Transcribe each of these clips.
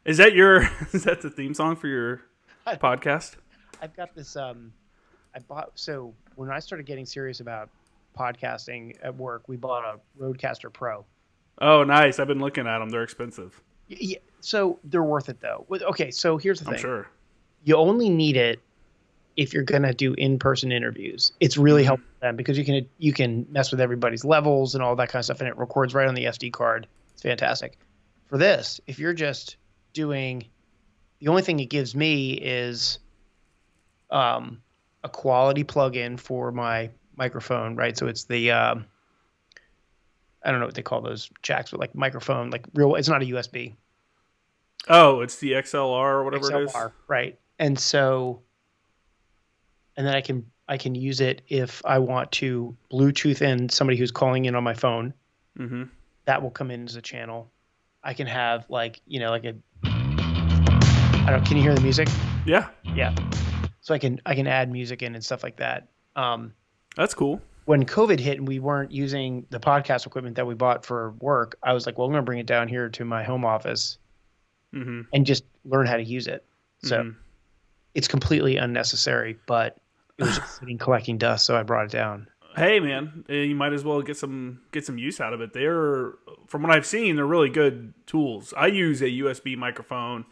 Is that your? Is that the theme song for your I, podcast? I've got this. I bought so when I started getting serious about podcasting at work, we bought a Rodecaster Pro. Oh, nice. I've been looking at them. They're expensive. Yeah, so they're worth it though. Okay, so here's the I'm thing: sure. you only need it if you're gonna do in-person interviews. It's really Hmm. helpful then because you can mess with everybody's levels and all that kind of stuff, and it records right on the SD card. It's fantastic. For this, if you're just doing, the only thing it gives me is um, a quality plug-in for my microphone, right? So it's the I don't know what they call those jacks, but like microphone, like real. It's not a USB, Oh, it's the XLR or whatever it is. XLR, right? And then I can use it if I want to Bluetooth in somebody who's calling in on my phone. Mm-hmm. That will come in as a channel. I can have like like a I don't. Can you hear the music? Yeah, Yeah. So I can add music in and stuff like that. Um, that's cool. when COVID hit and we weren't using the podcast equipment that we bought for work, I was like, well, I'm going to bring it down here to my home office Mm-hmm. and just learn how to use it. So Mm-hmm. it's completely unnecessary, but it was just sitting collecting dust, so I brought it down. Hey, man, you might as well get some use out of it. They're, from what I've seen, they're really good tools. I use a USB microphone,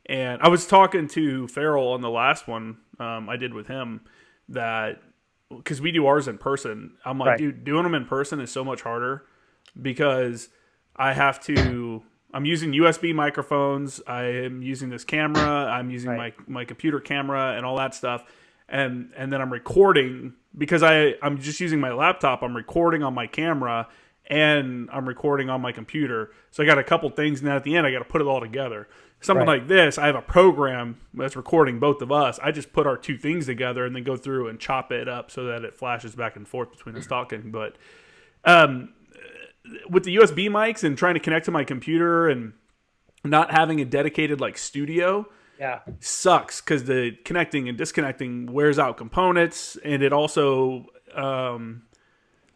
and I was talking to Farrell on the last one I did with him that because we do ours in person. I'm like, Right. dude, doing them in person is so much harder because I have to. I'm using USB microphones. I am using this camera. I'm using Right. my computer camera and all that stuff, and then I'm recording because I'm just using my laptop. I'm recording on my camera and I'm recording on my computer. So I got a couple things, and then at the end I got to put it all together. Something Right. like this, I have a program that's recording both of us. I just put our two things together and then go through and chop it up so that it flashes back and forth between us talking. But um, with the USB mics and trying to connect to my computer and not having a dedicated like studio Yeah. sucks because the connecting and disconnecting wears out components, and it also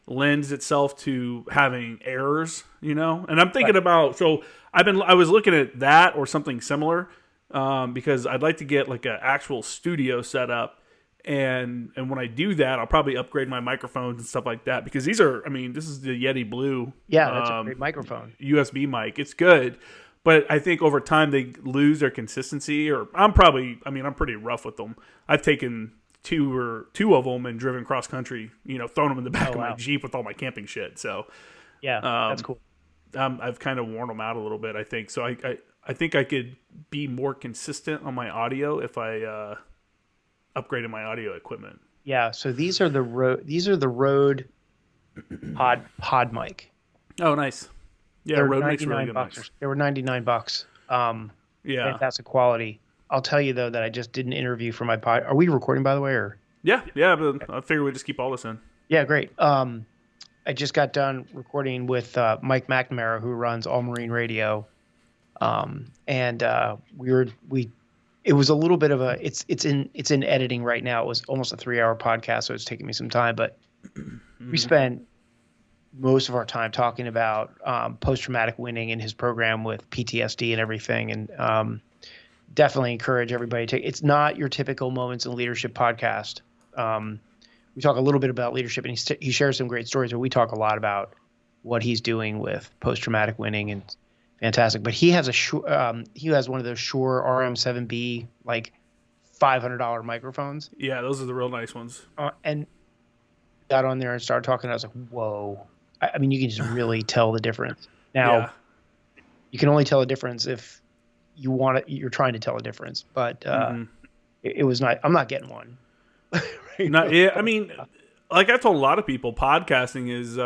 lends itself to having errors, And I'm thinking Right. about I was looking at that or something similar because I'd like to get like an actual studio set up. And when I do that, I'll probably upgrade my microphones and stuff like that because these are, I mean, this is the Yeti Blue Yeah, that's a great microphone. USB mic. It's good, but I think over time they lose their consistency. Or I'm pretty rough with them. I've taken two of them and driven cross country. Thrown them in the back Oh, of my wow. Jeep with all my camping shit. So Yeah, that's um, cool. I've kind of worn them out a little bit. I think so. I think I could be more consistent on my audio if I upgraded my audio equipment. Yeah, so these are the Rode pod mic. Oh, nice. Yeah, They're Rode makes really 99 good bucks. mics. They were 99 bucks. Yeah. Fantastic quality. I'll tell you though that I just did an interview for my pod. Are we recording by the way or? Yeah, but I figure we just keep all this in. Yeah, great. I just got done recording with Mike McNamara, who runs All Marine Radio, and we. It was a little bit of a. It's in editing right now. It was almost a 3-hour podcast, so it's taking me some time. But we spent most of our time talking about post traumatic winning in his program with PTSD and everything, and definitely encourage everybody to. It's not your typical Moments in Leadership podcast. We talk a little bit about leadership, and he shares some great stories, but we talk a lot about what he's doing with post-traumatic winning, and fantastic. But he has he has one of those Shure RM7B like $500 microphones, Yeah, those are the real nice ones. and got on there and started talking. I was like, whoa! I mean, you can just really tell the difference. Now, Yeah. you can only tell a difference if you want it. You're trying to tell a difference, but it was not. I'm not getting one. Right? Not, yeah, I mean, like I've told a lot of people, podcasting is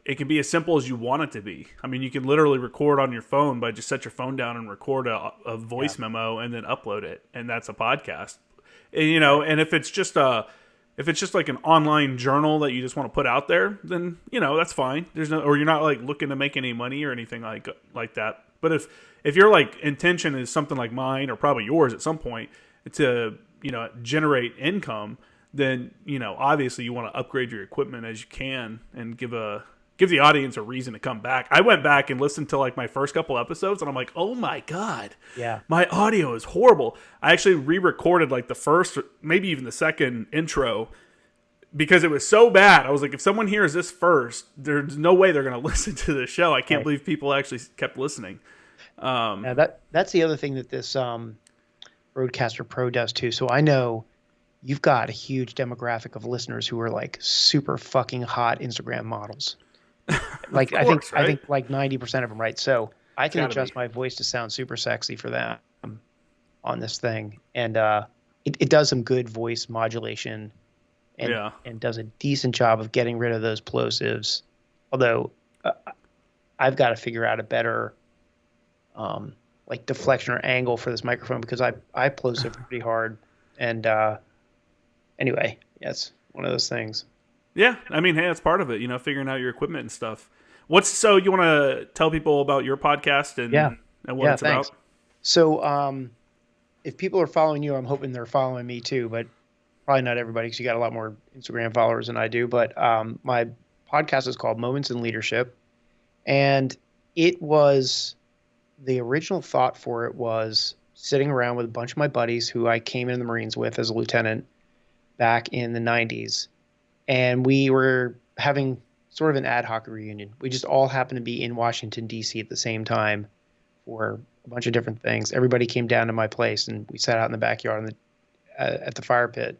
it can be as simple as you want it to be. I mean, you can literally record on your phone by just set your phone down and record a voice memo and then upload it, and that's a podcast. And, and if it's just like an online journal that you just want to put out there, then that's fine. Or you're not like looking to make any money or anything like that. But if your like intention is something like mine or probably yours at some point to generate income, then obviously you want to upgrade your equipment as you can and give a give the audience a reason to come back. I went back and listened to like my first couple episodes, and I'm like, oh my God, Yeah. my audio is horrible. I actually re-recorded like the first, maybe even the second intro, because it was so bad. I was like, if someone hears this first, there's no way they're going to listen to the show. I can't believe people actually kept listening. That's the other thing that this Rodecaster Pro does too. So I know you've got a huge demographic of listeners who are like super fucking hot Instagram models. Like Of course, I think like 90% of them, right? So I can adjust be. my voice to sound super sexy for them on this thing, and it does some good voice modulation, and does a decent job of getting rid of those plosives. Although I've got to figure out a better like deflection or angle for this microphone, because I plosive pretty hard, and anyway, yeah, it's one of those things. Yeah, I mean, hey, that's part of it, figuring out your equipment and stuff. So you want to tell people about your podcast and what it's thanks. about? So if people are following you, I'm hoping they're following me too, but probably not everybody, because you got a lot more Instagram followers than I do. But my podcast is called Moments in Leadership, and it was the original thought for it was sitting around with a bunch of my buddies who I came in the Marines with as a lieutenant back in the 90s. And we were having sort of an ad hoc reunion. We just all happened to be in Washington, D.C. at the same time for a bunch of different things. Everybody came down to my place, and we sat out in the backyard at the fire pit.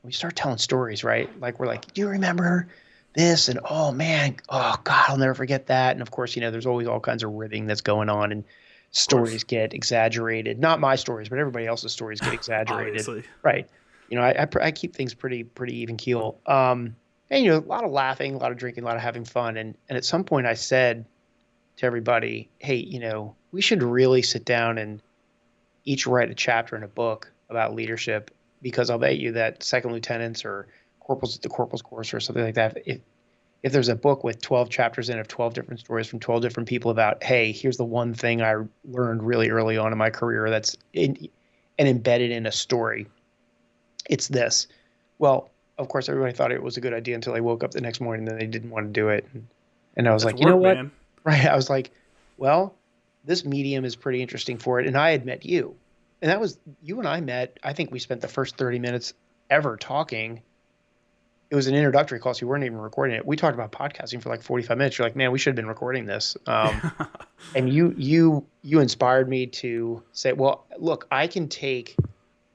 We start telling stories, right? Like, we're like, do you remember this? And, oh, man, oh, God, I'll never forget that. And, of course, there's always all kinds of ribbing that's going on, and stories get exaggerated. Not my stories, but everybody else's stories get exaggerated. Obviously. Right. I keep things pretty even keel. And a lot of laughing, a lot of drinking, a lot of having fun. And at some point I said to everybody, hey, we should really sit down and each write a chapter in a book about leadership, because I'll bet you that second lieutenants or corporals at the corporal's course or something like that, if there's a book with 12 chapters in of 12 different stories from 12 different people about, hey, here's the one thing I learned really early on in my career that's embedded in a story, it's this. Well, of course, everybody thought it was a good idea until they woke up the next morning and then they didn't want to do it. And I was like, you know what? Man. Right. I was like, well, this medium is pretty interesting for it. And I had met you. And that was, you and I met, I think we spent the first 30 minutes ever talking. It was an introductory call, so we weren't even recording it. We talked about podcasting for like 45 minutes. You're like, man, we should have been recording this. And you inspired me to say, well, look, I can take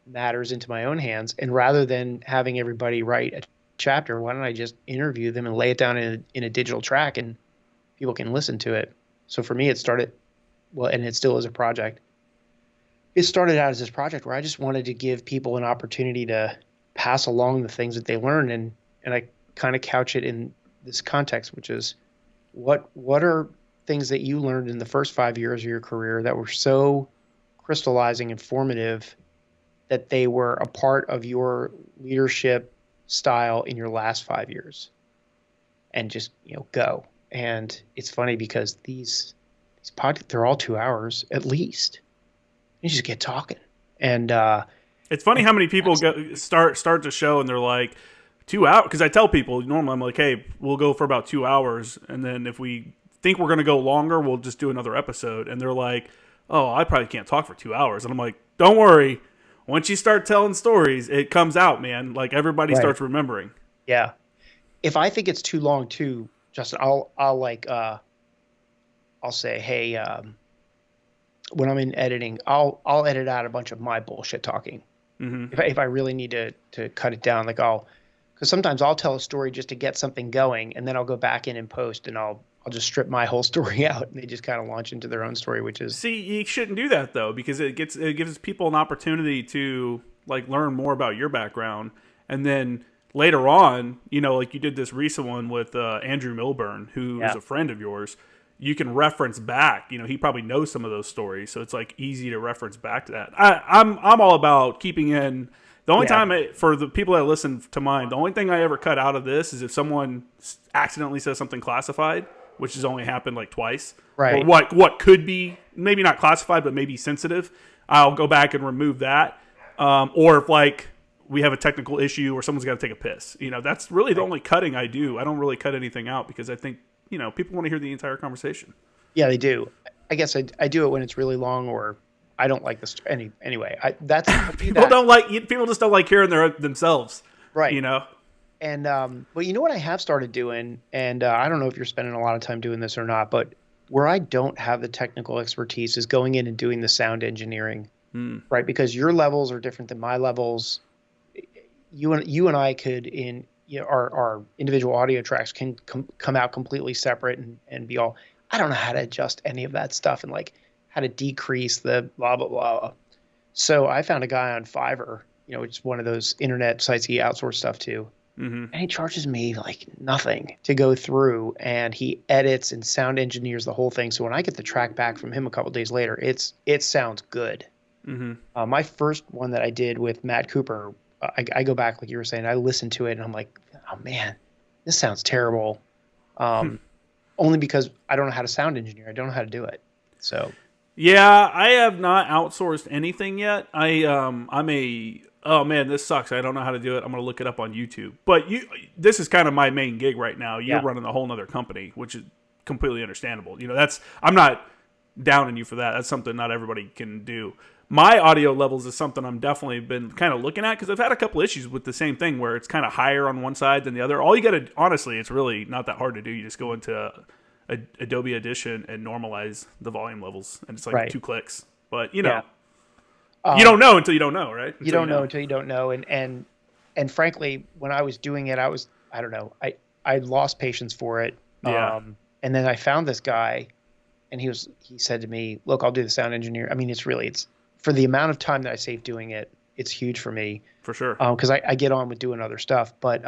matters into my own hands, and rather than having everybody write a chapter, why don't I just interview them and lay it down in a digital track, and people can listen to it. So for me, it started, well, and it still is a project. It started out as this project where I just wanted to give people an opportunity to pass along the things that they learn, and I kind of couch it in this context, which is what are things that you learned in the first 5 years of your career that were so crystallizing and formative that they were a part of your leadership style in your last 5 years, and just, go. And it's funny because these podcasts, they're all 2 hours at least. You just get talking. And it's funny how many people start the show and they're like 2 hours. Because I tell people normally, I'm like, hey, we'll go for about 2 hours. And then if we think we're going to go longer, we'll just do another episode. And they're like, oh, I probably can't talk for 2 hours. And I'm like, don't worry. Once you start telling stories, it comes out, man. Like, everybody starts remembering. Yeah. If I think it's too long too, Justin, I'll say, hey, when I'm in editing, I'll edit out a bunch of my bullshit talking. Mm-hmm. If I really need to cut it down, because sometimes I'll tell a story just to get something going, and then I'll go back in and post, and I'll just strip my whole story out, and they just kind of launch into their own story, which is... See, you shouldn't do that, though, because it gives people an opportunity to, learn more about your background. And then later on, like you did this recent one with Andrew Milburn, who is a friend of yours. You can reference back. He probably knows some of those stories, so it's, easy to reference back to that. I'm all about keeping in... The only time, for the people that listen to mine, the only thing I ever cut out of this is if someone accidentally says something classified, which has only happened twice. Right. Or what could be maybe not classified, but maybe sensitive. I'll go back and remove that. Or if we have a technical issue or someone's got to take a piss. That's really the only cutting I do. I don't really cut anything out because I think people want to hear the entire conversation. Yeah, they do. I guess I do it when it's really long, or I don't like this anyway. People just don't like hearing themselves. Right. You know. And but you know what I have started doing, and I don't know if you're spending a lot of time doing this or not, but where I don't have the technical expertise is going in and doing the sound engineering, right? Because your levels are different than my levels. You and I could our individual audio tracks can come out completely separate and be all. I don't know how to adjust any of that stuff and like how to decrease the blah blah blah. So I found a guy on Fiverr, which is one of those internet sites he outsourced stuff to. And he charges me like nothing to go through, and he edits and sound engineers the whole thing. So when I get the track back from him a couple days later, it sounds good. My first one that I did with Matt Cooper, I go back, like you were saying, I listened to it and I'm like, oh man, this sounds terrible. Only because I don't know how to sound engineer. I don't know how to do it. So yeah, I have not outsourced anything yet. Oh man, this sucks. I don't know how to do it. I'm going to look it up on YouTube. But this is kind of my main gig right now. You're running a whole nother company, which is completely understandable. I'm not downing you for that. That's something not everybody can do. My audio levels is something I'm definitely been kind of looking at because I've had a couple issues with the same thing where it's kind of higher on one side than the other. All you got to, honestly, it's really not that hard to do. You just go into Adobe Audition and normalize the volume levels, and it's like 2 clicks. But you don't know until you don't know, right? You don't know until you don't know, and frankly, when I was doing it, I don't know, I lost patience for it. Yeah. And then I found this guy, and he said to me, "Look, I'll do the sound engineer." I mean, it's for the amount of time that I saved doing it, it's huge for me. For sure. Because I get on with doing other stuff, but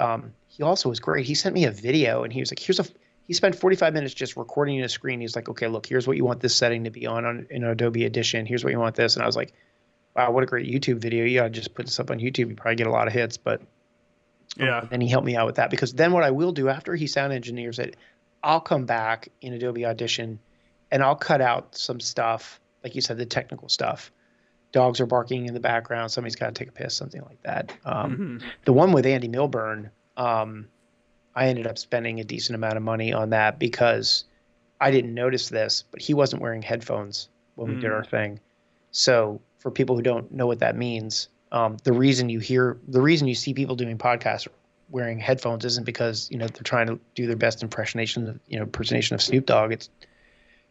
he also was great. He sent me a video, and he was like, he spent 45 minutes just recording a screen. He's like, "Okay, look, here's what you want this setting to be on in Adobe Audition. Here's what you want this." And I was like, wow, what a great YouTube video. You ought to just put this up on YouTube. You probably get a lot of hits, but yeah. And he helped me out with that, because then what I will do after he sound engineers it, I'll come back in Adobe Audition and I'll cut out some stuff, like you said, the technical stuff. Dogs are barking in the background. Somebody's got to take a piss, something like that. The one with Andy Milburn, I ended up spending a decent amount of money on that because I didn't notice this, but he wasn't wearing headphones when we did our thing. So for people who don't know what that means, the reason you see people doing podcasts wearing headphones isn't because they're trying to do their best impersonation of Snoop Dogg. It's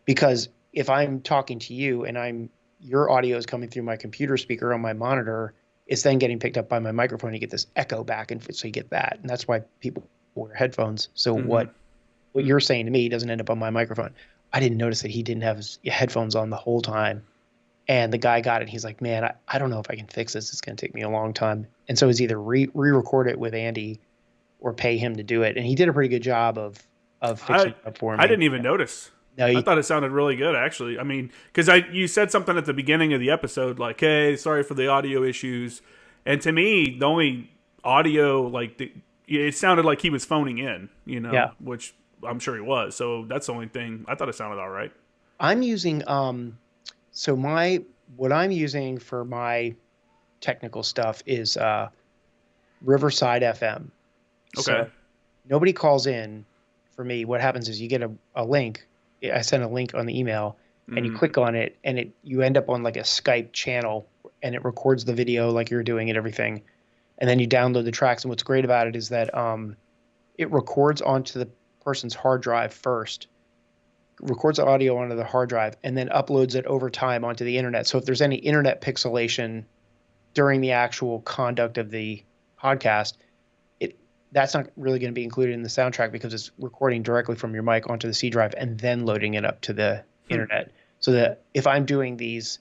because if I'm talking to you and your audio is coming through my computer speaker on my monitor, it's then getting picked up by my microphone. You get this echo back, and so you get that, and that's why people wear headphones. So what you're saying to me doesn't end up on my microphone. I didn't notice that he didn't have his headphones on the whole time. And the guy got it. He's like, man, I don't know if I can fix this. It's going to take me a long time. And so it's either re-record it with Andy or pay him to do it. And he did a pretty good job of fixing it up for me. I didn't even notice. No, I thought it sounded really good, actually. I mean, because you said something at the beginning of the episode, like, hey, sorry for the audio issues. And to me, the only audio, it sounded like he was phoning in, which I'm sure he was. So that's the only thing. I thought it sounded all right. I'm using... So what I'm using for my technical stuff is Riverside FM. Okay. So nobody calls in for me. What happens is you get a link. I send a link on the email, and you click on it, and you end up on like a Skype channel, and it records the video like you're doing it, everything. And then you download the tracks. And what's great about it is that it records onto the person's hard drive first, records the audio onto the hard drive, and then uploads it over time onto the internet. So if there's any internet pixelation during the actual conduct of the podcast, that's not really going to be included in the soundtrack because it's recording directly from your mic onto the C drive and then loading it up to the internet. So that if I'm doing these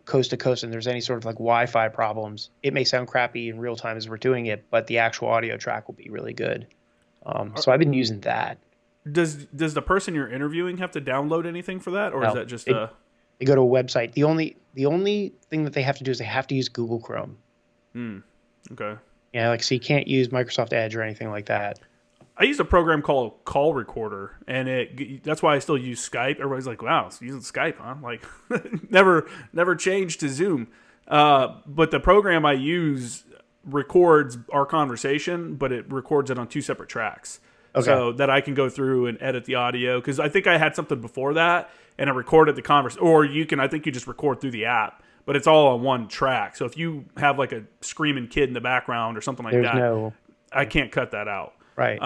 coast to coast and there's any sort of like Wi-Fi problems, it may sound crappy in real time as we're doing it, but the actual audio track will be really good. So I've been using that. Does the person you're interviewing have to download anything for that, or is that just they go to a website? The only thing that they have to do is they have to use Google Chrome. Okay. Yeah, so you can't use Microsoft Edge or anything like that. I use a program called Call Recorder, and that's why I still use Skype. Everybody's like, "Wow, it's using Skype, huh?" Like, never changed to Zoom. But the program I use records our conversation, but it records it on 2 separate tracks. so that I can go through and edit the audio. Because I think I had something before that, and I recorded the conversation. Or I think you just record through the app, but it's all on one track. So if you have like a screaming kid in the background or something like that, I can't cut that out. Right.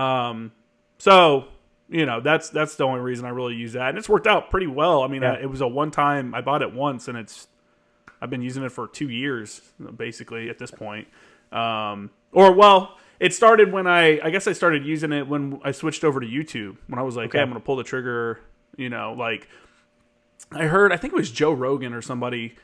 So, that's the only reason I really use that. And it's worked out pretty well. I mean, it was a one-time, I bought it once, and I've been using it for 2 years, basically, at this point. It started when I guess I started using it when I switched over to YouTube, when I was like, hey, I'm going to pull the trigger, like I think it was Joe Rogan or somebody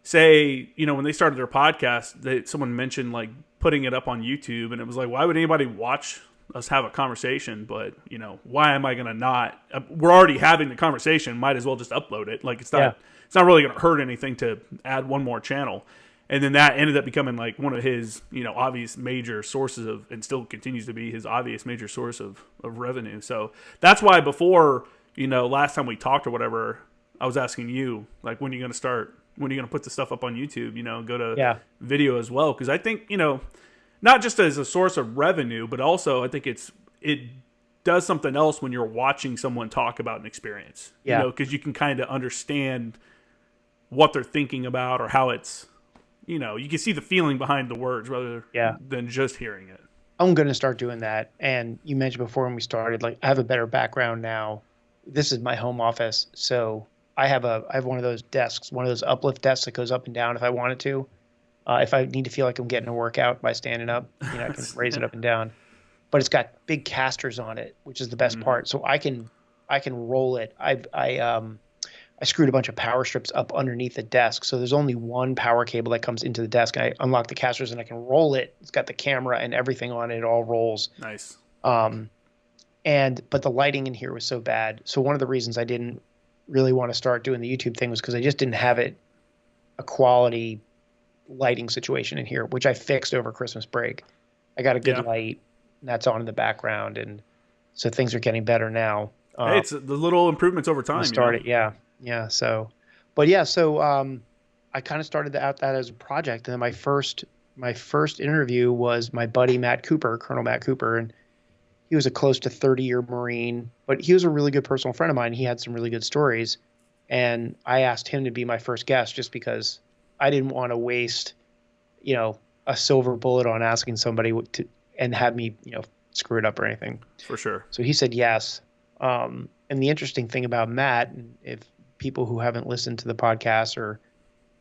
say, when they started their podcast, someone mentioned like putting it up on YouTube, and it was like, why would anybody watch us have a conversation? But, why am I going to not? We're already having the conversation. Might as well just upload it. Like it's not really going to hurt anything to add one more channel. And then that ended up becoming like one of his, obvious major sources of, and still continues to be his obvious major source of revenue. So that's why before, last time we talked or whatever, I was asking you, like, when are you going to start? When are you going to put the stuff up on YouTube? Go to video as well. Because I think, not just as a source of revenue, but also I think it does something else when you're watching someone talk about an experience. Because you can kind of understand what they're thinking about or how it's, you can see the feeling behind the words rather than just hearing it. I'm going to start doing that. And you mentioned before when we started, like I have a better background now. This is my home office. So I have one of those desks, one of those uplift desks that goes up and down if I wanted to. If I need to feel like I'm getting a workout by standing up, I can raise it up and down. But it's got big casters on it, which is the best part. So I can roll it. I screwed a bunch of power strips up underneath the desk. So there's only one power cable that comes into the desk. I unlock the casters and I can roll it. It's got the camera and everything on it. It all rolls. Nice. But the lighting in here was so bad. So one of the reasons I didn't really want to start doing the YouTube thing was because I just didn't have a quality lighting situation in here, which I fixed over Christmas break. I got a good light, and that's on in the background. And so things are getting better now. Hey, it's the little improvements over time. Yeah. So I kind of started out that as a project. And then my first interview was my buddy, Colonel Matt Cooper. And he was a close to 30-year Marine, but he was a really good personal friend of mine. He had some really good stories. And I asked him to be my first guest just because I didn't want to waste, a silver bullet on asking somebody to, and have me, screw it up or anything. For sure. So he said yes. And the interesting thing about Matt, if people who haven't listened to the podcast, or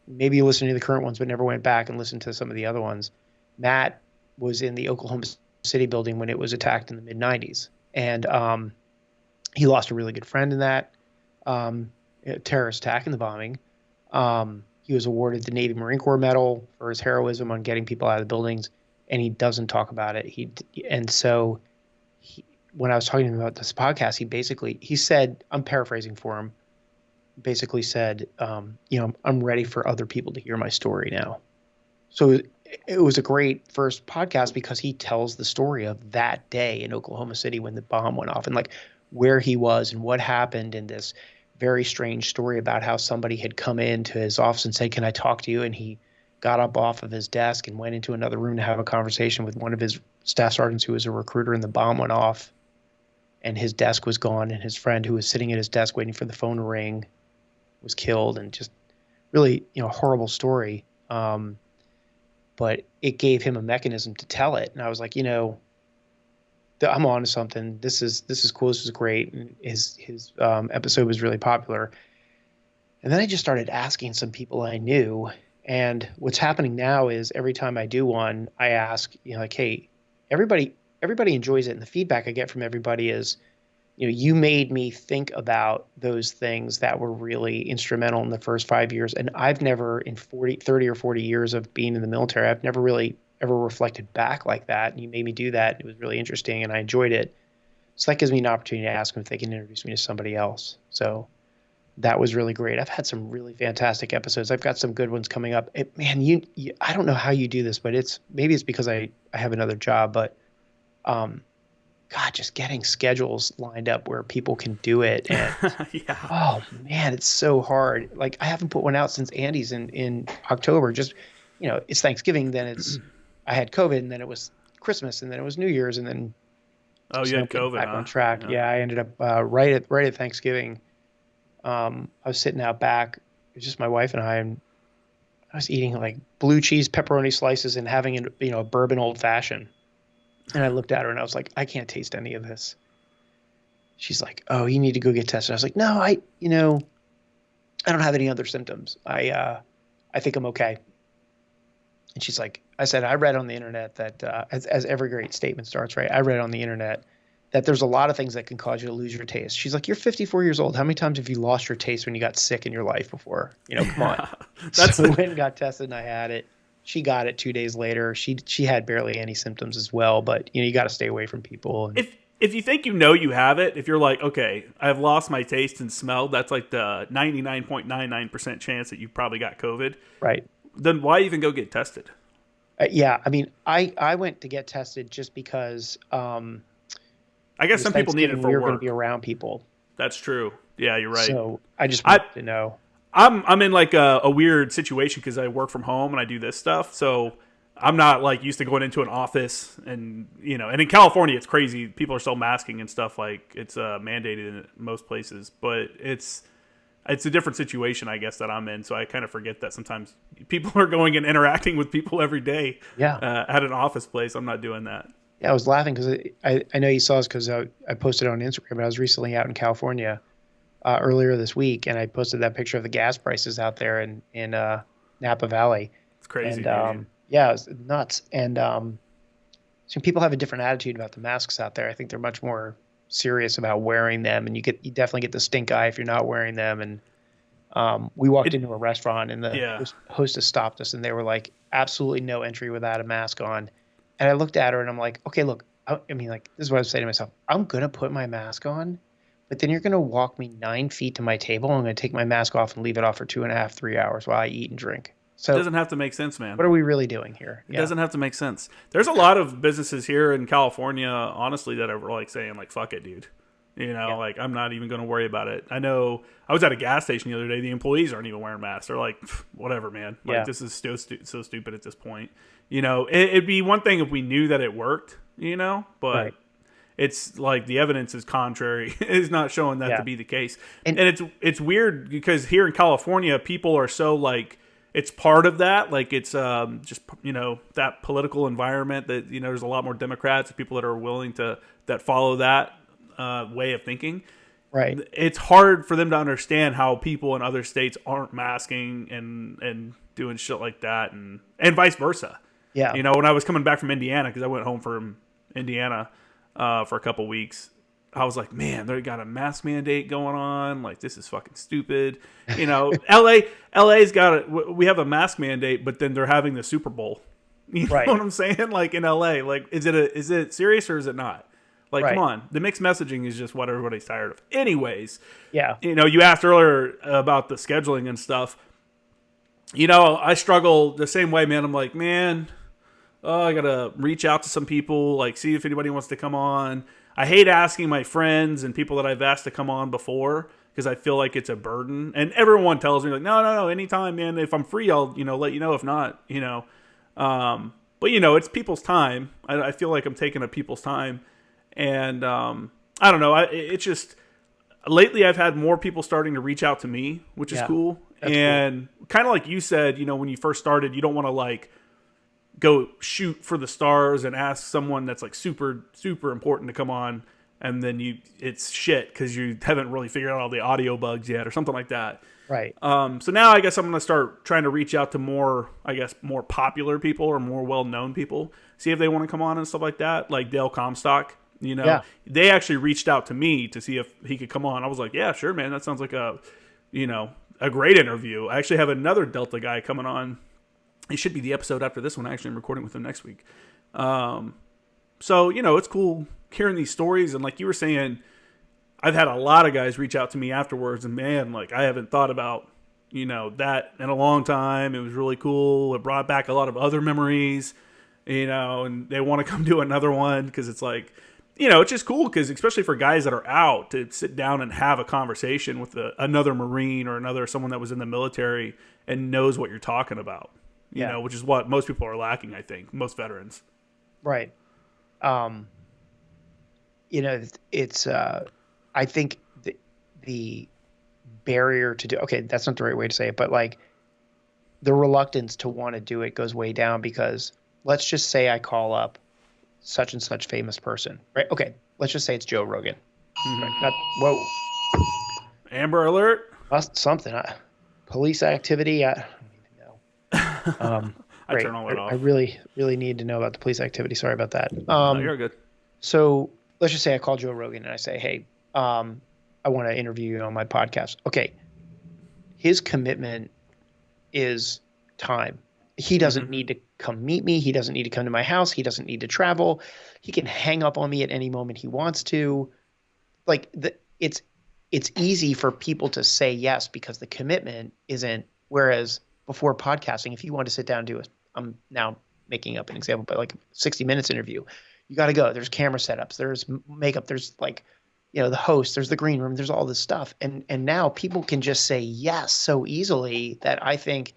maybe you listen to the current ones but never went back and listened to some of the other ones, Matt was in the Oklahoma City building when it was attacked in the mid-90s. And he lost a really good friend in that terrorist attack and the bombing. He was awarded the Navy Marine Corps Medal for his heroism on getting people out of the buildings, and he doesn't talk about it. When I was talking to him about this podcast, he said, I'm paraphrasing for him, basically said, I'm ready for other people to hear my story now. So it was a great first podcast because he tells the story of that day in Oklahoma City when the bomb went off and like where he was and what happened, and this very strange story about how somebody had come into his office and said, can I talk to you? And he got up off of his desk and went into another room to have a conversation with one of his staff sergeants who was a recruiter, and the bomb went off and his desk was gone, and his friend who was sitting at his desk waiting for the phone to ring was killed. And just really, horrible story. But it gave him a mechanism to tell it. And I was like, I'm on to something. This is cool. This is great. And his episode was really popular. And then I just started asking some people I knew. And what's happening now is every time I do one, I ask, hey, everybody enjoys it. And the feedback I get from everybody is, you made me think about those things that were really instrumental in the first 5 years. And I've never, in 30 or 40 years of being in the military, I've never really ever reflected back like that. And you made me do that. It was really interesting and I enjoyed it. So that gives me an opportunity to ask them if they can introduce me to somebody else. So that was really great. I've had some really fantastic episodes. I've got some good ones coming up. I don't know how you do this, but maybe it's because I have another job, but God, just getting schedules lined up where people can do it. And oh man, it's so hard. Like I haven't put one out since Andy's in October. Just, it's Thanksgiving, then I had COVID, and then it was Christmas, and then it was New Year's, and then Oh, you So I'm had getting COVID, back huh? on track. Yeah, I ended up right at Thanksgiving. I was sitting out back. It was just my wife and I was eating like blue cheese pepperoni slices and having a bourbon old fashioned. And I looked at her and I was like, I can't taste any of this. She's like, oh, you need to go get tested. I was like, no, I don't have any other symptoms. I think I'm okay. And she's like, I said, I read on the internet that as every great statement starts, right? I read on the internet that there's a lot of things that can cause you to lose your taste. She's like, you're 54 years old. How many times have you lost your taste when you got sick in your life before? Come on. So I went and got tested and I had it. She got it 2 days later. She had barely any symptoms as well, but you got to stay away from people. And, If you think you have it, if you're like, okay, I've lost my taste and smell, that's like the 99.99% chance that you probably got COVID. right. Then why even go get tested? Yeah. I mean, I went to get tested just because I it guess was some people need it Thanksgiving. for We were going to work. be around people. That's true. Yeah, you're right. So I just wanted to know. I'm in like a weird situation because I work from home and I do this stuff. So I'm not like used to going into an office and and in California it's crazy. People are still masking and stuff, like it's mandated in most places, but it's a different situation, I guess, that I'm in. So I kind of forget that sometimes people are going and interacting with people every day. Yeah. At an office place. I'm not doing that. Yeah, I was laughing because I know you saw us because I posted on Instagram, but I was recently out in California earlier this week, and I posted that picture of the gas prices out there in Napa Valley. It's crazy. And yeah, it was nuts. And so people have a different attitude about the masks out there. I think they're much more serious about wearing them, and you definitely get the stink eye if you're not wearing them. And we walked into a restaurant, and the hostess stopped us, and they were like, "Absolutely no entry without a mask on." And I looked at her, and I'm like, "Okay, look, I mean, like, this is what I was saying to myself. I'm gonna put my mask on, but then you're gonna walk me 9 feet to my table. And I'm gonna take my mask off and leave it off for 2.5, 3 hours while I eat and drink." So it doesn't have to make sense, man. what are we really doing here? It doesn't have to make sense. There's a lot of businesses here in California, honestly, that are like saying, like, fuck it, dude. Like, I'm not even going to worry about it. I know I was at a gas station the other day. The employees aren't even wearing masks. They're like, whatever, man. Like, this is so stupid at this point. It'd be one thing if we knew that it worked, but it's like the evidence is contrary. It's not showing that to be the case. And it's weird because here in California, people are so like, it's part of that. Like it's just, that political environment that, there's a lot more Democrats, people that are willing that follow that way of thinking. Right. It's hard for them to understand how people in other states aren't masking and doing shit like that and vice versa. Yeah. When I was coming back from Indiana, because I went home from Indiana for a couple weeks, I was like, man, they got a mask mandate going on. Like, this is fucking stupid. LA's got we have a mask mandate, but then they're having the Super Bowl. You know what I'm saying? Like in LA, like, is it serious or is it not? Like, come on. The mixed messaging is just what everybody's tired of. Anyways, you asked earlier about the scheduling and stuff. I struggle the same way, man. I'm like, man, I got to reach out to some people, like, see if anybody wants to come on. I hate asking my friends and people that I've asked to come on before because I feel like it's a burden. And everyone tells me, like, no, anytime, man. If I'm free, I'll, let you know. If not, but, it's people's time. I feel like I'm taking up people's time. And I don't know. It's just lately I've had more people starting to reach out to me, which is cool. And kind of like you said, when you first started, you don't want to like go shoot for the stars and ask someone that's like super, super important to come on. And then it's shit because you haven't really figured out all the audio bugs yet or something like that. Right. So now I guess I'm going to start trying to reach out to more popular people or more well-known people, see if they want to come on and stuff like that. Like Dale Comstock. They actually reached out to me to see if he could come on. I was like, yeah, sure, man. That sounds like a great interview. I actually have another Delta guy coming on. It should be the episode after this one. Actually, I'm recording with him next week. So, it's cool hearing these stories. And like you were saying, I've had a lot of guys reach out to me afterwards. And man, like I haven't thought about, that in a long time. It was really cool. It brought back a lot of other memories, and they want to come do another one because it's like, it's just cool because especially for guys that are out to sit down and have a conversation with another Marine or someone that was in the military and knows what you're talking about, which is what most people are lacking, I think, most veterans. Right. it's I think the barrier to do, okay, that's not the right way to say it, but like the reluctance to want to do it goes way down because let's just say I call up such and such famous person, right? Okay, let's just say it's Joe Rogan. Right? Not, whoa, Amber Alert. something. Police activity. I don't even know. I Great. turn all that off. I really, really need to know about the police activity. Sorry about that. No, you're good. So let's just say I call Joe Rogan and I say, hey, I want to interview you on my podcast. Okay. His commitment is time. He doesn't need to come meet me. He doesn't need to come to my house. He doesn't need to travel. He can hang up on me at any moment he wants to. Like it's easy for people to say yes because the commitment isn't. Whereas before podcasting, if you want to sit down and do I'm now making up an example, but like 60 Minutes interview, you got to go. There's camera setups. There's makeup. There's like, the host. There's the green room. There's all this stuff. And now people can just say yes so easily that I think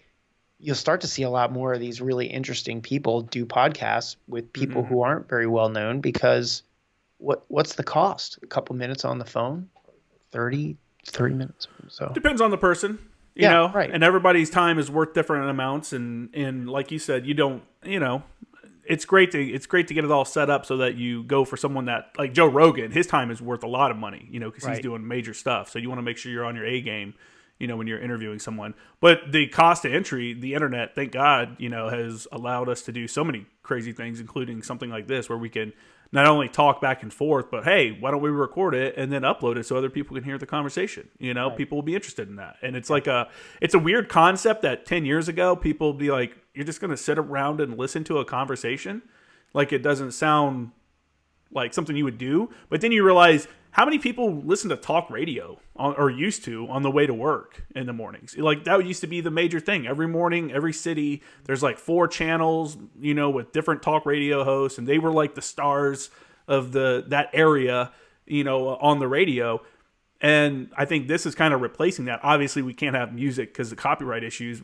you'll start to see a lot more of these really interesting people do podcasts with people who aren't very well known because what's the cost? A couple minutes on the phone, 30 minutes. So depends on the person, you know, right. And everybody's time is worth different amounts. And like you said, you don't, it's great to get it all set up so that you go for someone that like Joe Rogan, his time is worth a lot of money, because he's doing major stuff. So you want to make sure you're on your A game, when you're interviewing someone. But the cost of entry, the internet, thank God, has allowed us to do so many crazy things, including something like this where we can not only talk back and forth, but hey, why don't we record it and then upload it so other people can hear the conversation? People will be interested in that. And it's like it's a weird concept that 10 years ago, people would be like, you're just going to sit around and listen to a conversation. Like it doesn't sound like something you would do. But then you realize how many people listen to talk radio or used to on the way to work in the mornings. Like that used to be the major thing. Every morning, every city, there's like 4 channels, with different talk radio hosts. And they were like the stars of that area, on the radio. And I think this is kind of replacing that. Obviously, we can't have music because of copyright issues.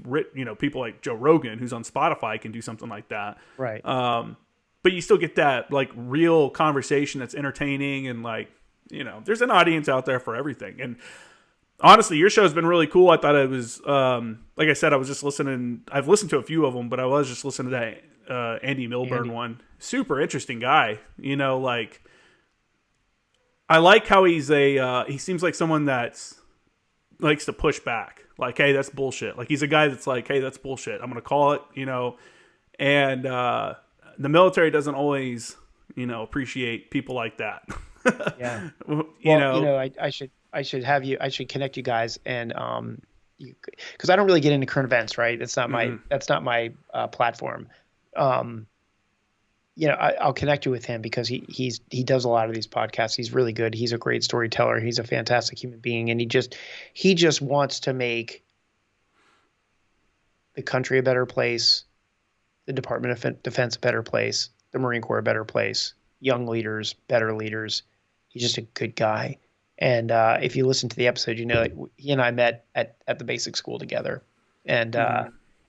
People like Joe Rogan, who's on Spotify, can do something like that. Right. But you still get that like real conversation that's entertaining and like, there's an audience out there for everything. And honestly, your show's been really cool. I thought it was, like I said, I was just listening. I've listened to a few of them, but I was just listening to that Andy Milburn one. Super interesting guy. Like I like how he's he seems like someone that's likes to push back. Like, hey, that's bullshit. Like he's a guy that's like, hey, that's bullshit. I'm going to call it, and the military doesn't always, appreciate people like that. Yeah. I should connect you guys and because I don't really get into current events, right? That's not my platform. I'll connect you with him because he does a lot of these podcasts. He's really good. He's a great storyteller. He's a fantastic human being, and he just wants to make the country a better place, the Department of Defense a better place, the Marine Corps a better place, young leaders, better leaders. He's just a good guy. And if you listen to the episode, he and I met at the basic school together, and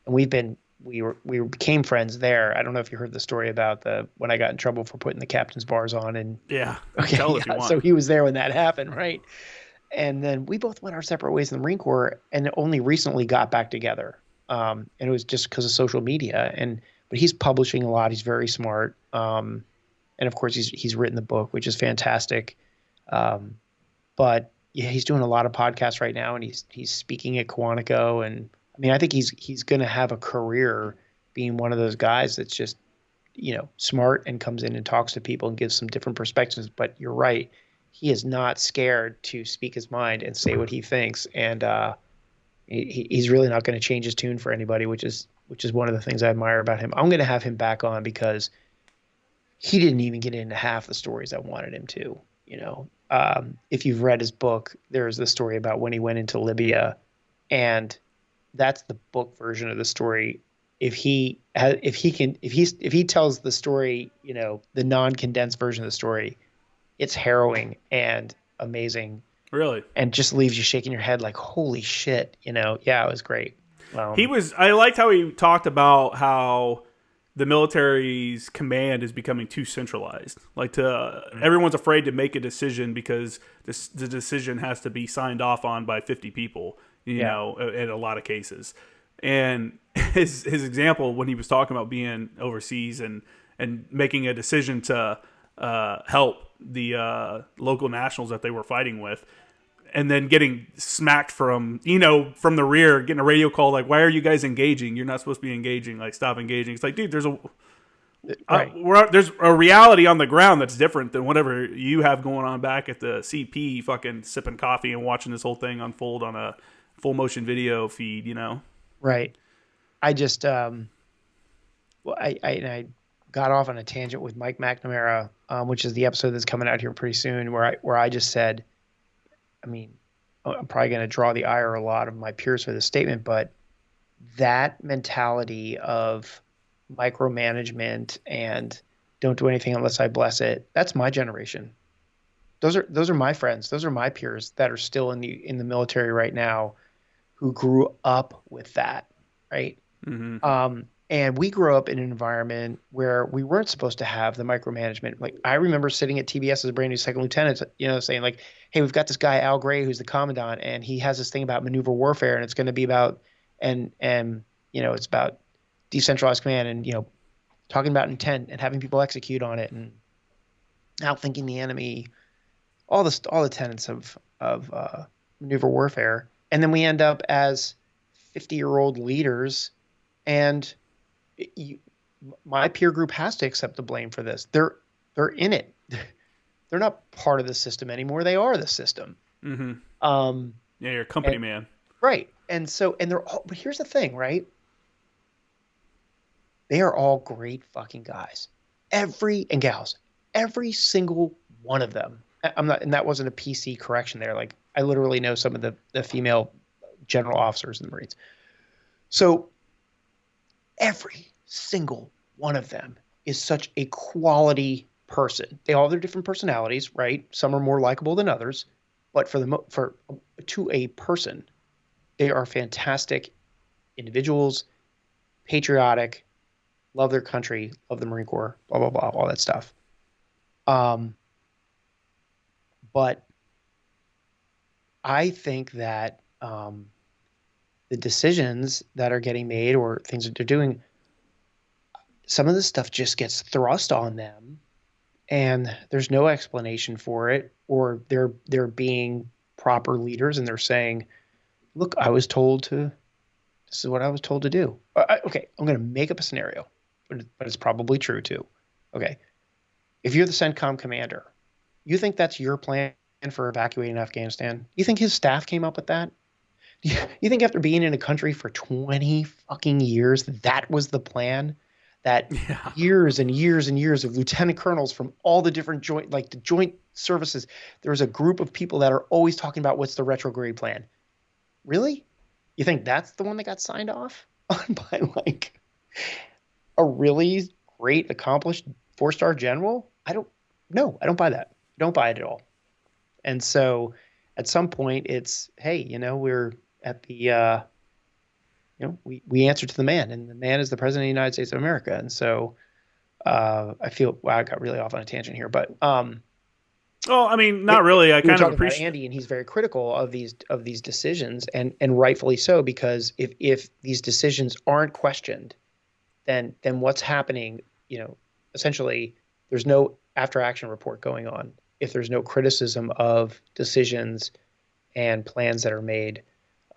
we became friends there. I don't know if you heard the story about when I got in trouble for putting the captain's bars on. And tell if you want. So he was there when that happened, right? And then we both went our separate ways in the Marine Corps, and only recently got back together. And it was just because of social media. But he's publishing a lot. He's very smart. And of course he's written the book, which is fantastic. But yeah, he's doing a lot of podcasts right now, and he's speaking at Quantico. And I mean, I think he's going to have a career being one of those guys that's just, smart and comes in and talks to people and gives some different perspectives. But you're right. He is not scared to speak his mind and say what he thinks. And, he's really not going to change his tune for anybody, which is one of the things I admire about him. I'm going to have him back on because he didn't even get into half the stories I wanted him to, if you've read his book, there's the story about when he went into Libya, and that's the book version of the story. If he tells the story, the non-condensed version of the story, it's harrowing and amazing. Really? And just leaves you shaking your head like, holy shit, Yeah, it was great. I liked how he talked about how the military's command is becoming too centralized. Like everyone's afraid to make a decision because the decision has to be signed off on by 50 people, you know, in a lot of cases. And his example when he was talking about being overseas and making a decision to help the local nationals that they were fighting with, and then getting smacked from the rear, getting a radio call like, "Why are you guys engaging? You're not supposed to be engaging. Like, stop engaging." It's like, dude, there's a reality on the ground that's different than whatever you have going on back at the CP, fucking sipping coffee and watching this whole thing unfold on a full motion video feed. You know? Right. I just I got off on a tangent with Mike McNamara, which is the episode that's coming out here pretty soon, where I just said, I mean, I'm probably going to draw the ire of a lot of my peers for this statement, but that mentality of micromanagement and don't do anything unless I bless it, that's my generation. Those are my friends. Those are my peers that are still in the military right now who grew up with that, right? Mm-hmm. And we grew up in an environment where we weren't supposed to have the micromanagement. Like, I remember sitting at TBS as a brand new second lieutenant, saying like, "Hey, we've got this guy Al Gray who's the commandant, and he has this thing about maneuver warfare, and it's going to be about and it's about decentralized command, and talking about intent and having people execute on it, and outthinking the enemy, all the tenets of maneuver warfare." And then we end up as 50-year-old leaders, and my peer group has to accept the blame for this. They're in it. They're not part of the system anymore. They are the system. Mm-hmm. You're a company man. Right. And they're all, but here's the thing, right? They are all great fucking guys. And gals. Every single one of them. And that wasn't a PC correction there. Like, I literally know some of the female general officers in the Marines. So every single one of them is such a quality person. They all have their different personalities, right? Some are more likable than others, but to a person, they are fantastic individuals, patriotic, love their country, love the Marine Corps, blah blah blah, all that stuff. But I think that the decisions that are getting made or things that they're doing, some of this stuff just gets thrust on them, and there's no explanation for it, or they're being proper leaders and they're saying, "Look, this is what I was told to do." Okay, I'm going to make up a scenario, but it's probably true too. Okay, if you're the CENTCOM commander, you think that's your plan for evacuating Afghanistan? You think his staff came up with that? You think after being in a country for 20 fucking years, that was the plan? That years and years and years of lieutenant colonels from all the different joint services, there was a group of people that are always talking about what's the retrograde plan. Really? You think that's the one that got signed off on by like a really great, accomplished 4-star general? I don't buy that. I don't buy it at all. And so at some point it's, hey, we're at the, we answer to the man, and the man is the president of the United States of America. And so I feel, wow, I got really off on a tangent here, but well, I mean, not really. I kind of appreciate Andy, and he's very critical of these decisions, and rightfully so, because if these decisions aren't questioned, then what's happening? Essentially, there's no after action report going on if there's no criticism of decisions and plans that are made.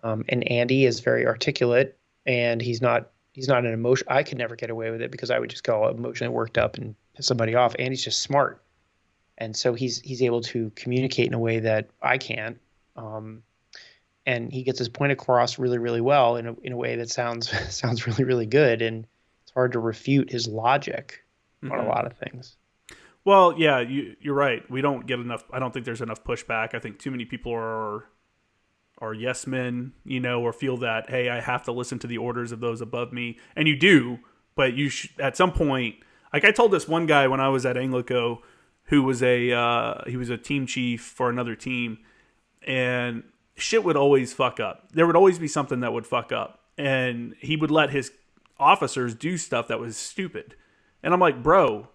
And Andy is very articulate, and he's not an emotion. I could never get away with it because I would just go emotionally worked up and piss somebody off. Andy's just smart. And so he's able to communicate in a way that I can't. And he gets his point across really, really well in a way that sounds really, really good. And it's hard to refute his logic on a lot of things. Well, yeah, you're right. We don't get enough. I don't think there's enough pushback. I think too many people are yes men, or feel that, hey, I have to listen to the orders of those above me. And you do, but you should, at some point, like I told this one guy when I was at ANGLICO, who was he was a team chief for another team, and shit would always fuck up. There would always be something that would fuck up, and he would let his officers do stuff that was stupid. And I'm like, bro,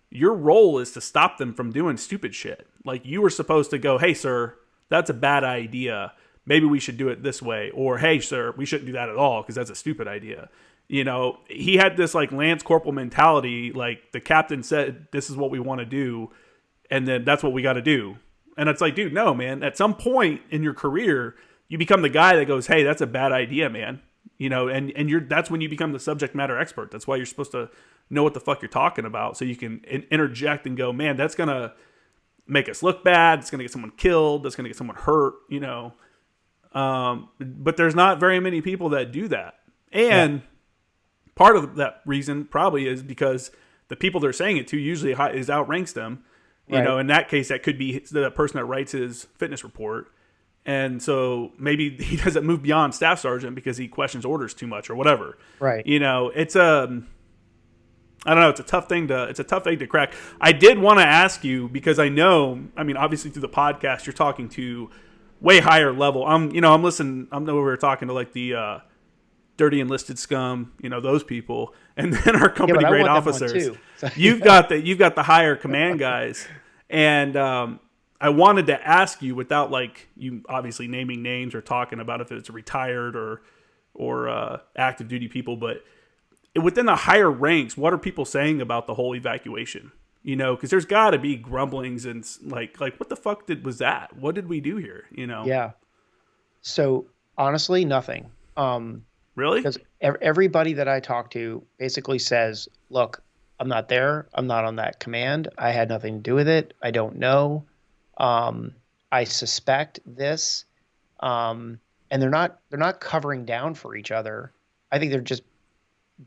your role is to stop them from doing stupid shit. Like, you were supposed to go, hey, sir, that's a bad idea. Maybe we should do it this way. Or, hey, sir, we shouldn't do that at all because that's a stupid idea. You know, he had this like Lance Corporal mentality. Like, the captain said, this is what we want to do. And then that's what we got to do. And it's like, dude, no, man. At some point in your career, you become the guy that goes, hey, that's a bad idea, man. You know, and that's when you become the subject matter expert. That's why you're supposed to know what the fuck you're talking about, so you can interject and go, man, that's going to make us look bad. It's going to get someone killed. That's going to get someone hurt, you know. But there's not very many people that do that. And part of that reason probably is because the people they're saying it to usually outranks them. You know, in that case, that could be the person that writes his fitness report. And so maybe he doesn't move beyond staff sergeant because he questions orders too much or whatever. Right. You know, it's I don't know. It's a tough thing to crack. I did want to ask you because I know, I mean, obviously through the podcast, you're talking to way higher level. I'm listening. I know we were talking to like the dirty enlisted scum, you know, those people, and then our company grade officers. So, you've got the higher command guys, and I wanted to ask you, without like you obviously naming names or talking about if it's retired or active duty people, but within the higher ranks, what are people saying about the whole evacuation? You know, because there's got to be grumblings and like what the fuck was that? What did we do here? You know? Yeah. So honestly, nothing. Really? Because everybody that I talk to basically says, look, I'm not there. I'm not on that command. I had nothing to do with it. I don't know. I suspect this. And they're not covering down for each other. I think they're just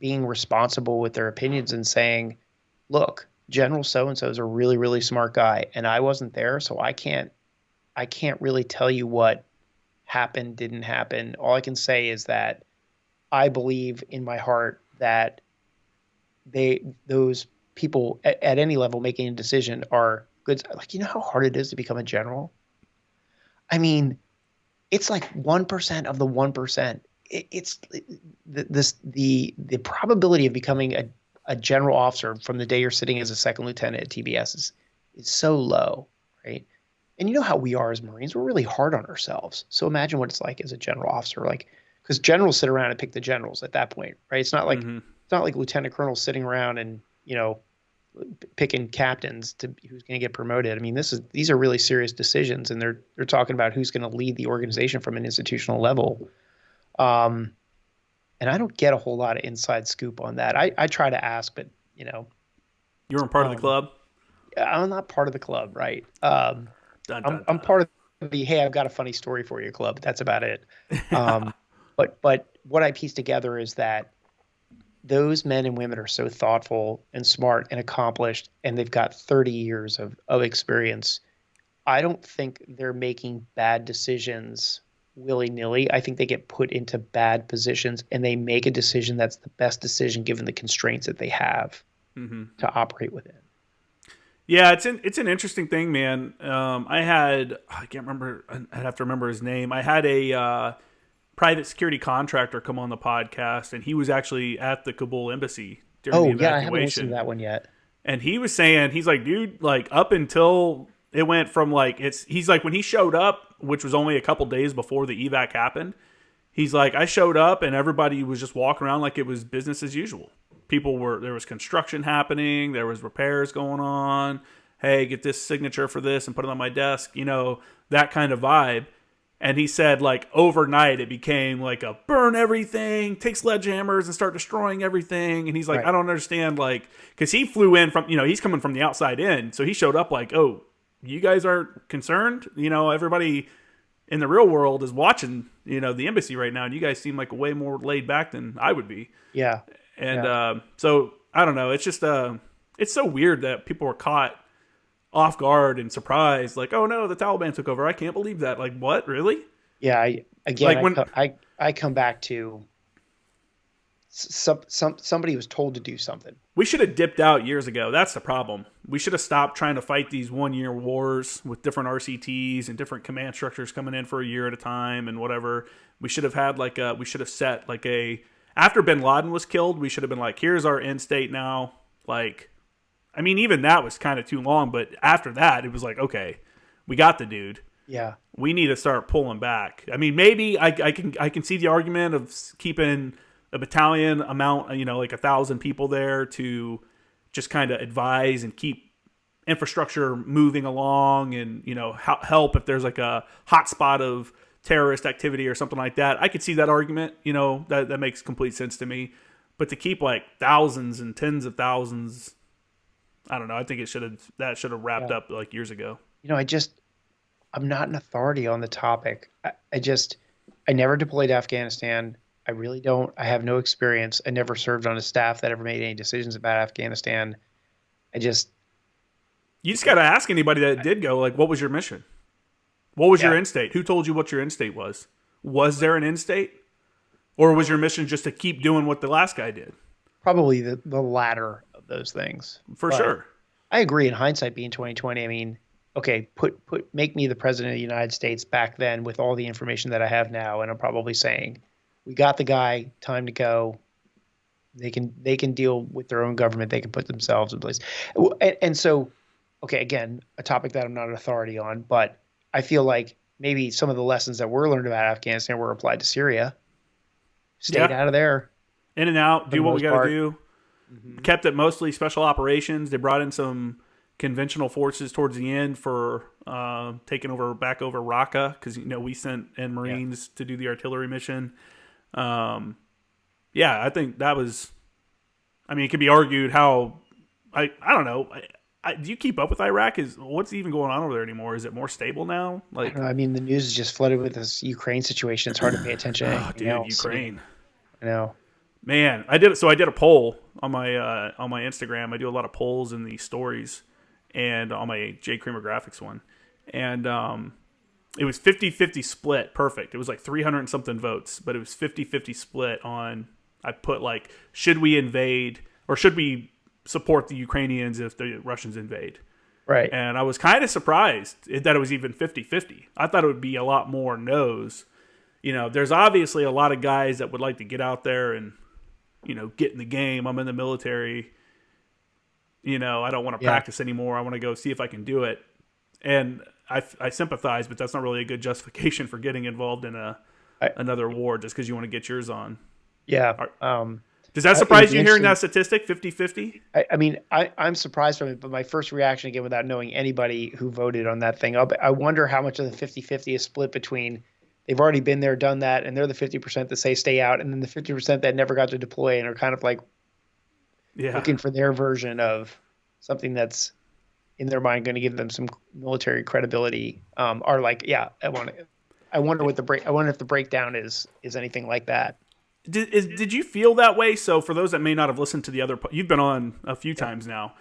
being responsible with their opinions and saying, look, General so-and-so is a really, really smart guy, and I wasn't there, so I can't really tell you what happened, didn't happen. All I can say is that I believe in my heart that those people at any level making a decision are good. Like, you know how hard it is to become a general? I mean, it's like 1% of the 1%. It's the probability of becoming a general officer from the day you're sitting as a second lieutenant at TBS is so low, right? And you know how we are as Marines. We're really hard on ourselves. So imagine what it's like as a general officer, like, because generals sit around and pick the generals at that point, right? It's not like it's not like lieutenant colonels sitting around and, you know, picking captains to who's going to get promoted. I mean, these are really serious decisions, and they're talking about who's going to lead the organization from an institutional level. And I don't get a whole lot of inside scoop on that. I try to ask, but, you know. You weren't part of the club? I'm not part of the club, right? I'm part of the, hey, I've got a funny story for you club. That's about it. But what I piece together is that those men and women are so thoughtful and smart and accomplished, and they've got 30 years of experience. I don't think they're making bad decisions willy-nilly. I think they get put into bad positions, and they make a decision that's the best decision given the constraints that they have to operate within. Yeah, it's an interesting thing, man. I can't remember. I'd have to remember his name. I had a private security contractor come on the podcast, and he was actually at the Kabul embassy during the evacuation. I haven't listened to that one yet. And he was saying, he's like, dude, like up until it went from like, he's like, when he showed up, which was only a couple days before the evac happened, he's like, I showed up and everybody was just walking around like it was business as usual. There was construction happening, there was repairs going on. Hey, get this signature for this and put it on my desk, you know, that kind of vibe. And he said, like, overnight it became like a burn everything, take sledgehammers and start destroying everything. And he's like, I don't understand, like, because he flew in from, you know, he's coming from the outside in. So he showed up like, oh, you guys aren't concerned? You know, everybody in the real world is watching, you know, the embassy right now. And you guys seem like way more laid back than I would be. Yeah. And so, I don't know. It's just, it's so weird that people were caught off guard and surprised, like, oh no, the Taliban took over. I can't believe that. Like, what, really? Yeah. I come back to somebody was told to do something. We should have dipped out years ago. That's the problem. We should have stopped trying to fight these 1-year wars with different RCTs and different command structures coming in for a year at a time and whatever. We should have had we should have set like a after Bin Laden was killed, we should have been like, here's our end state now. Like, I mean, even that was kind of too long, but after that, it was like, okay, we got the dude. Yeah. We need to start pulling back. I mean, maybe I can see the argument of keeping a battalion amount, like 1,000 people there to just kind of advise and keep infrastructure moving along, and help if there's like a hotspot of terrorist activity or something like that. I could see that argument. That makes complete sense to me. But to keep like thousands and tens of thousands, I don't know. I think that should have wrapped up like years ago. I'm not an authority on the topic. I never deployed to Afghanistan. I really don't. I have no experience. I never served on a staff that ever made any decisions about Afghanistan. You just got to ask anybody that did go, like, what was your mission? What was your end state? Who told you what your end state was? Was there an end state? Or was your mission just to keep doing what the last guy did? Probably the latter of those things. For sure. I agree. In hindsight, being 2020, I mean, okay, make me the president of the United States back then with all the information that I have now, and I'm probably saying, we got the guy, time to go. They can deal with their own government. They can put themselves in place. And so, okay, again, a topic that I'm not an authority on, but I feel like maybe some of the lessons that were learned about Afghanistan were applied to Syria. Stayed out of there. In and out, do what we got to do. Mm-hmm. Kept it mostly special operations. They brought in some conventional forces towards the end for taking back over Raqqa, because we sent in Marines to do the artillery mission. I think that was. I mean, it could be argued how. I don't know. Do you keep up with Iraq? What's even going on over there anymore? Is it more stable now? Like, I mean, the news is just flooded with this Ukraine situation. It's hard to pay attention to anything else. Ukraine. I know. Man, I did a poll on my Instagram. I do a lot of polls in the stories, and on my J Creamer Graphics one, and it was 50-50 split. Perfect. It was like 300 and something votes, but it was 50-50 split on. I put like, should we invade or should we support the Ukrainians if the Russians invade? Right. And I was kind of surprised that it was even 50-50. I thought it would be a lot more no's. There's obviously a lot of guys that would like to get out there and, get in the game. I'm in the military. I don't want to practice anymore. I want to go see if I can do it. And I sympathize, but that's not really a good justification for getting involved in another war just because you want to get yours on. Yeah. Does that surprise you hearing that statistic, 50-50? I mean, I'm surprised from it, but my first reaction, again, without knowing anybody who voted on that thing, I wonder how much of the 50-50 is split between they've already been there, done that, and they're the 50% that say stay out, and then the 50% that never got to deploy and are kind of like looking for their version of something that's in their mind going to give them some military credibility. Are like, I wonder if the breakdown is anything like that. Did you feel that way? So for those that may not have listened to the other, you've been on a few times now.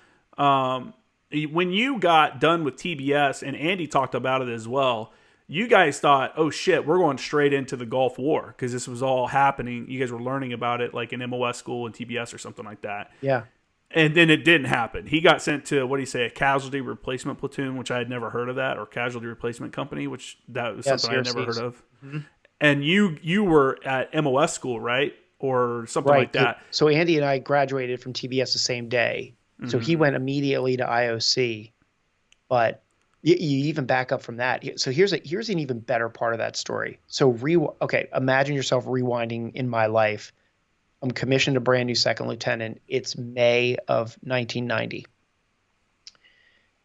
When you got done with TBS, and Andy talked about it as well, you guys thought, oh shit, we're going straight into the Gulf War, because this was all happening. You guys were learning about it like in MOS school and TBS or something like that. Yeah. And then it didn't happen. He got sent to, what do you say, a casualty replacement platoon, which I had never heard of that, or casualty replacement company, which that was something I had never heard of. Mm-hmm. And you were at MOS school, right? Or something like that. So Andy and I graduated from TBS the same day. Mm-hmm. So he went immediately to IOC. But you even back up from that. So here's an even better part of that story. So imagine yourself rewinding in my life. I'm commissioned a brand new second lieutenant. It's May of 1990.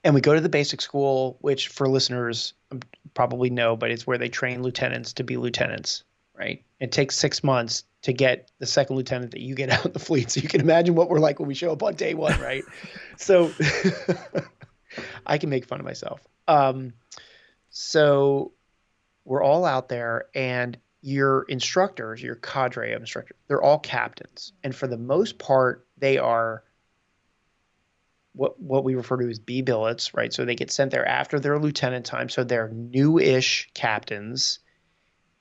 And we go to the basic school, which for listeners probably know, but it's where they train lieutenants to be lieutenants, right? It takes 6 months to get the second lieutenant that you get out of the fleet. So you can imagine what we're like when we show up on day one, right? So I can make fun of myself. So we're all out there, and your instructors, your cadre of instructors, they're all captains. And for the most part, they are what we refer to as B billets, right? So they get sent there after their lieutenant time. So they're new-ish captains,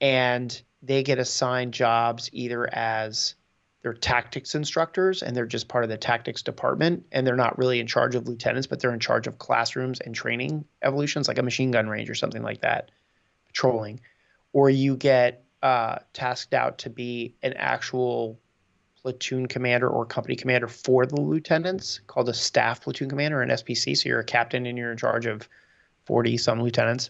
and they get assigned jobs either as they're tactics instructors, and they're just part of the tactics department, and they're not really in charge of lieutenants, but they're in charge of classrooms and training evolutions, like a machine gun range or something like that, patrolling. Or you get tasked out to be an actual platoon commander or company commander for the lieutenants, called a staff platoon commander, an SPC. So you're a captain and you're in charge of 40 some lieutenants.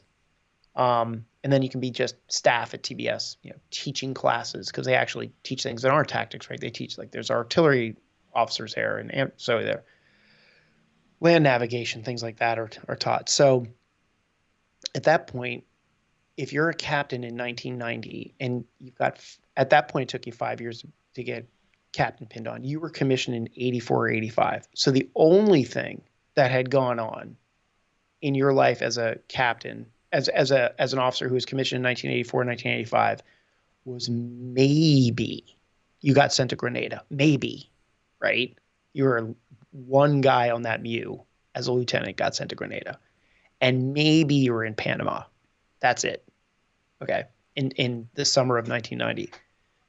And then you can be just staff at TBS, teaching classes, because they actually teach things that aren't tactics, right? They teach, like, there's artillery officers there, and so there, land navigation, things like that are taught. So at that point, if you're a captain in 1990 and at that point, it took you 5 years to get captain pinned on, you were commissioned in 84 or 85. So the only thing that had gone on in your life as a captain, as an officer who was commissioned in 1984, 1985, was maybe you got sent to Grenada. Maybe, right? You were one guy on that MEU as a lieutenant got sent to Grenada. And maybe you were in Panama. That's it. Okay. In the summer of 1990.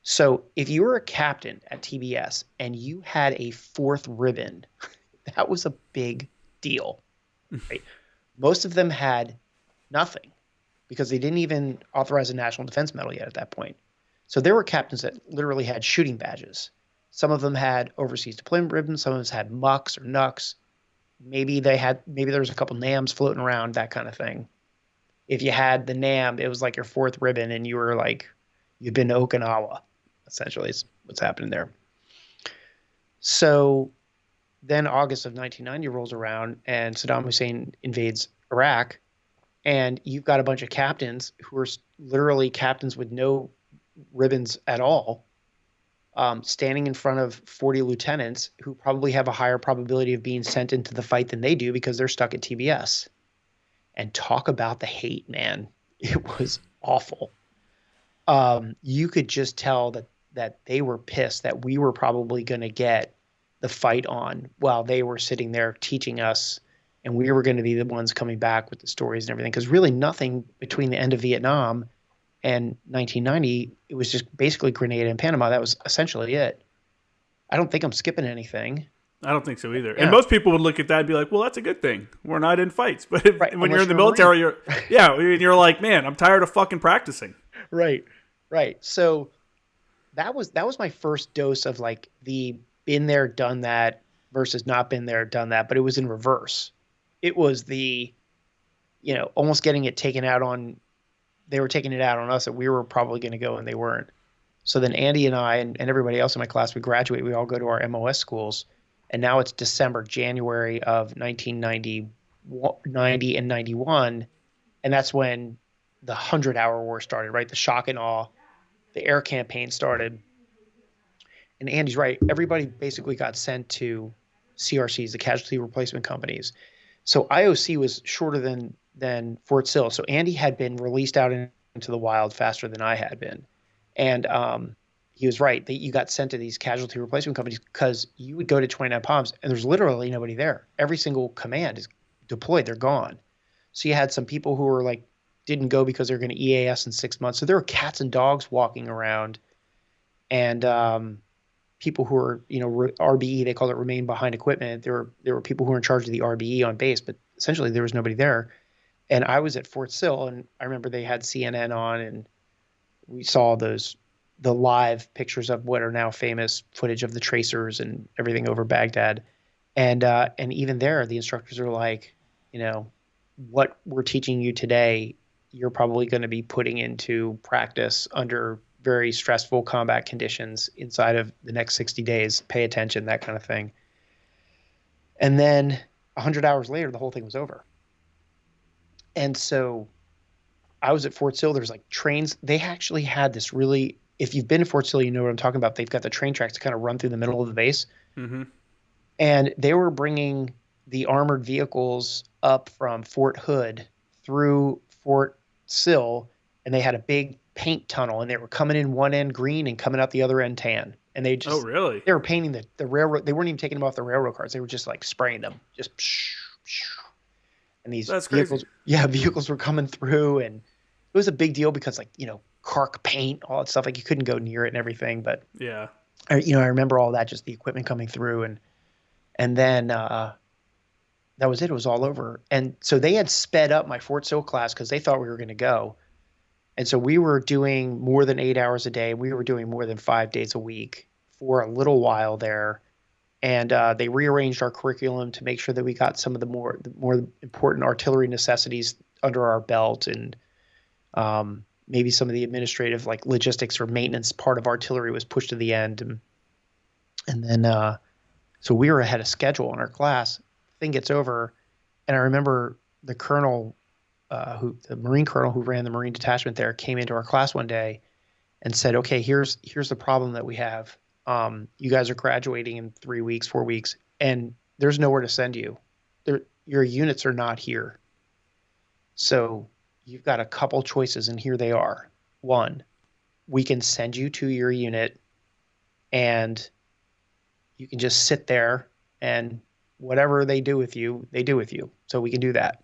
So if you were a captain at TBS and you had a fourth ribbon, that was a big deal. Right? Most of them had nothing because they didn't even authorize a National Defense Medal yet at that point. So there were captains that literally had shooting badges. Some of them had overseas deployment ribbons. Some of them had MUCs or NUCs. Maybe there was a couple NAMs floating around, that kind of thing. If you had the NAM, it was like your fourth ribbon and you were like, you've been to Okinawa, essentially is what's happening there. So then August of 1990 rolls around and Saddam Hussein invades Iraq, and you've got a bunch of captains who are literally captains with no ribbons at all, standing in front of 40 lieutenants who probably have a higher probability of being sent into the fight than they do because they're stuck at TBS. And talk about the hate, man. It was awful. You could just tell that they were pissed that we were probably going to get the fight on while they were sitting there teaching us, and we were going to be the ones coming back with the stories and everything. Because really nothing between the end of Vietnam and 1990, it was just basically Grenada and Panama. That was essentially it. I don't think I'm skipping anything. I don't think so either. Yeah. And most people would look at that and be like, well, that's a good thing. We're not in fights. But Right. when Unless you're in the you're a military, you're like, man, I'm tired of fucking practicing. Right. So that was my first dose of like the been there, done that versus not been there, done that. But it was in reverse. It was the, almost getting it taken out on, they were taking it out on us that we were probably going to go and they weren't. So then Andy and I and everybody else in my class, we graduate, we all go to our MOS schools. And now it's January of 1990 and 91. And that's when the 100-hour war started, right? The shock and awe, the air campaign started. And Andy's right. Everybody basically got sent to CRCs, the casualty replacement companies. So IOC was shorter than Fort Sill. So Andy had been released out into the wild faster than I had been. And he was right that you got sent to these casualty replacement companies because you would go to 29 Palms and there's literally nobody there. Every single command is deployed. They're gone. So you had some people who were like, didn't go because they're going to EAS in 6 months. So there were cats and dogs walking around, and people who were, RBE, they call it remain behind equipment. There were people who were in charge of the RBE on base, but essentially there was nobody there. And I was at Fort Sill, and I remember they had CNN on, and we saw the live pictures of what are now famous footage of the tracers and everything over Baghdad. And even there, the instructors are like, what we're teaching you today, you're probably going to be putting into practice under very stressful combat conditions inside of the next 60 days. Pay attention, that kind of thing. And then 100 hours later, the whole thing was over. And so I was at Fort Sill. There's like trains. They actually had this really, if you've been to Fort Sill, you know what I'm talking about. They've got the train tracks to kind of run through the middle of the base. Mm-hmm. And they were bringing the armored vehicles up from Fort Hood through Fort Sill, and they had a big paint tunnel, and they were coming in one end green and coming out the other end tan. And they just, really? They were painting the railroad. They weren't even taking them off the railroad cars. They were just like spraying them, just psh, psh. And these vehicles were coming through, and it was a big deal because Kark paint, all that stuff, like you couldn't go near it and everything. But yeah, I remember all that, just the equipment coming through, and then that was it. It was all over. And so they had sped up my Fort Sill class because they thought we were going to go. And so we were doing more than 8 hours a day. We were doing more than 5 days a week for a little while there, and they rearranged our curriculum to make sure that we got some of the more important artillery necessities under our belt, and maybe some of the administrative, like logistics or maintenance part of artillery, was pushed to the end, and then so we were ahead of schedule in our class. Thing gets over, and I remember the colonel, the Marine colonel who ran the Marine detachment there, came into our class one day and said, "Okay, here's the problem that we have. You guys are graduating in 3 weeks, 4 weeks, and there's nowhere to send you. Your units are not here. So you've got a couple choices, and here they are. One, we can send you to your unit, and you can just sit there, and whatever they do with you, they do with you. So we can do that."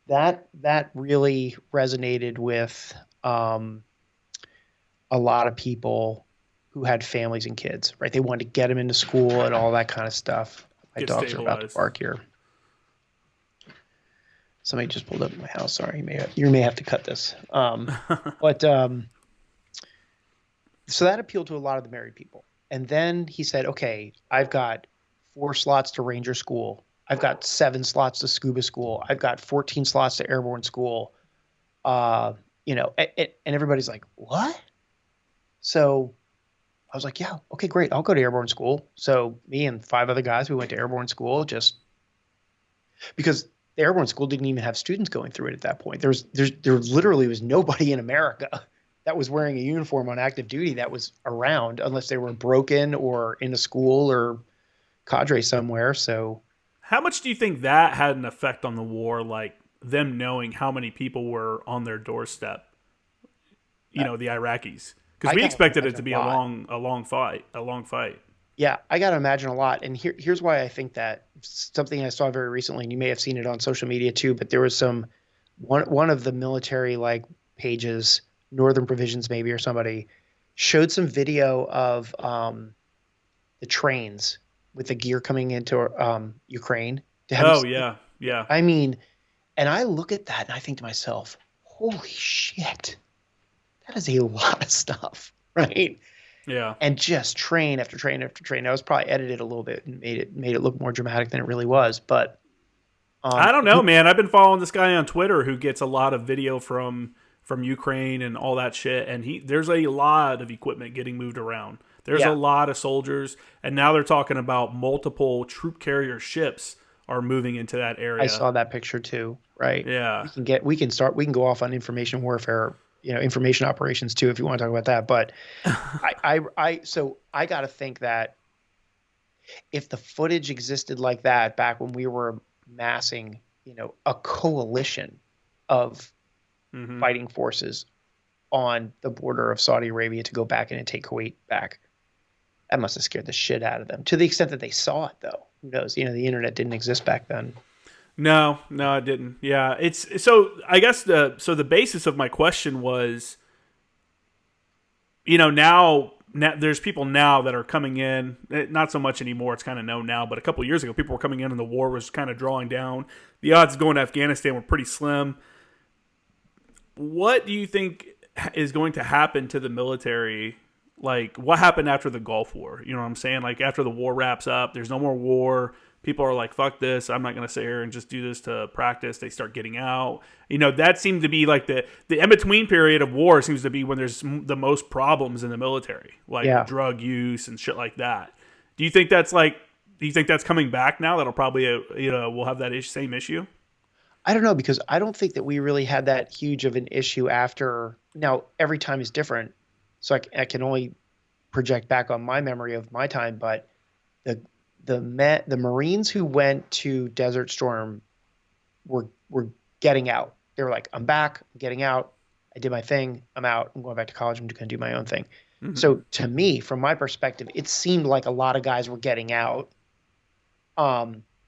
That really resonated with a lot of people who had families and kids, right? They wanted to get them into school and all that kind of stuff. My Get dogs are about to stabilized. bark here. Somebody just pulled up in my house. Sorry, you may have to cut this. But so that appealed to a lot of the married people. And then he said, "Okay, I've got 4 slots to Ranger School. I've got 7 slots to Scuba School. I've got 14 slots to Airborne School." And everybody's like, "What?" So I was like, "Yeah, okay, great. I'll go to Airborne School." So me and 5 other guys, we went to Airborne School, just because the Airborne School didn't even have students going through it at that point. There literally was nobody in America that was wearing a uniform on active duty that was around, unless they were broken or in a school or cadre somewhere. So How much do you think that had an effect on the war? Like them knowing how many people were on their doorstep, the Iraqis, because we expected it to be a long fight. Yeah, I got to imagine a lot. And here's why I think that. Something I saw very recently, and you may have seen it on social media too, but there was one of the military like pages, Northern Provisions maybe, or somebody showed some video of the trains with the gear coming into Ukraine. Yeah, yeah, I mean, and I look at that and I think to myself, holy shit, that is a lot of stuff, right? yeah. And just train after train after train. That was probably edited a little bit and made it look more dramatic than it really was. But I don't know, man. I've been following this guy on Twitter who gets a lot of video from Ukraine and all that shit, and there's a lot of equipment getting moved around. There's a lot of soldiers, and now they're talking about multiple troop carrier ships are moving into that area. I saw that picture too. Right. Yeah. We can go off on information warfare, information operations too, if you want to talk about that. But so I got to think that if the footage existed like that back when we were massing, a coalition of fighting forces on the border of Saudi Arabia to go back in and take Kuwait back, that must have scared the shit out of them. To the extent that they saw it, though, who knows? The internet didn't exist back then. No, it didn't. Yeah, it's so. I guess the basis of my question was, now there's people now that are coming in. Not so much anymore. It's kind of known now, but a couple of years ago, people were coming in, and the war was kind of drawing down. The odds of going to Afghanistan were pretty slim. What do you think is going to happen to the military? Like, what happened after the Gulf War? You know what I'm saying? Like, after the war wraps up, there's no more war. People are like, fuck this. I'm not going to sit here and just do this to practice. They start getting out. That seemed to be like the in-between period of war seems to be when there's the most problems in the military, like drug use and shit like that. Do you think that's coming back now? That'll probably, we'll have that same issue? I don't know, because I don't think that we really had that huge of an issue after. Now, every time is different. So I can only project back on my memory of my time, but the Marines who went to Desert Storm were getting out. They were like, "I'm back, I'm getting out. I did my thing. I'm out. I'm going back to college. I'm going to do my own thing." Mm-hmm. So to me, from my perspective, it seemed like a lot of guys were getting out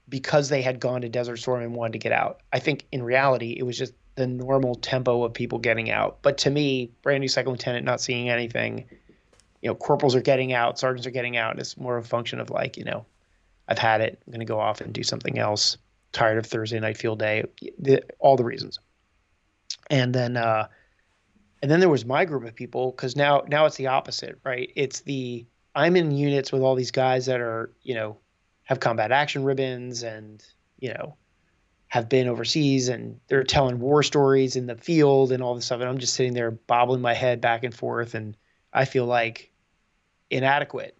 because they had gone to Desert Storm and wanted to get out. I think in reality, it was just the normal tempo of people getting out. But to me, brand new second lieutenant, not seeing anything, corporals are getting out, sergeants are getting out. It's more of a function of like, I've had it. I'm going to go off and do something else. Tired of Thursday night field day, all the reasons. And then there was my group of people, because now it's the opposite, right? It's I'm in units with all these guys that are, have combat action ribbons and, have been overseas, and they're telling war stories in the field and all this stuff. And I'm just sitting there bobbling my head back and forth. And I feel like inadequate,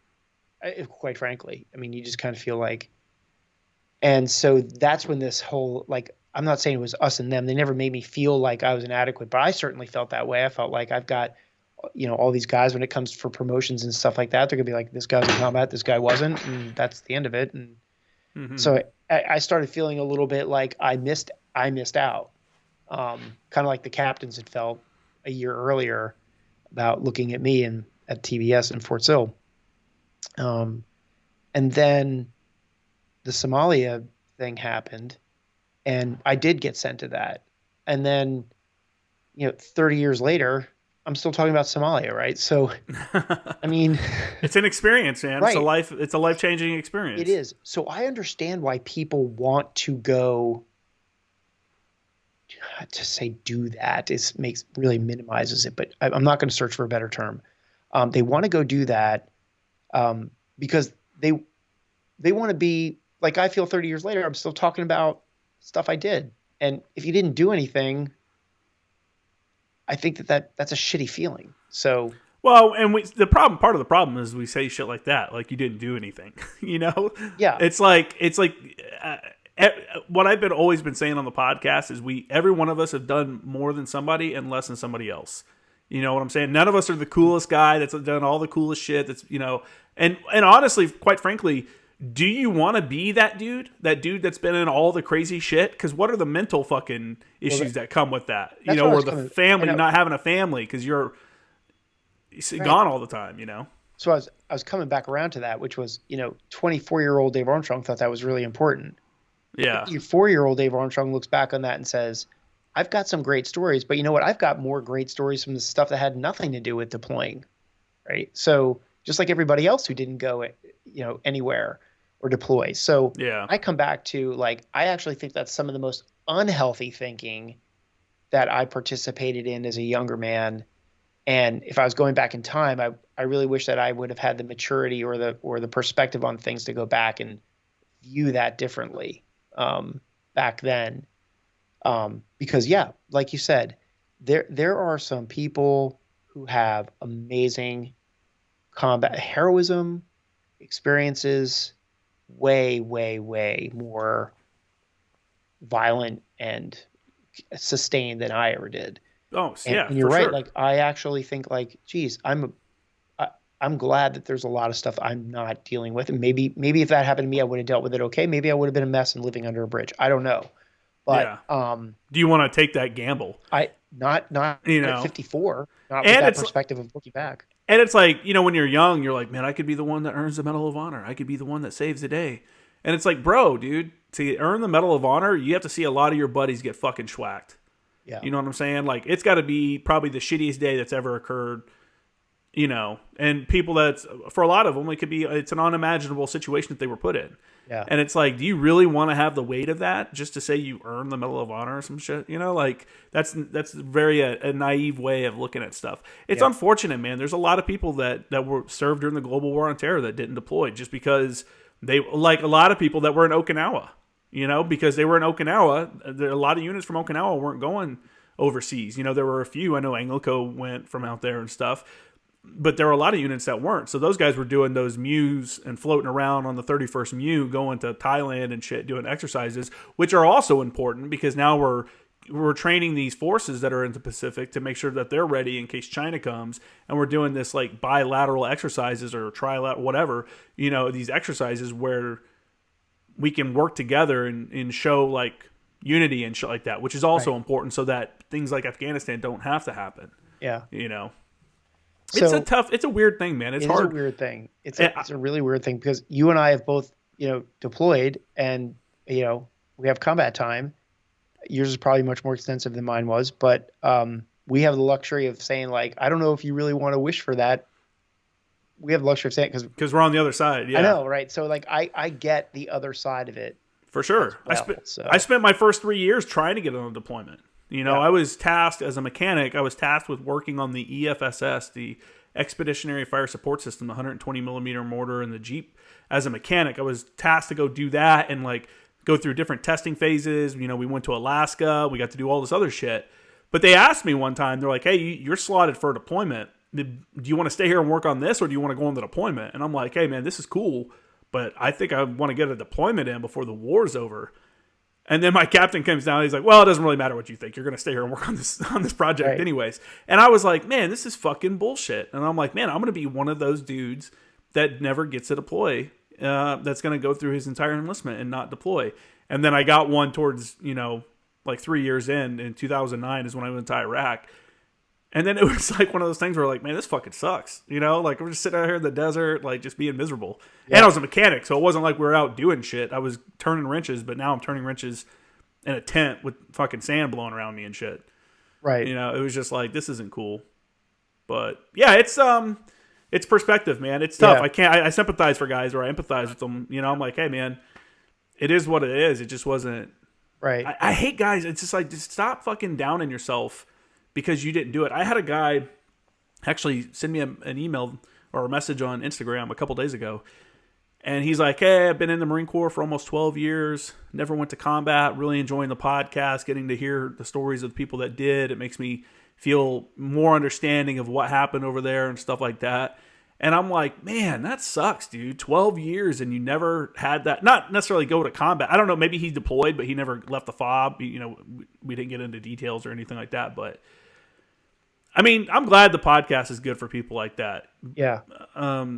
quite frankly. I mean, you just kind of feel like, and so that's when this whole, like, I'm not saying it was us and them. They never made me feel like I was inadequate, but I certainly felt that way. I felt like I've got, all these guys when it comes for promotions and stuff like that, they're gonna be like, this guy's in combat, this guy wasn't, and that's the end of it. And so I started feeling a little bit like I missed out, kind of like the captains had felt a year earlier about looking at me and at TBS in Fort Sill. And then the Somalia thing happened, and I did get sent to that. And then, 30 years later, I'm still talking about Somalia, right? So, I mean, it's an experience, man. Right. It's a life-changing experience. It is. So I understand why people want to go, to say do that really minimizes it, but I'm not going to search for a better term. They want to go do that because they want to be like, I feel 30 years later, I'm still talking about stuff I did. And if you didn't do anything, I think that's a shitty feeling. So, well, and part of the problem is we say shit like that, like you didn't do anything, Yeah. It's like what I've always been saying on the podcast is every one of us have done more than somebody and less than somebody else. You know what I'm saying? None of us are the coolest guy that's done all the coolest shit. That's, and honestly, quite frankly, do you want to be that dude that's been in all the crazy shit? Because what are the mental fucking issues that come with that? Or the family, not having a family because you're gone all the time, So I was coming back around to that, which was, 24-year-old Dave Armstrong thought that was really important. Yeah. 4-year-old Dave Armstrong looks back on that and says, I've got some great stories, but you know what? I've got more great stories from the stuff that had nothing to do with deploying, right? So just like everybody else who didn't go, anywhere or deploy. So yeah. I come back to, like, I actually think that's some of the most unhealthy thinking that I participated in as a younger man. And if I was going back in time, I really wish that I would have had the maturity or the perspective on things to go back and view that differently back then. Because yeah, like you said, there are some people who have amazing combat heroism experiences, way, way, way more violent and sustained than I ever did. Oh, yeah, and you're for right. sure. Like, I actually think, like, geez, I'm glad that there's a lot of stuff I'm not dealing with. And maybe if that happened to me, I would have dealt with it okay. Maybe I would have been a mess and living under a bridge. I don't know. But do you want to take that gamble? Not at 54, not with and that perspective of looking back. And it's like, when you're young, you're like, man, I could be the one that earns the Medal of Honor. I could be the one that saves the day. And it's like, bro, dude, to earn the Medal of Honor, you have to see a lot of your buddies get fucking schwacked. Yeah. You know what I'm saying? Like, it's got to be probably the shittiest day that's ever occurred, and people for a lot of them, it's an unimaginable situation that they were put in. Yeah. And it's like, do you really want to have the weight of that just to say you earned the Medal of Honor or some shit? Like, that's very a naive way of looking at stuff. It's unfortunate, man. There's a lot of people that were served during the global war on terror that didn't deploy just because they, like a lot of people that were in Okinawa, because they were in Okinawa. A lot of units from Okinawa weren't going overseas. There were a few. I know ANGLICO went from out there and stuff. But there were a lot of units that weren't. So those guys were doing those MEUs and floating around on the 31st MEU, going to Thailand and shit, doing exercises, which are also important because now we're training these forces that are in the Pacific to make sure that they're ready in case China comes. And we're doing this like bilateral exercises or trilateral, whatever, these exercises where we can work together and show like unity and shit like that, which is also important so that things like Afghanistan don't have to happen. Yeah. It's a weird thing, man. It's hard. It's a weird thing. It's a really weird thing because you and I have both, deployed and, we have combat time. Yours is probably much more extensive than mine was, but we have the luxury of saying, like, I don't know if you really want to wish for that. We have the luxury of saying it because we're on the other side. Yeah. I know, right? So, like, I get the other side of it. For sure. Well, I spent my first 3 years trying to get on a deployment. I was tasked as a mechanic. I was tasked with working on the EFSS, the expeditionary fire support system, the 120 millimeter mortar and the Jeep. As a mechanic, I was tasked to go do that and like go through different testing phases. You know, we went to Alaska, we got to do all this other shit. But they asked me one time, they're like, hey, you're slotted for a deployment. Do you want to stay here and work on this, or do you want to go on the deployment? And I'm like, hey, man, this is cool, but I think I want to get a deployment in before the war's over. And then my captain comes down. He's like, well, it doesn't really matter what you think. You're going to stay here and work on this project anyways. And I was like, man, this is fucking bullshit. And I'm like, man, I'm going to be one of those dudes that never gets to deploy, that's going to go through his entire enlistment and not deploy. And then I got one towards, you know, like 3 years in 2009 is when I went to Iraq. And then it was like one of those things where like, man, this fucking sucks. You know, like we're just sitting out here in the desert, like just being miserable. Yeah. And I was a mechanic, so it wasn't like we were out doing shit. I was turning wrenches, but now I'm turning wrenches in a tent with fucking sand blowing around me and shit. Right. You know, it was just like, this isn't cool. But yeah, it's perspective, man. It's tough. Yeah. I sympathize for guys, or I empathize with them. You know, I'm like, hey, man, it is what it is. It just wasn't. Right. I hate guys. It's just like, just stop fucking downing yourself because you didn't do it. I had a guy actually send me an email or a message on Instagram a couple days ago. And he's like, hey, I've been in the Marine Corps for almost 12 years. Never went to combat. Really enjoying the podcast, getting to hear the stories of the people that did. It makes me feel more understanding of what happened over there and stuff like that. And I'm like, man, that sucks, dude. 12 years and you never had that. Not necessarily go to combat. I don't know. Maybe he deployed, but he never left the FOB. You know, we didn't get into details or anything like that. But, I mean, I'm glad the podcast is good for people like that. Yeah.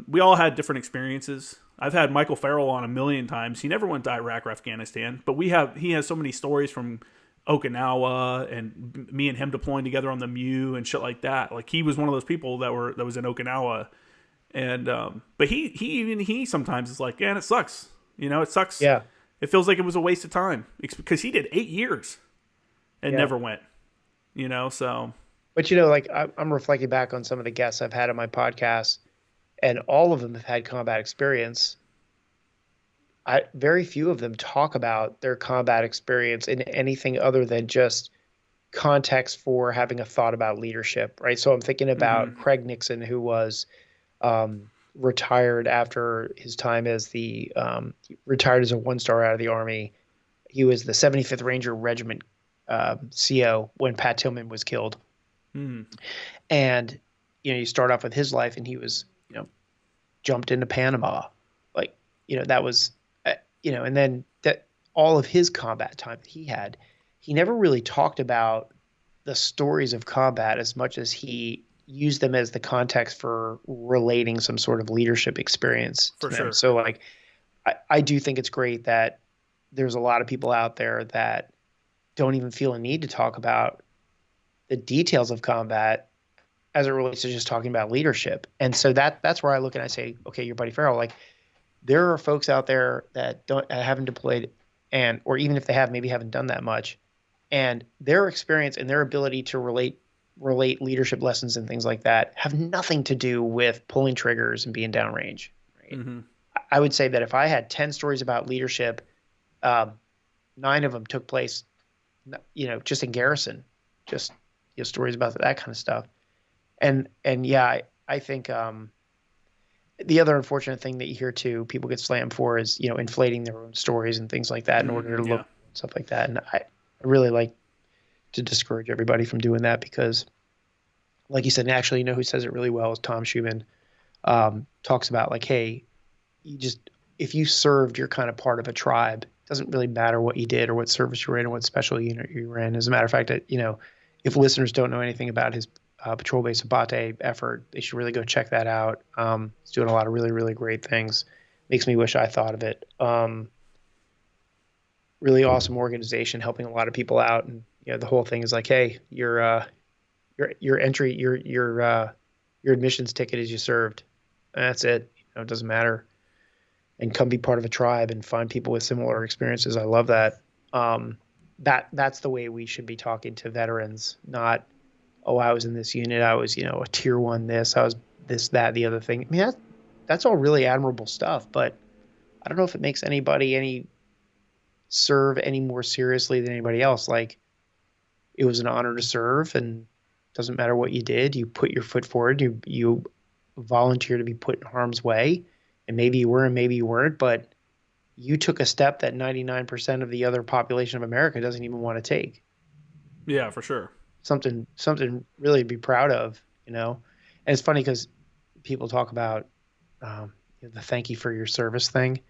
We all had different experiences. I've had Michael Farrell on a million times. He never went to Iraq or Afghanistan. But he has so many stories from Okinawa and me and him deploying together on the Mew and shit like that. Like, he was one of those people that was in Okinawa. And but he sometimes is like, yeah, and it sucks. You know, it sucks. Yeah. It feels like it was a waste of time because he did 8 years and never went. You know, so. But you know, like I'm reflecting back on some of the guests I've had on my podcast, and all of them have had combat experience. Very few of them talk about their combat experience in anything other than just context for having a thought about leadership, right? So I'm thinking about Craig Nixon, who was retired after his time as retired as a 1-star out of the Army. He was the 75th Ranger Regiment CO when Pat Tillman was killed. And, you know, you start off with his life, and he was, you know, jumped into Panama. Like, you know, that was, you know, and then that all of his combat time that he had, he never really talked about the stories of combat as much as he used them as the context for relating some sort of leadership experience to them. Sure. So like, I do think it's great that there's a lot of people out there that don't even feel a need to talk about the details of combat as it relates to just talking about leadership. And so that's where I look and I say, okay, you're Buddy Farrell. Like, there are folks out there that haven't deployed, or even if they have, maybe haven't done that much, and their experience and their ability to relate leadership lessons and things like that have nothing to do with pulling triggers and being downrange. Right? Mm-hmm. I would say that if I had 10 stories about leadership, 9 of them took place, you know, just in garrison, just, you know, stories about that kind of stuff. And yeah, I think the other unfortunate thing that you hear too, people get slammed for is, you know, inflating their own stories and things like that in order to look stuff like that. And I really like to discourage everybody from doing that because, like you said, and actually, you know who says it really well is Tom Schumann. Talks about like, hey, if you served, you're kind of part of a tribe. It doesn't really matter what you did or what service you were in or what special unit you were in. As a matter of fact, that, you know, if listeners don't know anything about his patrol base Abate effort, they should really go check that out. He's doing a lot of really, really great things. Makes me wish I thought of it. Really awesome organization, helping a lot of people out. And, you know, the whole thing is like, hey, your entry, your admissions ticket is you served. And that's it. You know, it doesn't matter. And come be part of a tribe and find people with similar experiences. I love that. That's the way we should be talking to veterans, not, oh, I was in this unit, I was, you know, a tier 1 this, I was this, that, the other thing. I mean, that's all really admirable stuff, but I don't know if it makes anybody serve any more seriously than anybody else. Like, it was an honor to serve, and it doesn't matter what you did, you put your foot forward, you volunteer to be put in harm's way, and maybe you were and maybe you weren't, but you took a step that 99% of the other population of America doesn't even want to take. Yeah, for sure. Something really to be proud of, you know. And it's funny because people talk about the thank you for your service thing.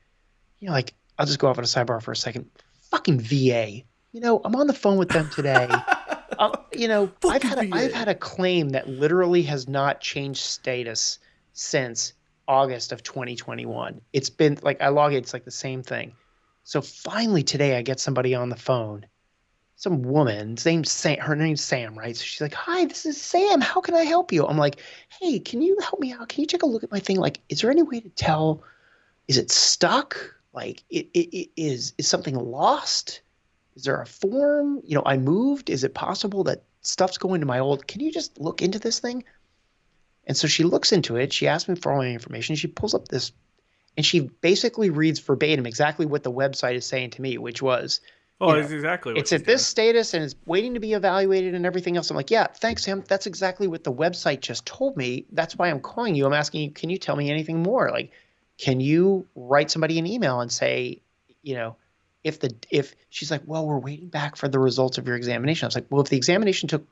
Like, I'll just go off on a sidebar for a second. Fucking VA. I'm on the phone with them today. Fucking I've VA. had a claim that literally has not changed status since August of 2021. It's been like I log it, it's like the same thing. So finally today I get somebody on the phone. Some woman, her name's Sam, right? So she's like, "Hi, this is Sam. How can I help you?" I'm like, "Hey, can you help me out? Can you take a look at my thing? Like, is there any way to tell? Is it stuck? Like, is something lost? Is there a form? I moved. Is it possible that stuff's going to my old? Can you just look into this thing?" And so she looks into it. She asks me for all my information. She pulls up this, and she basically reads verbatim exactly what the website is saying to me, which was, Oh, that's exactly what it's she's at this doing. status and it's waiting to be evaluated and everything else. I'm like, yeah, thanks, Sam. That's exactly what the website just told me. That's why I'm calling you. I'm asking you, can you tell me anything more? Like, can you write somebody an email and say, if she's like, well, we're waiting back for the results of your examination. I was like, well, if the examination took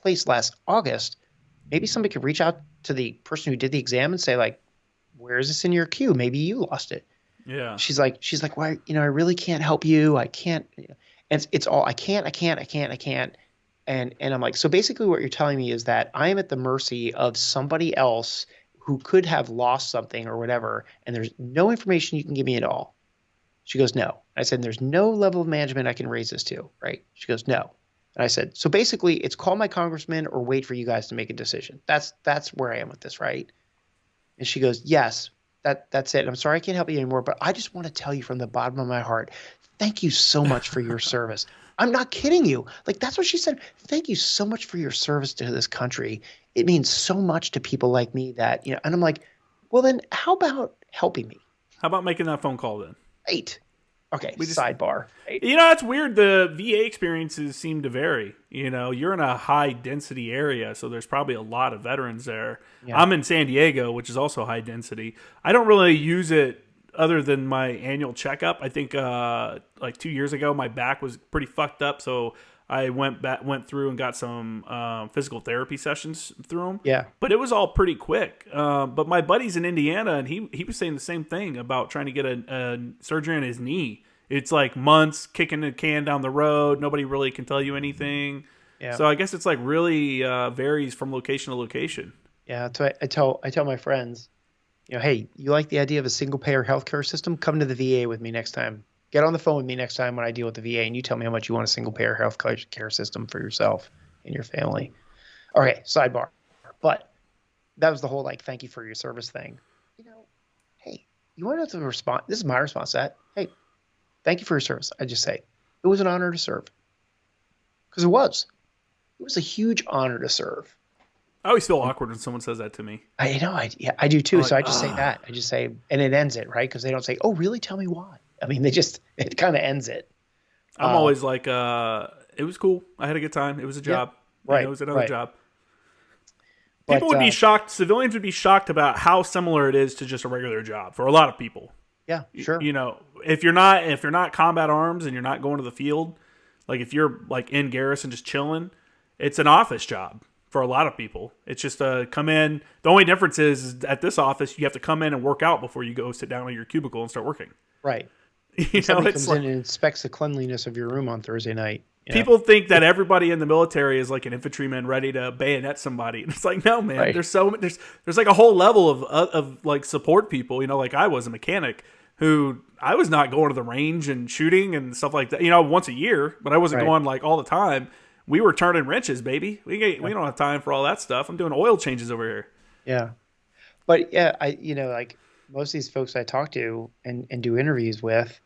place last August, maybe somebody could reach out to the person who did the exam and say, like, where is this in your queue? Maybe you lost it. Yeah. She's like, well, I really can't help you. I can't. And it's all, I can't. And I'm like, so basically what you're telling me is that I am at the mercy of somebody else who could have lost something or whatever, and there's no information you can give me at all. She goes, no. I said, there's no level of management I can raise this to, right? She goes, no. And I said, so basically it's call my congressman or wait for you guys to make a decision. That's where I am with this, right? And she goes, yes, that's it. I'm sorry I can't help you anymore, but I just want to tell you from the bottom of my heart, thank you so much for your service. I'm not kidding you. Like, that's what she said. Thank you so much for your service to this country. It means so much to people like me that, and I'm like, well, then how about helping me? How about making that phone call then? Right. Okay, We just sidebar. Right? That's weird. The VA experiences seem to vary. You're in a high density area, so there's probably a lot of veterans there. Yeah. I'm in San Diego, which is also high density. I don't really use it other than my annual checkup. I think like 2 years ago, my back was pretty fucked up, so I went through and got some physical therapy sessions through them. Yeah. But it was all pretty quick. But my buddy's in Indiana, and he was saying the same thing about trying to get a surgery on his knee. It's like months kicking the can down the road. Nobody really can tell you anything. Yeah. So I guess it's like really varies from location to location. Yeah. So I tell my friends, hey, you like the idea of a single payer healthcare system? Come to the VA with me next time. Get on the phone with me next time when I deal with the VA, and you tell me how much you want a single payer healthcare system for yourself and your family. Okay, sidebar. But that was the whole like thank you for your service thing. Hey, you want to respond? This is my response to that. Hey, thank you for your service. I just say it was an honor to serve, because it was. It was a huge honor to serve. I always feel awkward when someone says that to me. I do too. So I just say that. I just say, and it ends it, right? Because they don't say, oh, really? Tell me why. I mean, it kind of ends it. I'm always like, it was cool. I had a good time. It was a job. Yeah, right. It was another job. But, people would be shocked. Civilians would be shocked about how similar it is to just a regular job for a lot of people. Yeah, sure. If you're not combat arms and you're not going to the field, like if you're like in garrison just chilling, it's an office job for a lot of people. It's just come in. The only difference is at this office you have to come in and work out before you go sit down in your cubicle and start working. Right. Somebody comes in and inspects the cleanliness of your room on Thursday night. People think that everybody in the military is like an infantryman ready to bayonet somebody. And it's like, no, man. Right. There's like a whole level of like support people. Like I was a mechanic who I was not going to the range and shooting and stuff like that. Once a year, but I wasn't going like all the time. We were turning wrenches, baby. We don't have time for all that stuff. I'm doing oil changes over here. Yeah, but yeah, like most of these folks I talk to and do interviews with,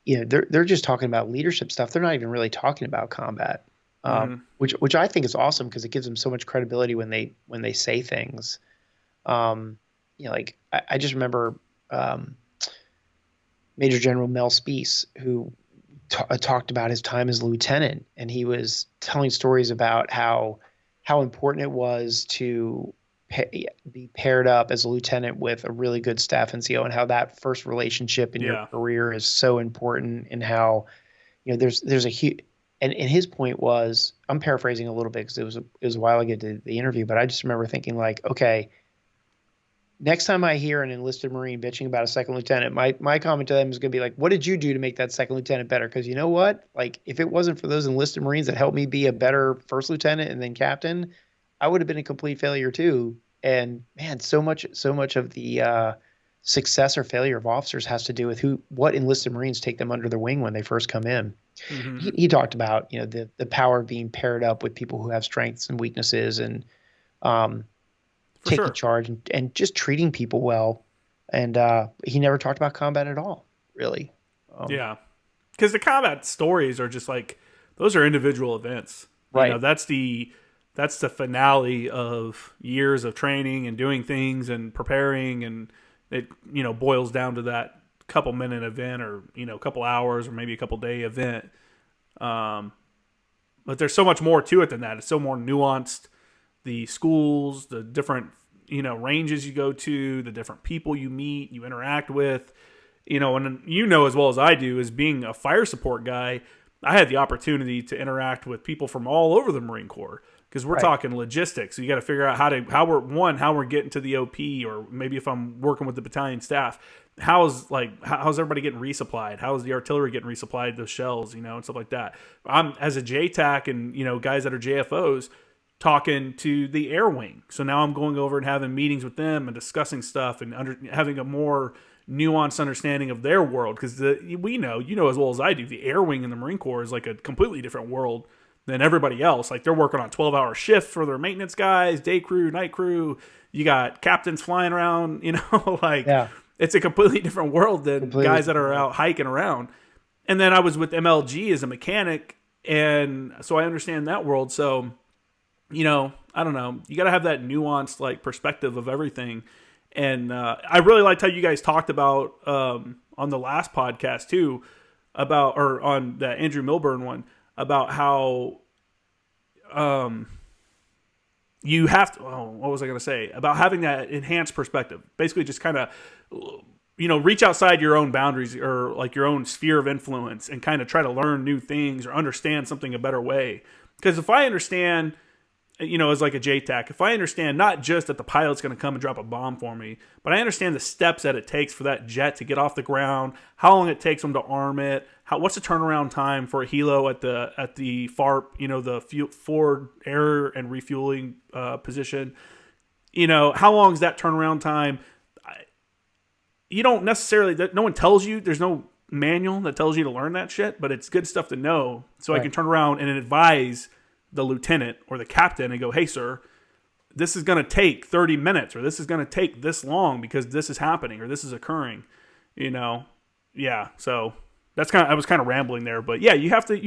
they're just talking about leadership stuff. They're not even really talking about combat, which I think is awesome because it gives them so much credibility when they say things. Like I just remember Major General Mel Speece, who talked about his time as lieutenant, and he was telling stories about how important it was to be paired up as a lieutenant with a really good staff NCO, and how that first relationship in your Yeah. career is so important, and how, there's a huge, and his point was, I'm paraphrasing a little bit because it was a while ago to the interview, but I just remember thinking like, okay, next time I hear an enlisted Marine bitching about a second lieutenant, my comment to them is going to be like, what did you do to make that second lieutenant better? Because you know what? Like, if it wasn't for those enlisted Marines that helped me be a better first lieutenant and then captain, I would have been a complete failure too. And man, so much of the success or failure of officers has to do with what enlisted Marines take them under their wing when they first come in. Mm-hmm. He talked about, the power of being paired up with people who have strengths and weaknesses, and um, For taking sure. charge and just treating people well. And he never talked about combat at all, really. Yeah. Because the combat stories are just like, those are individual events. Right. That's the finale of years of training and doing things and preparing, and it boils down to that couple minute event, or couple hours, or maybe a couple day event. But there's so much more to it than that. It's so more nuanced. The schools, the different ranges you go to, the different people you meet, you interact with, and as well as I do, as being a fire support guy, I had the opportunity to interact with people from all over the Marine Corps, because we're talking logistics. So you got to figure out how we're getting to the OP, or maybe if I'm working with the battalion staff, how's everybody getting resupplied? How's the artillery getting resupplied, those shells, and stuff like that. I'm, as a JTAC, and guys that are JFOs, talking to the air wing. So now I'm going over and having meetings with them and discussing stuff, and having a more nuanced understanding of their world. Because we know, as well as I do, the air wing in the Marine Corps is like a completely different world than everybody else. Like, they're working on 12-hour shifts for their maintenance guys, day crew, night crew. You got captains flying around, it's a completely different world than guys that are out hiking around. And then I was with MLG as a mechanic, and so I understand that world. So, I don't know. You got to have that nuanced perspective of everything. And I really liked how you guys talked about on the last podcast too, or on the Andrew Milburn one, about how you have to, what was I going to say? About having that enhanced perspective. Basically just kind of, reach outside your own boundaries, or your own sphere of influence, and kind of try to learn new things or understand something a better way. Because if I understand, as like a JTAC, if I understand not just that the pilot's going to come and drop a bomb for me, but I understand the steps that it takes for that jet to get off the ground, how long it takes them to arm it, what's the turnaround time for a helo at the FARP, the forward air and refueling position, how long is that turnaround time? You don't necessarily, no one tells you, there's no manual that tells you to learn that shit, but it's good stuff to know, so I can turn around and advise the lieutenant or the captain and go, hey, sir, this is going to take 30 minutes, or this is going to take this long because this is happening, or this is occurring, Yeah. So that's I was kind of rambling there, but yeah, you have to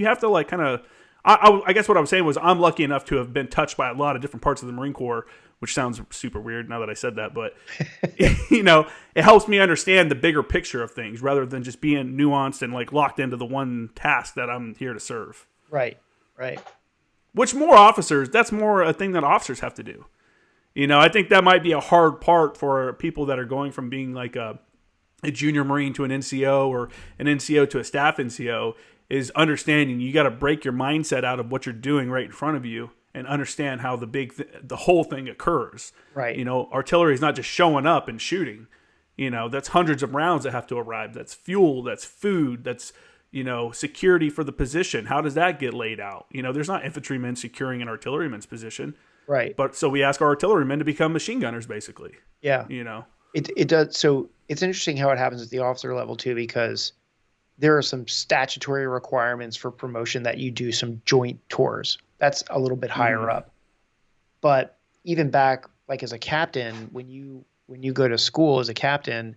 kind of, I guess what I was saying was, I'm lucky enough to have been touched by a lot of different parts of the Marine Corps, which sounds super weird now that I said that, but it helps me understand the bigger picture of things rather than just being nuanced and locked into the one task that I'm here to serve. Right. Which that's more a thing that officers have to do. I think that might be a hard part for people that are going from being like a junior Marine to an NCO, or an NCO to a staff NCO, is understanding you got to break your mindset out of what you're doing right in front of you and understand how the whole thing occurs. Right. Artillery is not just showing up and shooting. That's hundreds of rounds that have to arrive. That's fuel, that's food, that's security for the position. How does that get laid out? There's not infantrymen securing an artilleryman's position. Right. But so we ask our artillerymen to become machine gunners, basically. Yeah. It does. So it's interesting how it happens at the officer level too, because there are some statutory requirements for promotion that you do some joint tours. That's a little bit higher up. But even back, as a captain, when you go to school as a captain,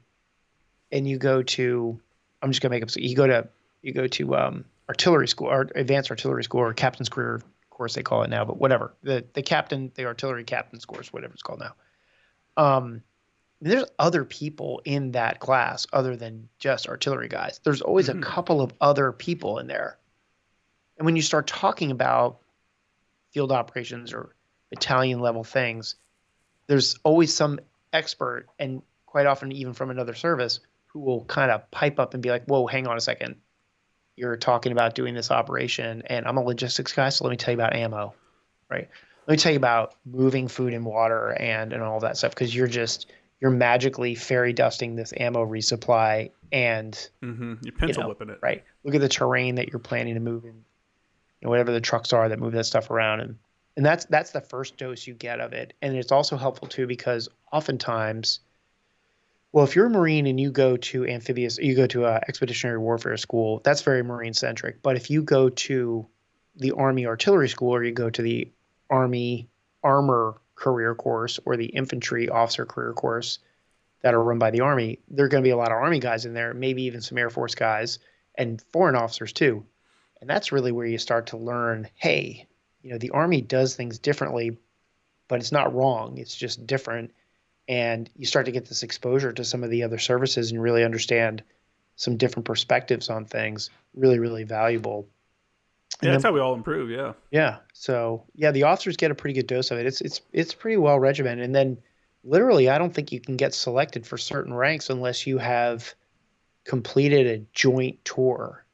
and you go to, I'm just gonna make up. You go to artillery school, or advanced artillery school, or captain's career course they call it now, but whatever. The artillery captain's course, whatever it's called now. There's other people in that class other than just artillery guys. There's always a couple of other people in there. And when you start talking about field operations or battalion level things, there's always some expert, and quite often even from another service, who will kind of pipe up and be like, whoa, hang on a second. You're talking about doing this operation, and I'm a logistics guy, so let me tell you about ammo, right? Let me tell you about moving food and water and all that stuff, because you're magically fairy dusting this ammo resupply, and You're pencil whipping it. right. Look at the terrain that you're planning to move in, whatever the trucks are that move that stuff around, and that's the first dose you get of it. And it's also helpful too, because oftentimes, well, if you're a Marine and you go to Amphibious, you go to a expeditionary warfare school, that's very Marine centric. But if you go to the Army Artillery School, or you go to the Army Armor career course, or the Infantry Officer career course that are run by the Army, there are going to be a lot of Army guys in there, maybe even some Air Force guys and foreign officers too. And that's really where you start to learn, hey, the Army does things differently, but it's not wrong. It's just different. And you start to get this exposure to some of the other services and really understand some different perspectives on things. Really, really valuable. Yeah, that's how we all improve. Yeah. Yeah. So yeah, the officers get a pretty good dose of it. It's pretty well regimented. And then literally, I don't think you can get selected for certain ranks unless you have completed a joint tour.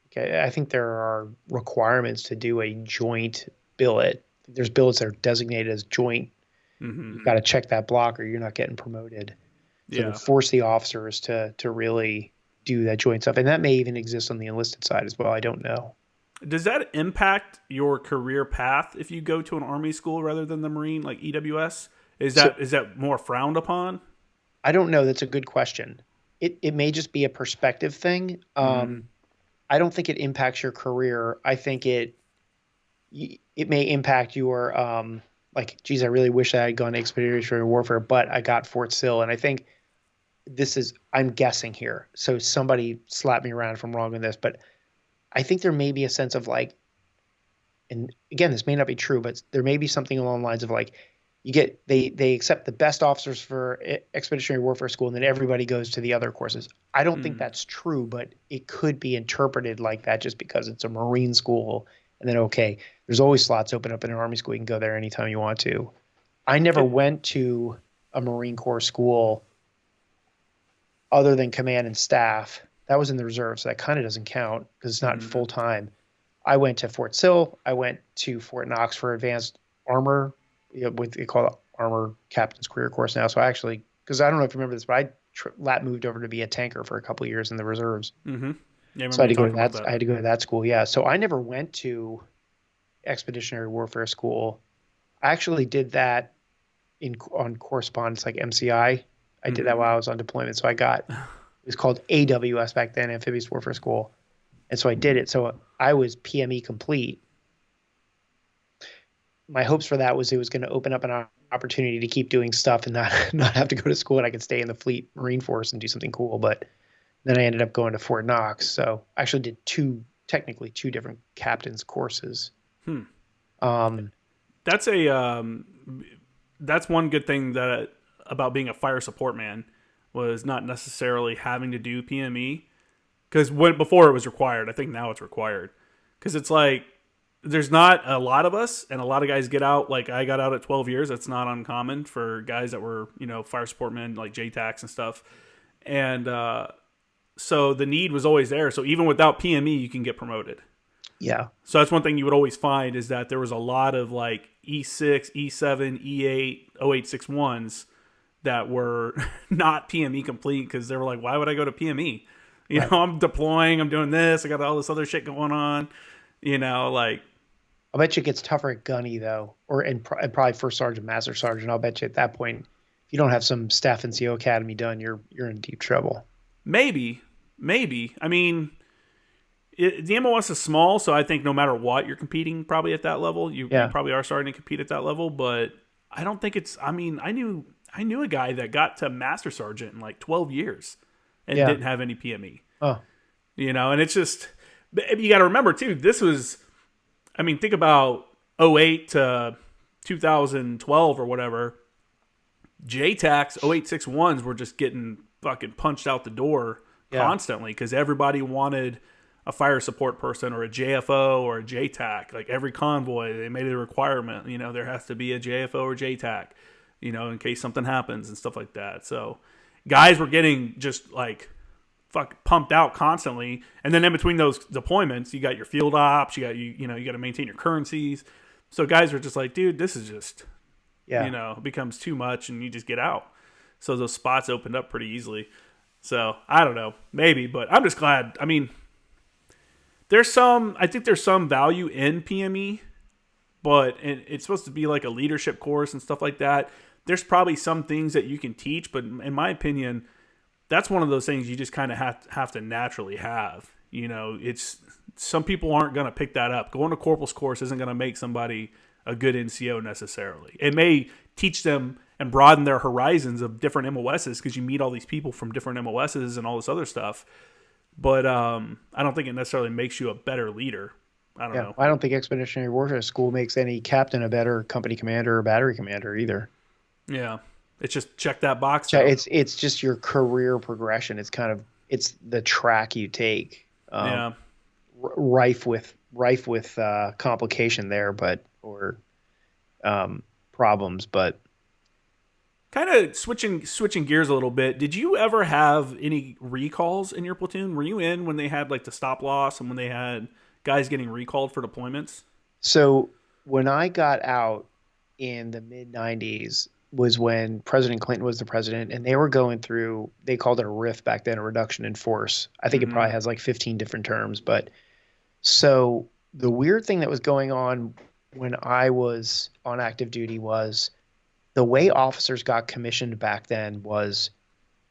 Okay, I think there are requirements to do a joint billet. There's billets that are designated as joint. You've got to check that block, or you're not getting promoted. So to force the officers to really do that joint stuff, and that may even exist on the enlisted side as well. I don't know. Does that impact your career path if you go to an Army school rather than the Marine, like EWS? Is that more frowned upon? I don't know. That's a good question. It may just be a perspective thing. I don't think it impacts your career. I think it may impact your like, geez, I really wish I had gone to expeditionary warfare, but I got Fort Sill. And I think I'm guessing here, so somebody slap me around if I'm wrong on this, but I think there may be a sense of like, and again, this may not be true, but there may be something along the lines of like, they accept the best officers for expeditionary warfare school, and then everybody goes to the other courses. I don't think that's true, but it could be interpreted like that just because it's a Marine school. And then, okay, there's always slots open up in an Army school. You can go there anytime you want to. I never went to a Marine Corps school other than command and staff. That was in the reserve, so that kind of doesn't count because it's not full time. I went to Fort Sill. I went to Fort Knox for advanced armor, what they call the Armor Captain's Career Course now. So I actually, because I don't know if you remember this, but I moved over to be a tanker for a couple of years in the reserves. Yeah, so I had to go to that. I had to go to that school. Yeah. So I never went to expeditionary warfare school. I actually did that on correspondence, like MCI. I did that while I was on deployment. So it was called AWS back then, Amphibious Warfare School. And so I did it. So I was PME complete. My hopes for that was it was going to open up an opportunity to keep doing stuff and not have to go to school, and I could stay in the Fleet Marine Force and do something cool. But then I ended up going to Fort Knox. So I actually did technically two different captain's courses. That's that's one good thing that about being a fire support man was not necessarily having to do PME, because before it was required. I think now it's required, because it's like there's not a lot of us, and a lot of guys get out. Like I got out at 12 years. That's not uncommon for guys that were fire support men, like JTACs and stuff. And so the need was always there. So even without PME, you can get promoted. Yeah. So that's one thing you would always find, is that there was a lot of like E6, E7, E8, 0861s that were not PME complete, because they were like, why would I go to PME? You know, I'm deploying, I'm doing this, I got all this other shit going on. Like. I'll bet you it gets tougher at gunny though, and probably first sergeant, master sergeant. I'll bet you at that point, if you don't have some staff NCO academy done, you're in deep trouble. Maybe. I mean, the MOS is small, so I think no matter what, you're competing probably at that level. You probably are starting to compete at that level, but I don't think it's. I mean, I knew a guy that got to master sergeant in like 12 years and didn't have any PME. Oh, and it's just, you got to remember too. This was, I mean, think about 08 to 2012 or whatever. JTACs, 0861s were just getting fucking punched out the door constantly, because everybody wanted a fire support person or a JFO or a JTAC. Like every convoy, they made it a requirement. There has to be a JFO or JTAC. in case something happens and stuff like that. So guys were getting just like pumped out constantly. And then in between those deployments, you got your field ops, you got to maintain your currencies. So guys are just like, dude, this is just, it becomes too much and you just get out. So those spots opened up pretty easily. So I don't know, maybe, but I'm just glad. I mean, I think there's some value in PME, but it's supposed to be like a leadership course and stuff like that. There's probably some things that you can teach, but in my opinion, that's one of those things you just kind of have to naturally have. It's some people aren't going to pick that up. Going to corporal's course isn't going to make somebody a good NCO necessarily. It may teach them and broaden their horizons of different MOSs because you meet all these people from different MOSs and all this other stuff. But I don't think it necessarily makes you a better leader. I don't know. I don't think Expeditionary Warfare School makes any captain a better company commander or battery commander either. Yeah. It's just check that box. It's just your career progression. It's the track you take. Rife with complication there, or problems, but kind of switching gears a little bit. Did you ever have any recalls in your platoon? Were you in when they had like the stop loss and when they had guys getting recalled for deployments? So when I got out in the mid 90s was when President Clinton was the president, and they were going through, they called it a RIF back then, a reduction in force. I think it probably has like 15 different terms. But so the weird thing that was going on when I was on active duty was the way officers got commissioned back then was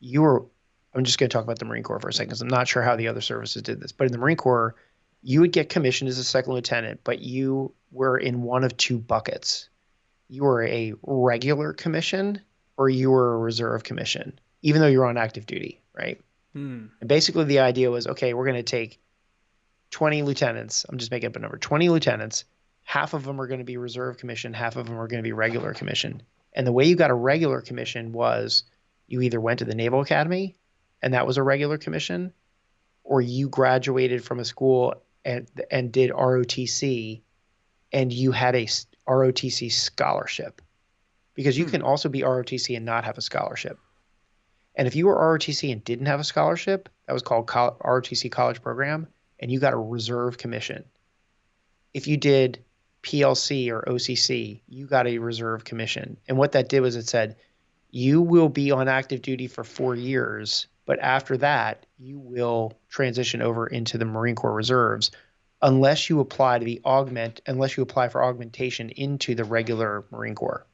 I'm just going to talk about the Marine Corps for a second because I'm not sure how the other services did this. But in the Marine Corps, you would get commissioned as a second lieutenant, but you were in one of two buckets. You were a regular commission or you were a reserve commission, even though you're on active duty, right? And basically the idea was, okay, we're going to take 20 lieutenants. I'm just making up a number, 20 lieutenants. Half of them are going to be reserve commission. Half of them are going to be regular commission. And the way you got a regular commission was you either went to the Naval Academy and that was a regular commission, or you graduated from a school and did ROTC and you had a ROTC scholarship, because you can also be ROTC and not have a scholarship. And if you were ROTC and didn't have a scholarship, that was called ROTC College Program, and you got a reserve commission. If you did PLC or OCC, you got a reserve commission. And what that did was it said, you will be on active duty for 4 years, but after that, you will transition over into the Marine Corps Reserves unless you apply for augmentation into the regular Marine Corps.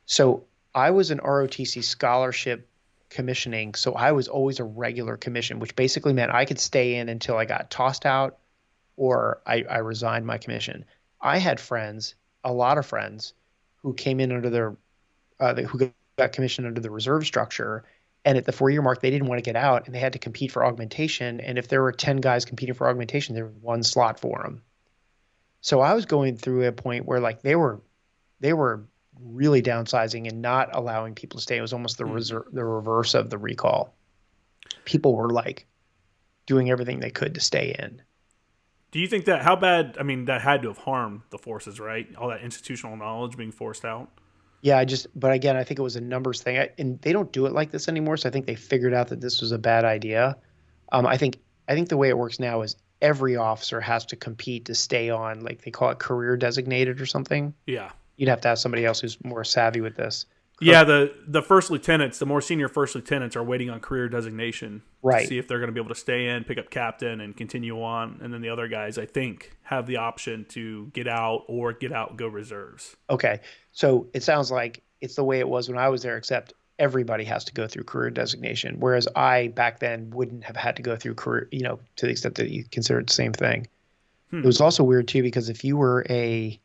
So I was an ROTC scholarship commissioning, so I was always a regular commission, which basically meant I could stay in until I got tossed out or I resigned my commission. I had friends, a lot of friends, who came in under who got commissioned under the reserve structure, and at the 4-year mark, they didn't want to get out, and they had to compete for augmentation. And if there were 10 guys competing for augmentation, there was one slot for them. So I was going through a point where like they were really downsizing and not allowing people to stay. It was almost the reverse of the recall. People were like doing everything they could to stay in. Do you think that, how bad, I mean, that had to have harmed the forces, right? All that institutional knowledge being forced out. Yeah, but again, I think it was a numbers thing, and they don't do it like this anymore. So I think they figured out that this was a bad idea. I think the way it works now is every officer has to compete to stay on, like they call it career designated or something. Yeah. You'd have to have somebody else who's more savvy with this. Yeah, the first lieutenants, the more senior first lieutenants are waiting on career designation to see if they're going to be able to stay in, pick up captain, and continue on. And then the other guys, I think, have the option to get out and go reserves. Okay, so it sounds like it's the way it was when I was there, except everybody has to go through career designation, whereas I back then wouldn't have had to go through career, to the extent that you consider it the same thing. It was also weird too, because if you were a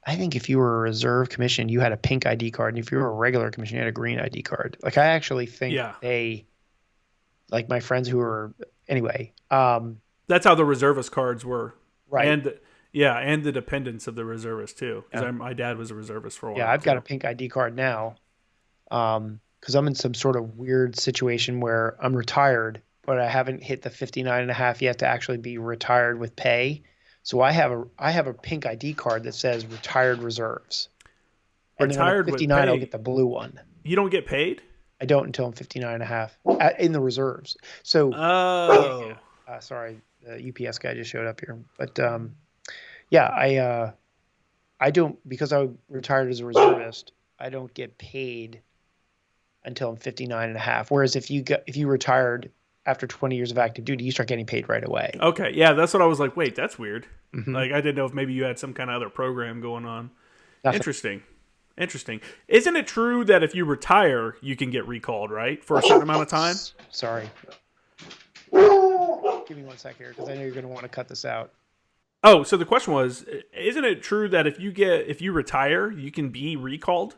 reserve commission, you had a pink ID card, and if you were a regular commission, you had a green ID card. Like I actually think like my friends who were anyway. That's how the reservist cards were, right? And the dependents of the reservist too, because my dad was a reservist for a while. Yeah, I've got a pink ID card now, because I'm in some sort of weird situation where I'm retired, but I haven't hit the 59 and a half yet to actually be retired with pay. So I have a pink ID card that says retired reserves. And then when I'm Retired with 59, I'll pay. get the blue one. You don't get paid? I don't until I'm 59 and a half in the reserves. So, Oh. sorry, the UPS guy just showed up here. But yeah, I don't, because I retired as a reservist, I don't get paid until I'm 59 and a half. Whereas if you retired after 20 years of active duty, you start getting paid right away. Okay, yeah, that's what I was like, wait, that's weird. Mm-hmm. Like, I didn't know if maybe you had some kind of other program going on. Nothing. Interesting. Isn't it true that if you retire, you can get recalled, right? For a certain amount of time? Sorry. Give me 1 sec here, because I know you're going to want to cut this out. Oh, so the question was, isn't it true that if you retire, you can be recalled?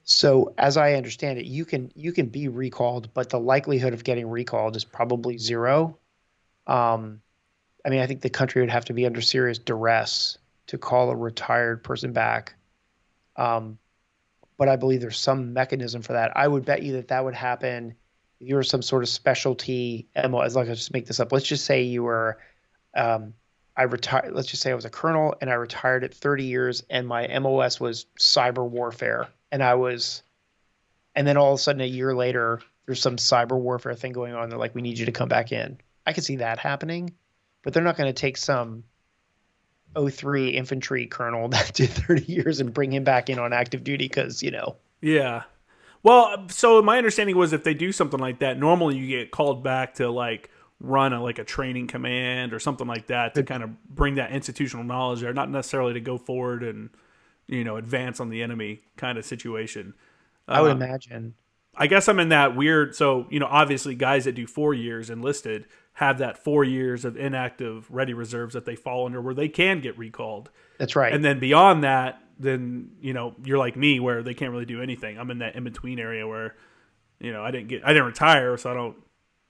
So as I understand it, you can be recalled, but the likelihood of getting recalled is probably zero. I mean, I think the country would have to be under serious duress to call a retired person back. But I believe there's some mechanism for that. I would bet you that would happen if you were some sort of specialty MO. As long as I just make this up, let's just say you were, I retired. Let's just say I was a colonel and I retired at 30 years, and my MOS was cyber warfare, and then all of a sudden a year later, there's some cyber warfare thing going on. They're like, we need you to come back in. I can see that happening, but they're not going to take some '03 infantry colonel that did 30 years and bring him back in on active duty because, Yeah. Well, so my understanding was if they do something like that, normally you get called back to like run a training command or something like that to kind of bring that institutional knowledge there, not necessarily to go forward and advance on the enemy kind of situation. I would imagine. I guess I'm in that weird. So, obviously guys that do 4 years enlisted have that 4 years of inactive ready reserves that they fall under where they can get recalled. That's right. And then beyond that, then, you're like me where they can't really do anything. I'm in that in between area where, I didn't retire, so I don't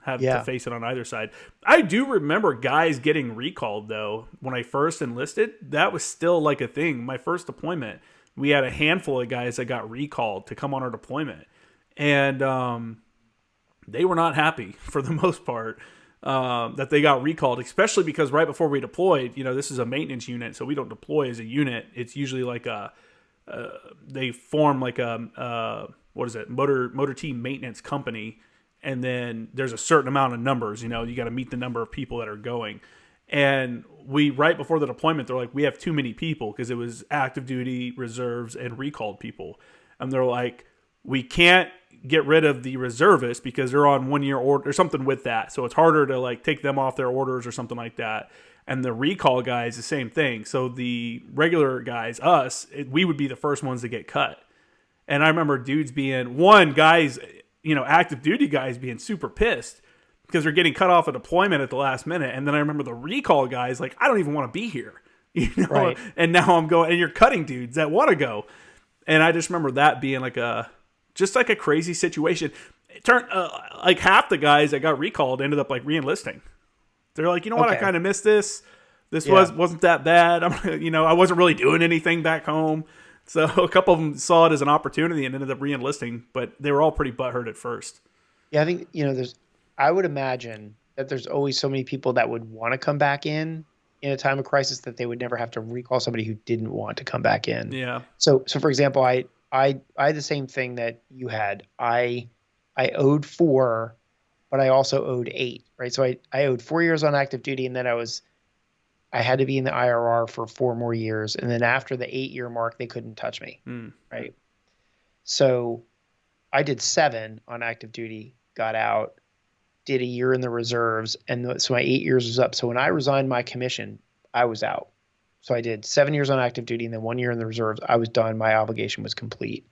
have to face it on either side. I do remember guys getting recalled though. When I first enlisted, that was still like a thing. My first deployment, we had a handful of guys that got recalled to come on our deployment. And they were not happy for the most part that they got recalled, especially because right before we deployed, this is a maintenance unit, so we don't deploy as a unit. It's usually like they form like a motor team maintenance company, and then there's a certain amount of numbers. You got to meet the number of people that are going. And right before the deployment, they're like, we have too many people because it was active duty, reserves, and recalled people. And they're like, we can't get rid of the reservists because they're on 1 year order or something with that. So it's harder to like take them off their orders or something like that. And the recall guys, the same thing. So the regular guys, we would be the first ones to get cut. And I remember dudes active duty guys being super pissed because they're getting cut off a deployment at the last minute. And then I remember the recall guys like, I don't even want to be here, Right. And now I'm going, and you're cutting dudes that want to go. And I just remember that being like a crazy situation. It turned like half the guys that got recalled ended up like re-enlisting. They're like, you know what, I kind of missed this. This wasn't that bad. I wasn't really doing anything back home. So a couple of them saw it as an opportunity and ended up re-enlisting, but they were all pretty butthurt at first. Yeah, I think, I would imagine that there's always so many people that would want to come back in a time of crisis that they would never have to recall somebody who didn't want to come back in. Yeah. So for example, I had the same thing that you had. I owed 4, but I also owed 8, right? So I owed 4 years on active duty, and then I had to be in the IRR for 4 more years. And then after the 8-year mark, they couldn't touch me. Right. So I did 7 on active duty, got out, did a year in the reserves. And so my 8 years was up. So when I resigned my commission, I was out. So I did 7 years on active duty and then 1 year in the reserves. I was done. My obligation was complete.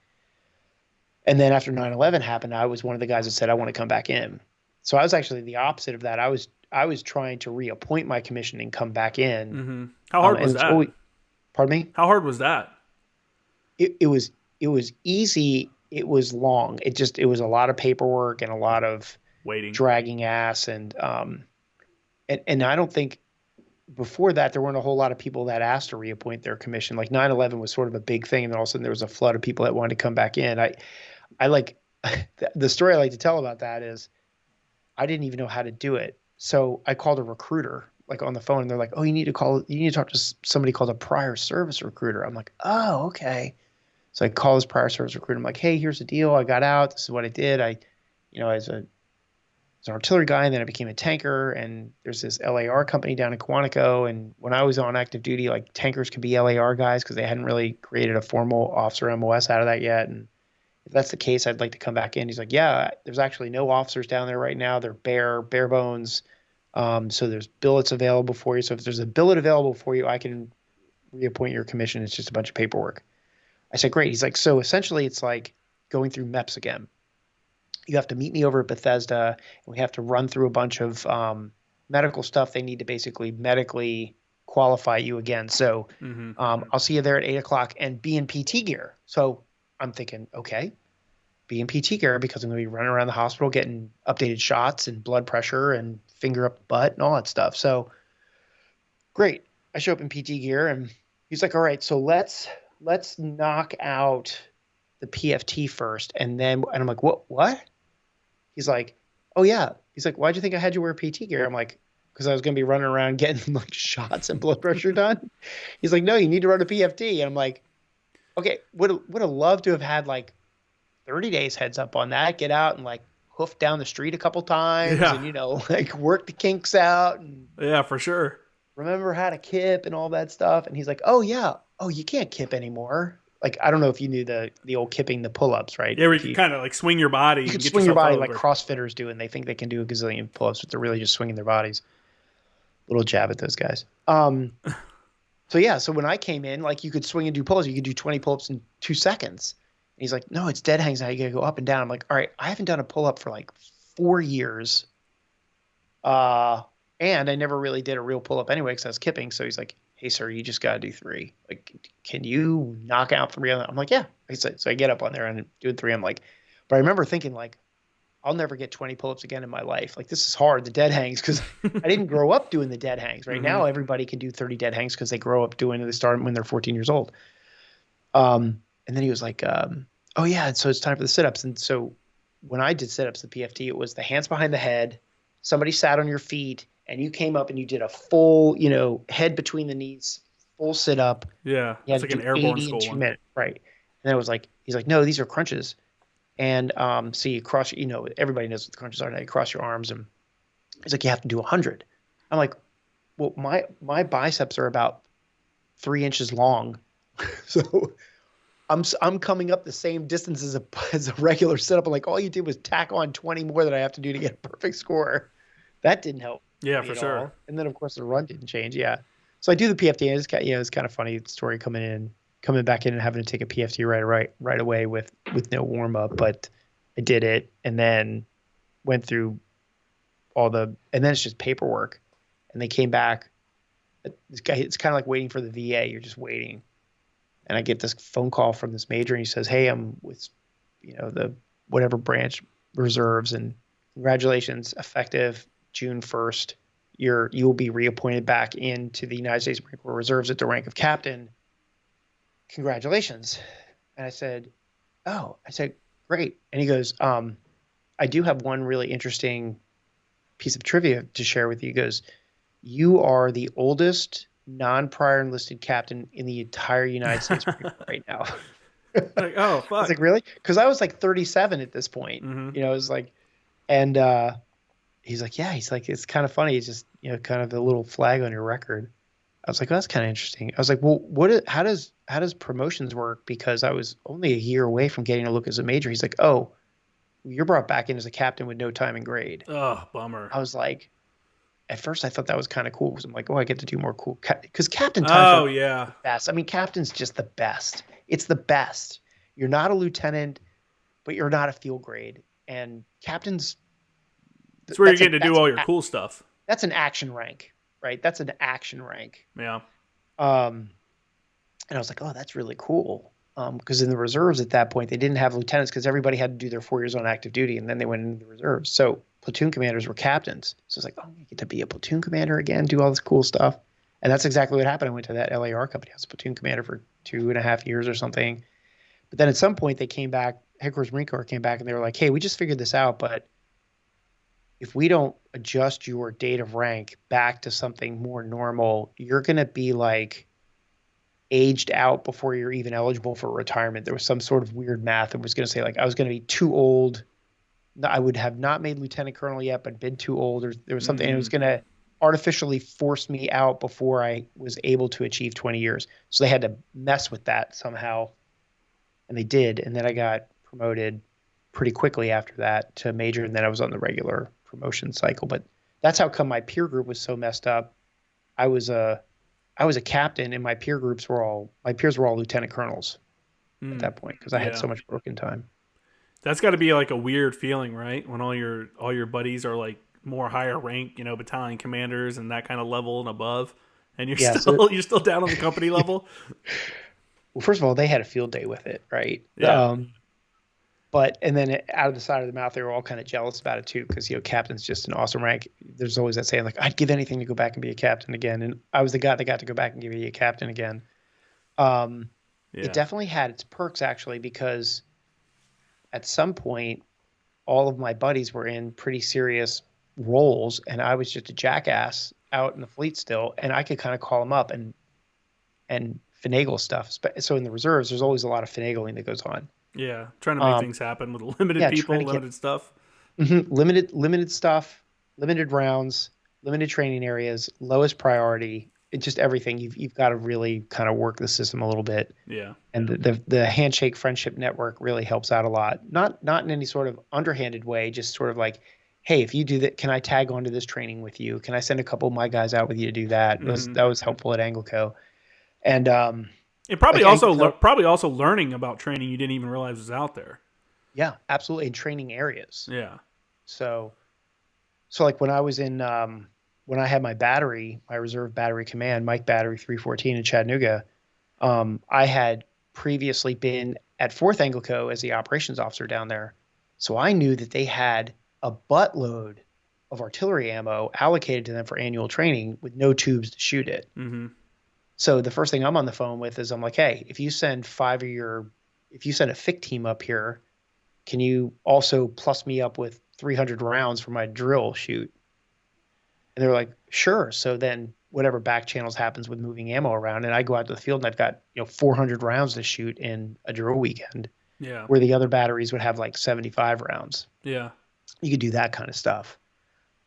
And then after 9/11 happened, I was one of the guys that said, I want to come back in. So I was actually the opposite of that. I was trying to reappoint my commission and come back in. Mm-hmm. How hard was that? Pardon me? How hard was that? It was easy. It was long. It was a lot of paperwork and a lot of waiting, dragging ass. And I don't think before that, there weren't a whole lot of people that asked to reappoint their commission. Like 9/11 was sort of a big thing. And then all of a sudden there was a flood of people that wanted to come back in. I like the story I like to tell about that is I didn't even know how to do it. So I called a recruiter like on the phone, and they're like, "Oh, you need to talk to somebody called a prior service recruiter." I'm like, "Oh, okay." So I call this prior service recruiter. I'm like, "Hey, here's the deal. I got out. This is what I did. As an artillery guy, and then I became a tanker. And there's this LAR company down in Quantico. And when I was on active duty, like tankers could be LAR guys because they hadn't really created a formal officer MOS out of that yet. And if that's the case, I'd like to come back in." He's like, "Yeah, there's actually no officers down there right now. They're bare bones. So there's billets available for you. So if there's a billet available for you, I can reappoint your commission. It's just a bunch of paperwork." I said, "Great." He's like, "So essentially it's like going through MEPS again. You have to meet me over at Bethesda, and we have to run through a bunch of medical stuff. They need to basically medically qualify you again. So I'll see you there at 8 o'clock and be in PT gear." So I'm thinking, okay, be in PT gear because I'm going to be running around the hospital getting updated shots and blood pressure and finger up the butt and all that stuff. So great. I show up in PT gear, and he's like, "All right, so let's knock out the PFT first." And I'm like, what? He's like, "Oh yeah." He's like, "Why'd you think I had you wear PT gear?" I'm like, "Because I was going to be running around getting like shots and blood pressure done." He's like, "No, you need to run a PFT." And I'm like, "Okay, would have loved to have had like 30 days heads up on that. Get out and like hoof down the street a couple times Yeah. and, like work the kinks out and Yeah, for sure. remember how to kip and all that stuff." And he's like, "Oh yeah. Oh, you can't kip anymore." Like, I don't know if you knew the old kipping the pull-ups, right? Yeah, where you can kind of like swing your body You and could get swing your yourself body over. like CrossFitters do, and they think they can do a gazillion pull-ups, but they're really just swinging their bodies. Little jab at those guys. So yeah, so when I came in, like you could swing and do pull-ups. You could do 20 pull-ups in 2 seconds. And he's like, "No, it's dead hangs now. You got to go up and down." I'm like, "All right, I haven't done a pull-up for like 4 years. And I never really did a real pull-up anyway because I was kipping." So he's like, "Hey, sir, you just got to do 3. Like, can you knock out 3 on that?" I'm like, "Yeah." So I get up on there and do 3. I'm like, but I remember thinking like, I'll never get 20 pull-ups again in my life. Like, this is hard, the dead hangs, because I didn't grow up doing the dead hangs. Right now, everybody can do 30 dead hangs because they grow up doing it. They start when they're 14 years old. And then he was like, "Oh yeah, so it's time for the sit-ups." And so when I did sit-ups, the PFT, it was the hands behind the head, somebody sat on your feet, and you came up and you did a full, head between the knees, full sit-up. Yeah, You it's had like to an do airborne 80 in school 2 one. minutes, right? And then it was like, he's like, "No, these are crunches." And so you cross, everybody knows what the crunches are now. You cross your arms, and he's like, "You have to do 100." I'm like, "Well, my biceps are about 3 inches long, so I'm coming up the same distance as a regular setup." I'm like, all you did was tack on 20 more that I have to do to get a perfect score. That didn't help Yeah, me for at sure. all. And then of course the run didn't change. Yeah. So I do the PFT, and it's kind of funny story coming back in and having to take a PFT right away with no warm up, but I did it and then went through and then it's just paperwork. And they came back. This guy, it's kind of like waiting for the VA. You're just waiting. And I get this phone call from this major, and he says, "Hey, I'm with, the whatever branch reserves, and congratulations, effective June 1st, you will be reappointed back into the United States Marine Corps Reserves at the rank of captain. Congratulations." And I said, "Oh," I said, "Great." And he goes, "I do have one really interesting piece of trivia to share with you." He goes, "You are the oldest non-prior enlisted captain in the entire United States Marine Corps right now." Like, oh, I fuck. was like, "Really?" Because I was like 37 at this point. It was like, and he's like, "Yeah." He's like, "It's kind of funny. It's just, kind of a little flag on your record." I was like, "Oh, that's kind of interesting." I was like, "Well, how does promotions work?" Because I was only a year away from getting a look as a major. He's like, "Oh, you're brought back in as a captain with no time and grade." Oh, bummer. I was like, at first I thought that was kind of cool because I'm like, "Oh, I get to do more cool," because captain Oh, times are yeah. the best. I mean, captain's just the best. It's the best. You're not a lieutenant, but you're not a field grade. And captain's It's where you're getting to do all your cool stuff. That's an action rank, right? That's an action rank. Yeah. And I was like, "Oh, that's really cool." Because in the reserves at that point, they didn't have lieutenants because everybody had to do their 4 years on active duty, and then they went into the reserves. So platoon commanders were captains. So it's like, "Oh, you get to be a platoon commander again, do all this cool stuff." And that's exactly what happened. I went to that LAR company. I was a platoon commander for 2.5 years or something. But then at some point they came back, Headquarters Marine Corps came back, and they were like, "Hey, we just figured this out, but if we don't adjust your date of rank back to something more normal, you're going to be like aged out before you're even eligible for retirement. There was some sort of weird math that was going to say like I was going to be too old. I would have not made lieutenant colonel yet, but been too old. Or there was something, and it was going to artificially force me out before I was able to achieve 20 years. So they had to mess with that somehow, and they did. And then I got promoted pretty quickly after that to major, and then I was on the regular promotion cycle. But that's how come my peer group was so messed up. I was a captain, and my peers were all lieutenant colonels at that point because I had Yeah. so much broken time. That's got to be like a weird feeling, right? When all your buddies are like more higher rank, battalion commanders and that kind of level and above, and you're Yeah. you're still down on the company level. Well, first of all, they had a field day with it, right? Yeah. And then out of the side of the mouth, they were all kind of jealous about it too, because captain's just an awesome rank. There's always that saying like, "I'd give anything to go back and be a captain again," and I was the guy that got to go back and be a captain again. It definitely had its perks actually, because at some point, all of my buddies were in pretty serious roles, and I was just a jackass out in the fleet still, and I could kind of call them up and finagle stuff. So in the reserves, there's always a lot of finagling that goes on. Yeah, trying to make things happen with limited people, limited stuff. Limited stuff, limited rounds, limited training areas, lowest priority. It's just everything. You've got to really kind of work the system a little bit. Yeah. And the handshake friendship network really helps out a lot. Not in any sort of underhanded way, just sort of like, hey, if you do that, can I tag onto this training with you? Can I send a couple of my guys out with you to do that? That was helpful at ANGLICO. And it probably also learning about training you didn't even realize was out there. Yeah, absolutely. In training areas. Yeah. So like when I was in when I had my reserve battery command, Mike Battery 314 in Chattanooga, I had previously been at 4th ANGLICO as the operations officer down there. So I knew that they had a buttload of artillery ammo allocated to them for annual training with no tubes to shoot it. Mm-hmm. So the first thing I'm on the phone with is I'm like, hey, if you send a FIC team up here, can you also plus me up with 300 rounds for my drill shoot? And they're like, sure. So then whatever back channels happens with moving ammo around, and I go out to the field and I've got 400 rounds to shoot in a drill weekend. Yeah. Where the other batteries would have like 75 rounds. Yeah. You could do that kind of stuff.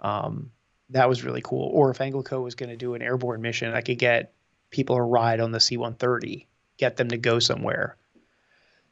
That was really cool. Or if ANGLICO was going to do an airborne mission, I could get people a ride on the C-130, get them to go somewhere,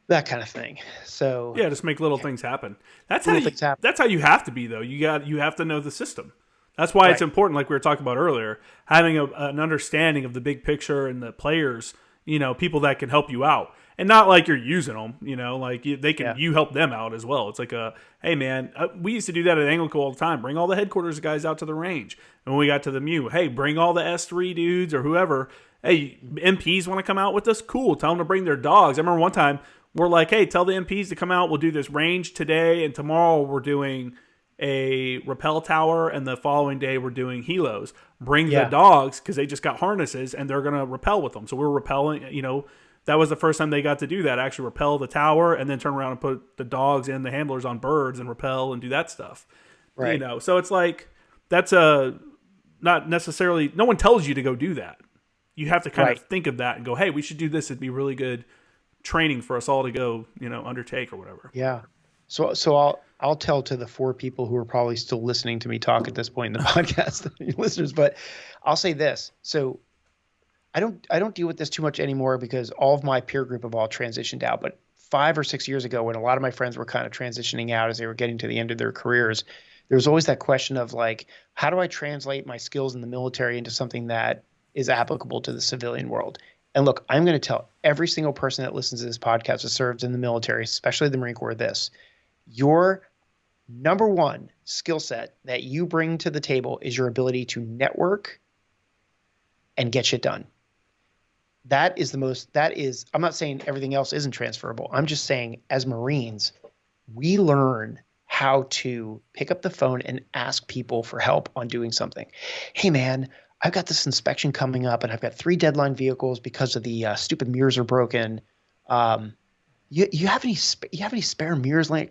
that kind of thing. So yeah, just make little things happen. That's how you have to be though. You have to know the system. That's why it's important, like we were talking about earlier, having an understanding of the big picture and the players, people that can help you out. And not like you're using them, like you help them out as well. It's like hey man, we used to do that at ANGLICO all the time. Bring all the headquarters guys out to the range. And when we got to the MEU, hey, bring all the S3 dudes or whoever. Hey, MPs want to come out with us? Cool. Tell them to bring their dogs. I remember one time we're like, hey, tell the MPs to come out. We'll do this range today, and tomorrow we're doing a rappel tower, and the following day we're doing helos. Bring the dogs because they just got harnesses and they're gonna rappel with them. So we're rappelling. That was the first time they got to do that. Actually, rappel the tower and then turn around and put the dogs and the handlers on birds and rappel and do that stuff. Right. So it's like that's not necessarily. No one tells you to go do that. You have to kind of think of that and go, hey, we should do this. It'd be really good training for us all to go, undertake or whatever. Yeah. So I'll tell to the 4 people who are probably still listening to me talk at this point in the podcast, listeners, but I'll say this. So I don't deal with this too much anymore because all of my peer group have all transitioned out. But 5 or 6 years ago, when a lot of my friends were kind of transitioning out as they were getting to the end of their careers, there was always that question of like, how do I translate my skills in the military into something that is applicable to the civilian world? And look, I'm going to tell every single person that listens to this podcast that serves in the military, especially the Marine Corps, this: your number one skill set that you bring to the table is your ability to network and get shit done. I'm not saying everything else isn't transferable. I'm just saying as Marines, we learn how to pick up the phone and ask people for help on doing something. Hey man, I've got this inspection coming up and I've got 3 deadline vehicles because of the stupid mirrors are broken. You have any spare mirrors laying?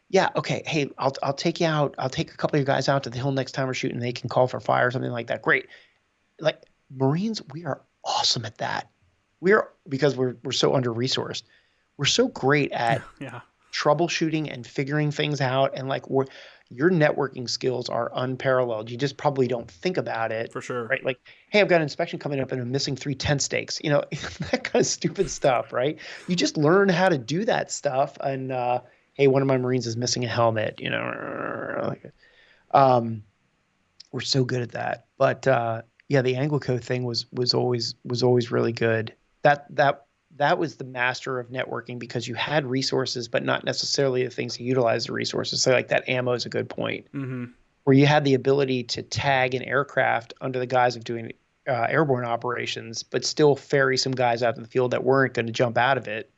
yeah, okay, hey, I'll take you out. I'll take a couple of you guys out to the hill next time we're shooting. They can call for fire or something like that. Great. Like Marines, we are awesome at that. We're because we're so under resourced. We're so great at Yeah, troubleshooting and figuring things out, and like your networking skills are unparalleled. You just probably don't think about it, for sure. right? Like, hey, I've got an inspection coming up and I'm missing 3 tent stakes. That kind of stupid stuff, right? You just learn how to do that stuff. And hey, one of my Marines is missing a helmet. Um, we're so good at that. But yeah, the Anglico thing was always really good. That was the master of networking because you had resources, but not necessarily the things to utilize the resources. So like that ammo is a good point, where you had the ability to tag an aircraft under the guise of doing airborne operations, but still ferry some guys out to the field that weren't going to jump out of it.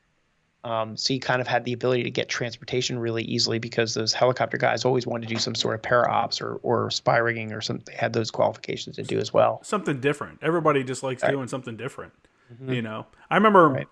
So you kind of had the ability to get transportation really easily because those helicopter guys always wanted to do some sort of para ops or spy rigging or something. They had those qualifications to do as well. Something different. Everybody just likes Right. doing something different. Mm-hmm. I remember Right.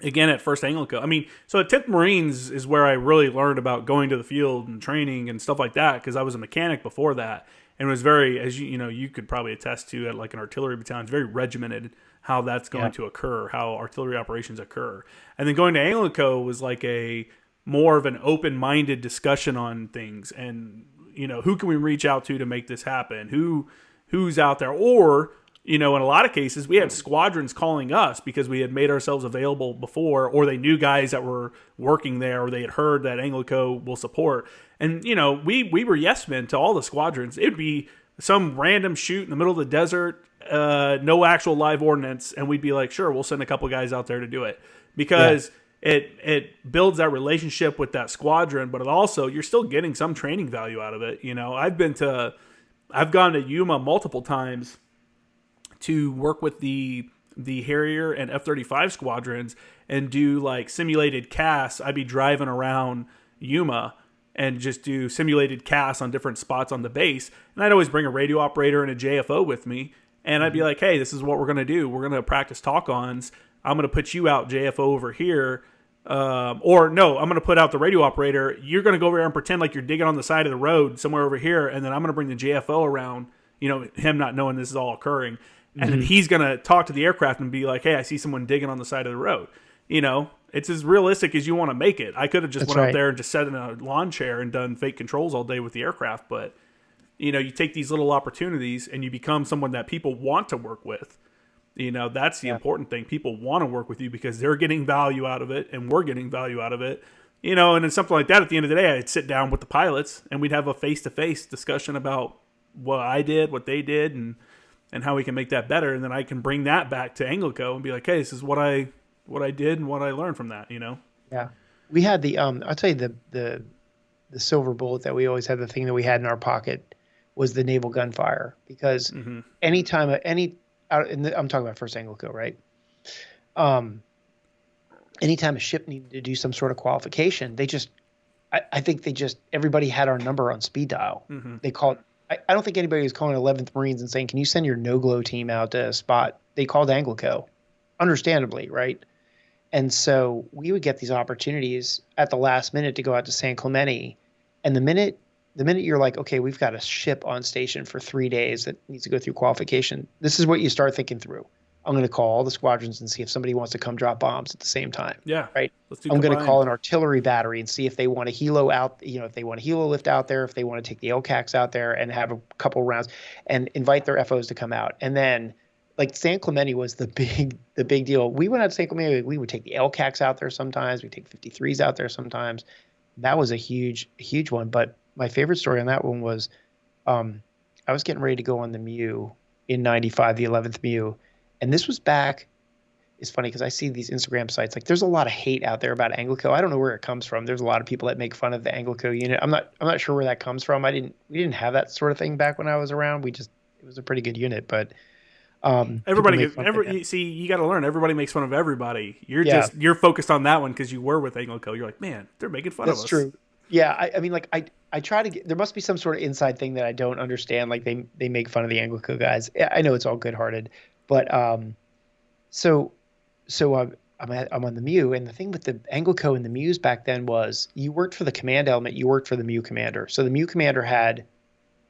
again at first Anglico. I mean, so at 10th Marines is where I really learned about going to the field and training and stuff like that because I was a mechanic before that and it was very, as you could probably attest to at like an artillery battalion, it's very regimented how that's going to occur, how artillery operations occur. And then going to Anglico was like a more of an open-minded discussion on things and who can we reach out to make this happen? Who's out there? Or in a lot of cases, we had squadrons calling us because we had made ourselves available before, or they knew guys that were working there, or they had heard that Anglico will support. And, we were yes men to all the squadrons. It'd be some random shoot in the middle of the desert, no actual live ordnance, and we'd be like, sure, we'll send a couple guys out there to do it. Because it builds that relationship with that squadron, but it also, you're still getting some training value out of it. I've gone to Yuma multiple times to work with the Harrier and F-35 squadrons and do like simulated casts. I'd be driving around Yuma and just do simulated casts on different spots on the base. And I'd always bring a radio operator and a JFO with me. And I'd be like, hey, this is what we're going to do. We're going to practice talk-ons. I'm going to put you out, JFO, over here. Or no, I'm going to put out the radio operator. You're going to go over there and pretend like you're digging on the side of the road somewhere over here. And then I'm going to bring the JFO around, him not knowing this is all occurring. And then he's going to talk to the aircraft and be like, hey, I see someone digging on the side of the road. It's as realistic as you want to make it. I could have just went out there and just sat in a lawn chair and done fake controls all day with the aircraft. But, you take these little opportunities and you become someone that people want to work with. That's the important thing. People want to work with you because they're getting value out of it and we're getting value out of it. And then something like that, at the end of the day, I'd sit down with the pilots and we'd have a face-to-face discussion about what I did, what they did, and how we can make that better. And then I can bring that back to Anglico and be like, hey, this is what I did and what I learned from that, Yeah. We had I'll tell you the silver bullet that we always had, the thing that we had in our pocket was the naval gunfire because I'm talking about first Anglico, right? Anytime a ship needed to do some sort of qualification, I think everybody had our number on speed dial. They called, I don't think anybody was calling 11th Marines and saying, can you send your no-glow team out to a spot? They called Anglico, understandably, right? And so we would get these opportunities at the last minute to go out to San Clemente. And the minute you're like, okay, we've got a ship on station for 3 days that needs to go through qualification, this is what you start thinking through. I'm going to call all the squadrons and see if somebody wants to come drop bombs at the same time. Yeah. Right. I'm going to call an artillery battery and see if they want to helo out, if they want to helo lift out there, if they want to take the LCACs out there and have a couple rounds and invite their FOs to come out. And then like San Clemente was the big deal. We went out to San Clemente. We would take the LCACs out there sometimes. We take 53s out there sometimes. That was a huge one. But my favorite story on that one was I was getting ready to go on the MEU in 95, the 11th MEU. And this was back, it's funny because I see these Instagram sites, like there's a lot of hate out there about Anglico. I don't know where it comes from. There's a lot of people that make fun of the Anglico unit. I'm not sure where that comes from. We didn't have that sort of thing back when I was around. It was a pretty good unit, but see, you got to learn. Everybody makes fun of everybody. You're focused on that one because you were with Anglico. You're like, man, they're making fun of us. That's true. Yeah, I mean, like I try to get. There must be some sort of inside thing that I don't understand. Like they make fun of the Anglico guys. I know it's all good-hearted, but so I'm on the MEU, and the thing with the ANGLICO and the MEUs back then was you worked for the command element, you worked for the MEU commander. So the MEU commander had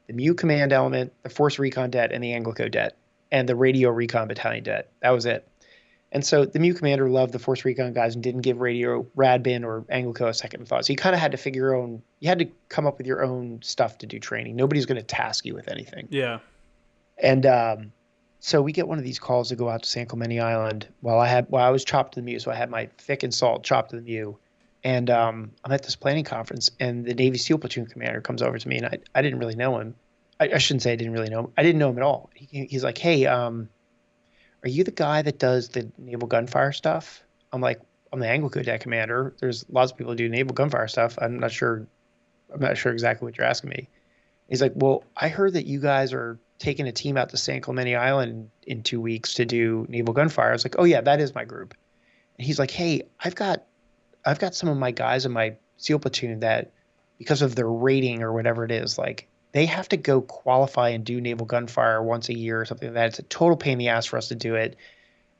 the MEU command element, the Force Recon Det, and the ANGLICO Det, and the Radio Recon Battalion Det. That was it. And so the MEU commander loved the Force Recon guys and didn't give Radio Radbin or ANGLICO a second thought. So you kind of had to figure your own. You had to come up with your own stuff to do training. Nobody's going to task you with anything. Yeah. And so we get one of these calls to go out to San Clemente Island while I was chopped to the MEU. So I had my thick and salt chopped to the MEU. And I'm at this planning conference, and the Navy SEAL platoon commander comes over to me, and I didn't really know him. I shouldn't say I didn't really know him. I didn't know him at all. He's like, hey, are you the guy that does the naval gunfire stuff? I'm like, I'm the ANGLICO Det commander. There's lots of people who do naval gunfire stuff. I'm not sure exactly what you're asking me. He's like, well, I heard that you guys are taking a team out to San Clemente Island in 2 weeks to do naval gunfire. I was like, oh yeah, that is my group. And he's like, hey, I've got some of my guys in my SEAL platoon that, because of their rating or whatever it is, like they have to go qualify and do naval gunfire once a year or something like that. It's a total pain in the ass for us to do it,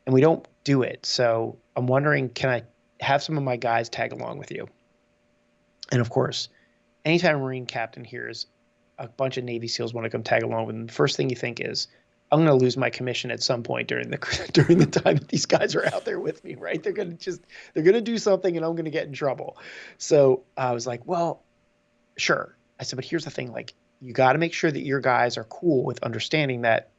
and we don't do it. So I'm wondering, can I have some of my guys tag along with you? And of course, anytime a Marine captain hears a bunch of Navy SEALs want to come tag along with them, the first thing you think is, I'm going to lose my commission at some point during the time that these guys are out there with me, right? They're going to do something and I'm going to get in trouble. So I was like, well, sure. I said, but here's the thing, like, you got to make sure that your guys are cool with understanding that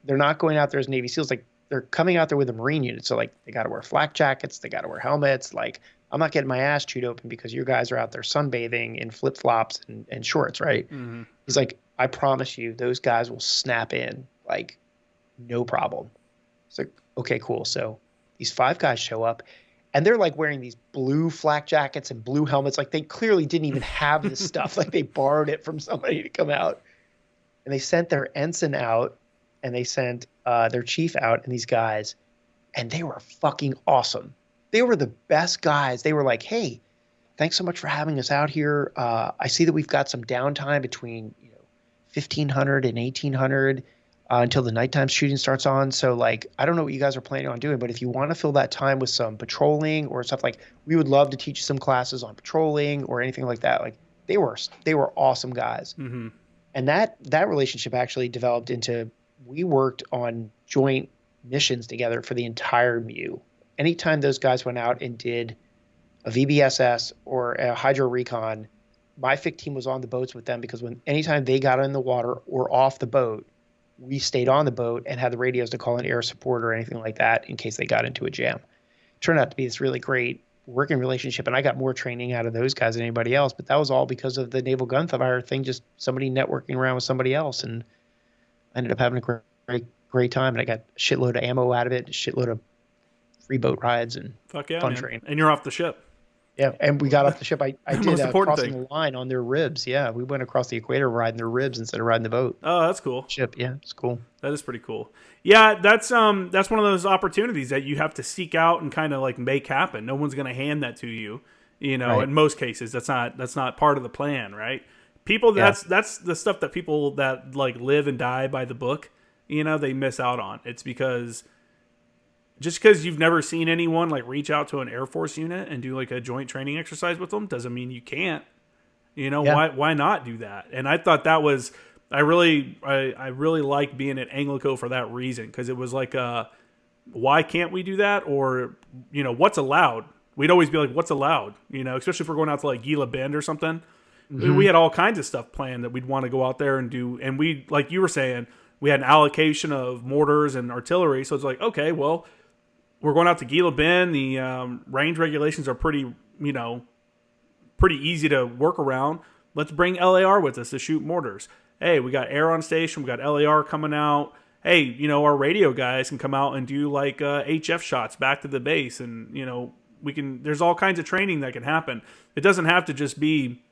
they're not going out there as Navy SEALs. Like, they're coming out there with a Marine unit. So like, they got to wear flak jackets. They got to wear helmets. Like, I'm not getting my ass chewed open because you guys are out there sunbathing in flip flops and shorts. Right. Mm-hmm. He's like, I promise you, those guys will snap in. Like, no problem. It's like, okay, cool. So these 5 guys show up, and they're like wearing these blue flak jackets and blue helmets. Like, they clearly didn't even have this stuff. Like, they borrowed it from somebody to come out. And they sent their ensign out, and they sent their chief out, and these guys, and they were fucking awesome. They were the best guys. They were like, hey, thanks so much for having us out here. I see that we've got some downtime between 1500 and 1800 until the nighttime shooting starts on. So like, I don't know what you guys are planning on doing, but if you want to fill that time with some patrolling or stuff, like, we would love to teach you some classes on patrolling or anything like that. Like, they were awesome guys. Mm-hmm. And that relationship actually developed into, we worked on joint missions together for the entire MEU. Anytime those guys went out and did a VBSS or a hydro recon, my FIC team was on the boats with them, because anytime they got in the water or off the boat, we stayed on the boat and had the radios to call in air support or anything like that in case they got into a jam. It turned out to be this really great working relationship, and I got more training out of those guys than anybody else, but that was all because of the naval gunfire thing, just somebody networking around with somebody else, and I ended up having a great time, and I got a shitload of ammo out of it, a shitload of free boat rides, and fuck yeah, fun man. training. And you're off the ship. Yeah, and we got off the ship. I did crossing thing. the line on their ribs. Yeah, we went across the equator riding their ribs instead of riding the boat. Oh, that's cool. Ship, yeah, it's cool. That is pretty cool. Yeah, that's one of those opportunities that you have to seek out and kind of like make happen. No one's going to hand that to you. Right. In most cases, that's not part of the plan, right? People, that's the stuff that people that like live and die by the book, they miss out on. It's because just because you've never seen anyone like reach out to an Air Force unit and do like a joint training exercise with them doesn't mean you can't. Why not do that? And I thought that was, I really like being at ANGLICO for that reason, because it was like, why can't we do that? Or what's allowed? We'd always be like, what's allowed? Especially if we're going out to like Gila Bend or something. Mm-hmm. We had all kinds of stuff planned that we'd want to go out there and do. And we, like you were saying, we had an allocation of mortars and artillery. So it's like, okay, well, we're going out to Gila Bend. The range regulations are pretty easy to work around. Let's bring LAR with us to shoot mortars. Hey, we got air on station. We got LAR coming out. Hey, our radio guys can come out and do like HF shots back to the base. And, there's all kinds of training that can happen. It doesn't have to just be,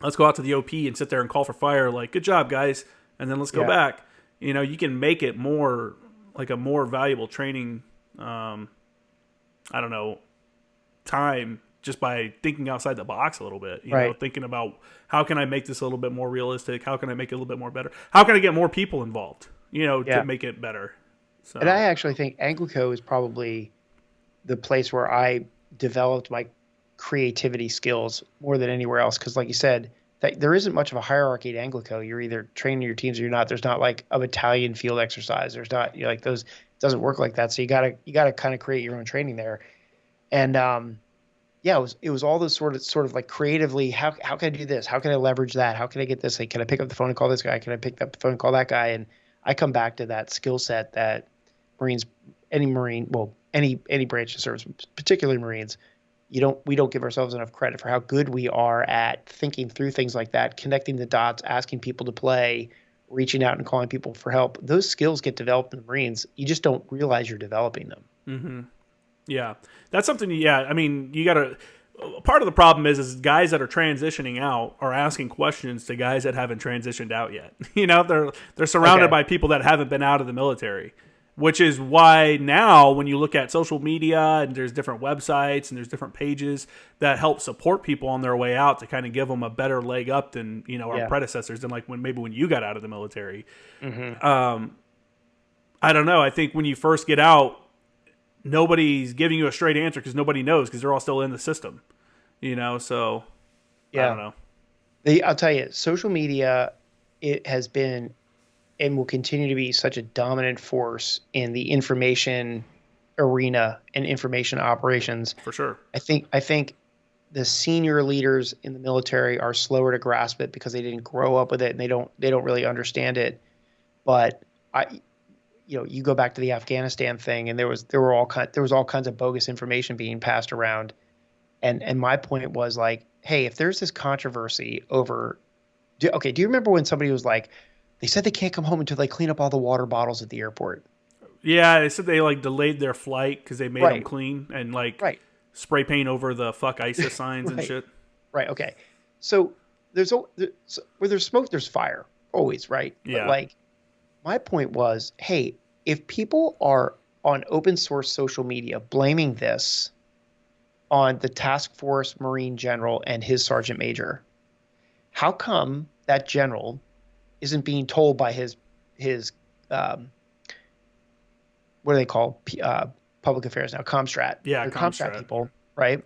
let's go out to the OP and sit there and call for fire. Like, good job, guys. And then let's go back. You can make it more like a more valuable training time just by thinking outside the box a little bit, thinking about how can I make this a little bit more realistic? How can I make it a little bit more better? How can I get more people involved, to make it better? So. And I actually think ANGLICO is probably the place where I developed my creativity skills more than anywhere else. Because, like you said, that there isn't much of a hierarchy at Anglico. You're either training your teams or you're not. There's not like a battalion field exercise. There's not, like those. It doesn't work like that. So you gotta kind of create your own training there. And yeah, it was all those sort of like creatively. How can I do this? How can I leverage that? How can I get this? Like, can I pick up the phone and call this guy? Can I pick up the phone and call that guy? And I come back to that skill set that Marines, any Marine, well, any branch of service, particularly Marines, we don't give ourselves enough credit for how good we are at thinking through things like that, connecting the dots, asking people to play, reaching out and calling people for help. Those skills get developed in the Marines. You just don't realize you're developing them. Mm-hmm. Yeah, that's something. Yeah, I mean, you got to. Part of the problem is guys that are transitioning out are asking questions to guys that haven't transitioned out yet. They're surrounded by people that haven't been out of the military, which is why now when you look at social media and there's different websites and there's different pages that help support people on their way out to kind of give them a better leg up than our predecessors, than like when you got out of the military. Mm-hmm. I don't know. I think when you first get out, nobody's giving you a straight answer because nobody knows because they're all still in the system, so I don't know. I'll tell you, social media, it has been and will continue to be such a dominant force in the information arena and information operations. For sure. I think the senior leaders in the military are slower to grasp it because they didn't grow up with it and they don't really understand it. But you go back to the Afghanistan thing, and there was all kinds of bogus information being passed around, and my point was like, hey, if there's this controversy over, do you remember when somebody was like, they said they can't come home until they clean up all the water bottles at the airport? Yeah, they said they like delayed their flight because they made them clean and like spray paint over the fuck ISIS signs and shit. Right. Okay. So where there's smoke, there's fire always, right? Yeah. But like, my point was, hey, if people are on open source social media blaming this on the task force Marine general and his sergeant major, how come that general isn't being told by his what do they call public affairs now? Comstrat. Yeah, Comstrat people, right?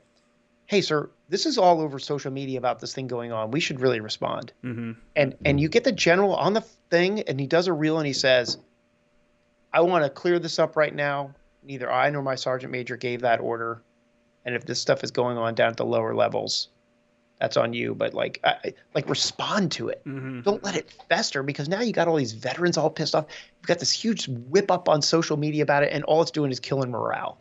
Hey, sir, this is all over social media about this thing going on. We should really respond. Mm-hmm. And you get the general on the thing, and he does a reel, and he says, I want to clear this up right now. Neither I nor my sergeant major gave that order. And if this stuff is going on down at the lower levels, that's on you. But like respond to it. Mm-hmm. Don't let it fester, because now you got all these veterans all pissed off. You've got this huge whip up on social media about it, and all it's doing is killing morale.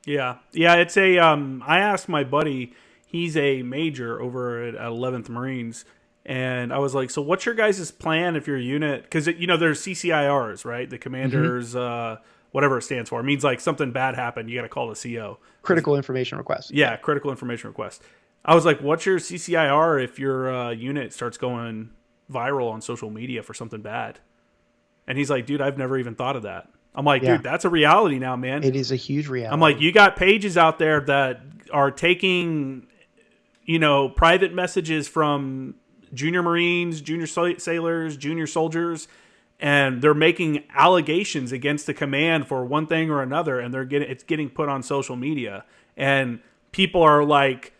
Yeah. It's a. I asked my buddy. He's a major over at 11th Marines, and I was like, "So, what's your guys' plan if your unit? Because there's CCIRs, right? The commanders, whatever it stands for. It means like something bad happened. You got to call the CO. Critical information request. Yeah, critical information request. I was like, "What's your CCIR if your unit starts going viral on social media for something bad?" And he's like, "Dude, I've never even thought of that." I'm like, dude, that's a reality now, man. It is a huge reality. I'm like, you got pages out there that are taking, private messages from junior Marines, junior sailors, junior soldiers, and they're making allegations against the command for one thing or another, and it's getting put on social media, and people are like,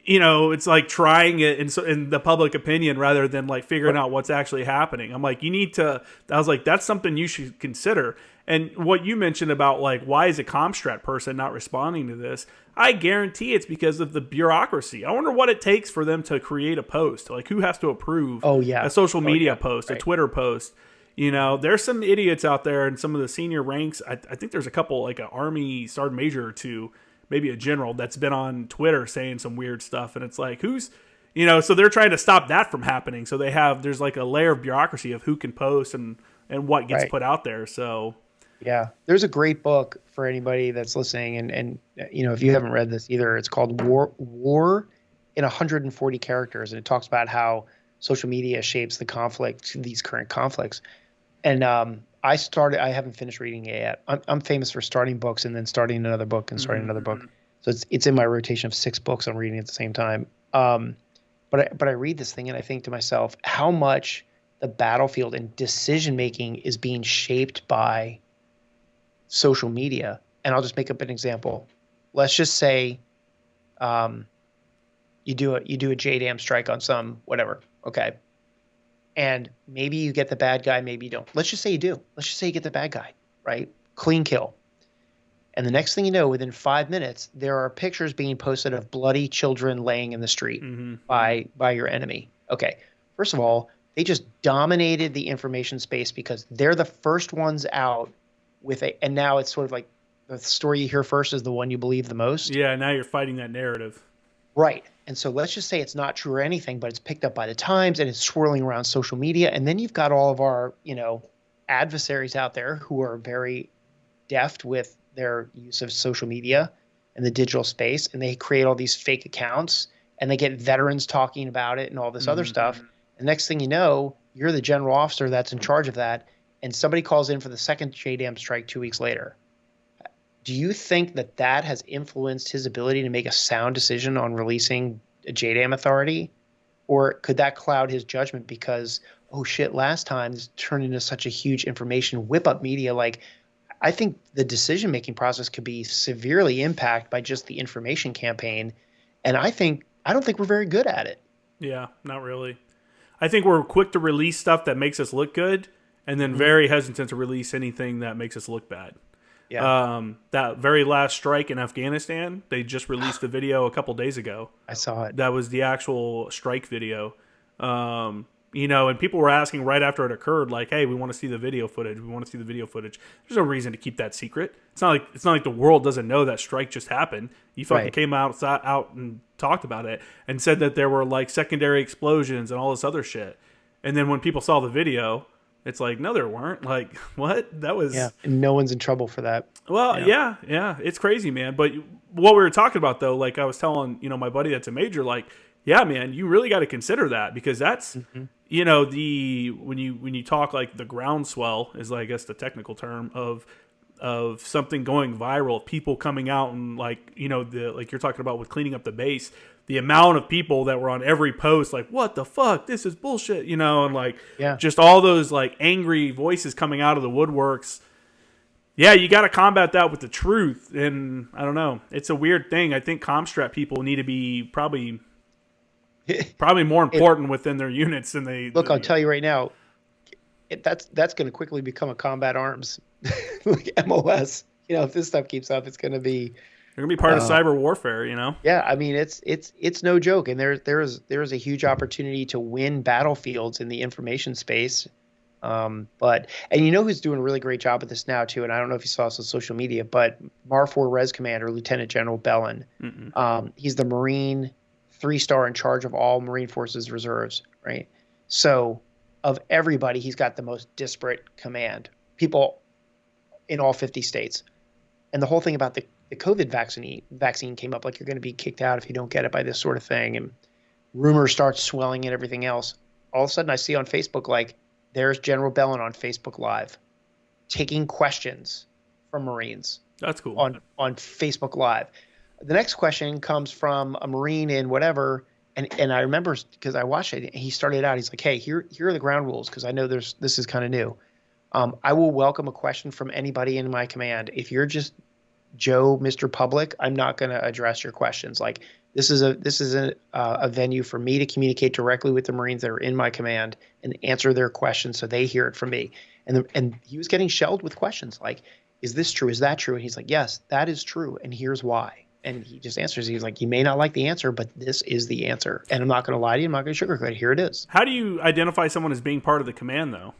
it's like trying it in the public opinion rather than like figuring out what's actually happening. I'm like, I was like, that's something you should consider. And what you mentioned about like, why is a Comstrat person not responding to this? I guarantee it's because of the bureaucracy. I wonder what it takes for them to create a post. Like, who has to approve a social media post, a Twitter post? There's some idiots out there in some of the senior ranks. I think there's a couple, like an Army sergeant major or two, maybe a general, that's been on Twitter saying some weird stuff. And it's like, so they're trying to stop that from happening. So there's like a layer of bureaucracy of who can post and what gets put out there. So yeah, there's a great book for anybody that's listening. And if you haven't read this either, it's called War in 140 Characters. And it talks about how social media shapes the conflict, these current conflicts. And I haven't finished reading it yet. I'm famous for starting books and then starting another book and starting another book. So it's in my rotation of 6 books I'm reading at the same time. But I read this thing and I think to myself, how much the battlefield and decision making is being shaped by social media. and I'll just make up an example. Let's just say you do a JDAM strike on some whatever, okay, and maybe you get the bad guy, maybe you don't. Let's just say you do. Let's just say you get the bad guy, right? Clean kill. And the next thing you know, within 5 minutes, there are pictures being posted of bloody children laying in the street by your enemy. Okay, first of all, they just dominated the information space because they're the first ones out with and now it's sort of like the story you hear first is the one you believe the most. Yeah, now you're fighting that narrative. Right. And so let's just say it's not true or anything, but it's picked up by the Times and it's swirling around social media. And then you've got all of our, adversaries out there who are very deft with their use of social media and the digital space. And they create all these fake accounts and they get veterans talking about it and all this other stuff. And next thing you know, you're the general officer that's in charge of that. And somebody calls in for the second JDAM strike 2 weeks later. Do you think that has influenced his ability to make a sound decision on releasing a JDAM authority? Or could that cloud his judgment because, oh shit, last time this turned into such a huge information whip-up media? Like, I think the decision-making process could be severely impacted by just the information campaign. And I don't think we're very good at it. Yeah, not really. I think we're quick to release stuff that makes us look good and then very hesitant to release anything that makes us look bad. Yeah. That very last strike in Afghanistan, they just released a video a couple days ago. I saw it. That was the actual strike video. And people were asking right after it occurred, like, "Hey, we want to see the video footage. We want to see the video footage." There's no reason to keep that secret. It's not like the world doesn't know that strike just happened. You fucking came out and talked about it and said that there were like secondary explosions and all this other shit. And then when people saw the video, it's like, no, there weren't. Like, what? That was... Yeah, and no one's in trouble for that. Well, yeah. It's crazy, man. But what we were talking about, though, like I was telling, my buddy that's a major, like, yeah, man, you really got to consider that because that's, when you talk like the groundswell is, I guess, the technical term of something going viral, people coming out and like you're talking about with cleaning up the base, the amount of people that were on every post like, what the fuck, this is bullshit, and like just all those like angry voices coming out of the woodworks. Yeah, you got to combat that with the truth. And I don't know, it's a weird thing. I think Comstrat people need to be probably more important within their units than they look. I'll tell you right now, that's going to quickly become a combat arms like MOS. If this stuff keeps up, it's going to be they're going to be part of cyber warfare. Yeah, I mean it's no joke, and there is a huge opportunity to win battlefields in the information space. But who's doing a really great job at this now too, and I don't know if you saw this on social media, but MAR4 Res Commander Lieutenant General Bellin, he's the Marine 3-star in charge of all Marine Forces reserves, right? So of everybody, he's got the most disparate command. People in all 50 states. And the whole thing about the COVID vaccine came up, like you're going to be kicked out if you don't get it by this sort of thing. And rumors start swelling and everything else. All of a sudden I see on Facebook, like there's General Bellin on Facebook Live taking questions from Marines. That's cool. On Facebook Live. The next question comes from a Marine in whatever, and I remember because I watched it. He started out. He's like, "Hey, here are the ground rules," because I know this is kind of new. I will welcome a question from anybody in my command. If you're just Joe, Mr. Public, I'm not going to address your questions. Like this is a venue for me to communicate directly with the Marines that are in my command and answer their questions so they hear it from me. And he was getting shelled with questions like, "Is this true? Is that true?" And he's like, "Yes, that is true, and here's why." And he just answers. He's like, "You may not like the answer, but this is the answer. And I'm not going to lie to you. I'm not going to sugarcoat it. Here it is." How do you identify someone as being part of the command, though?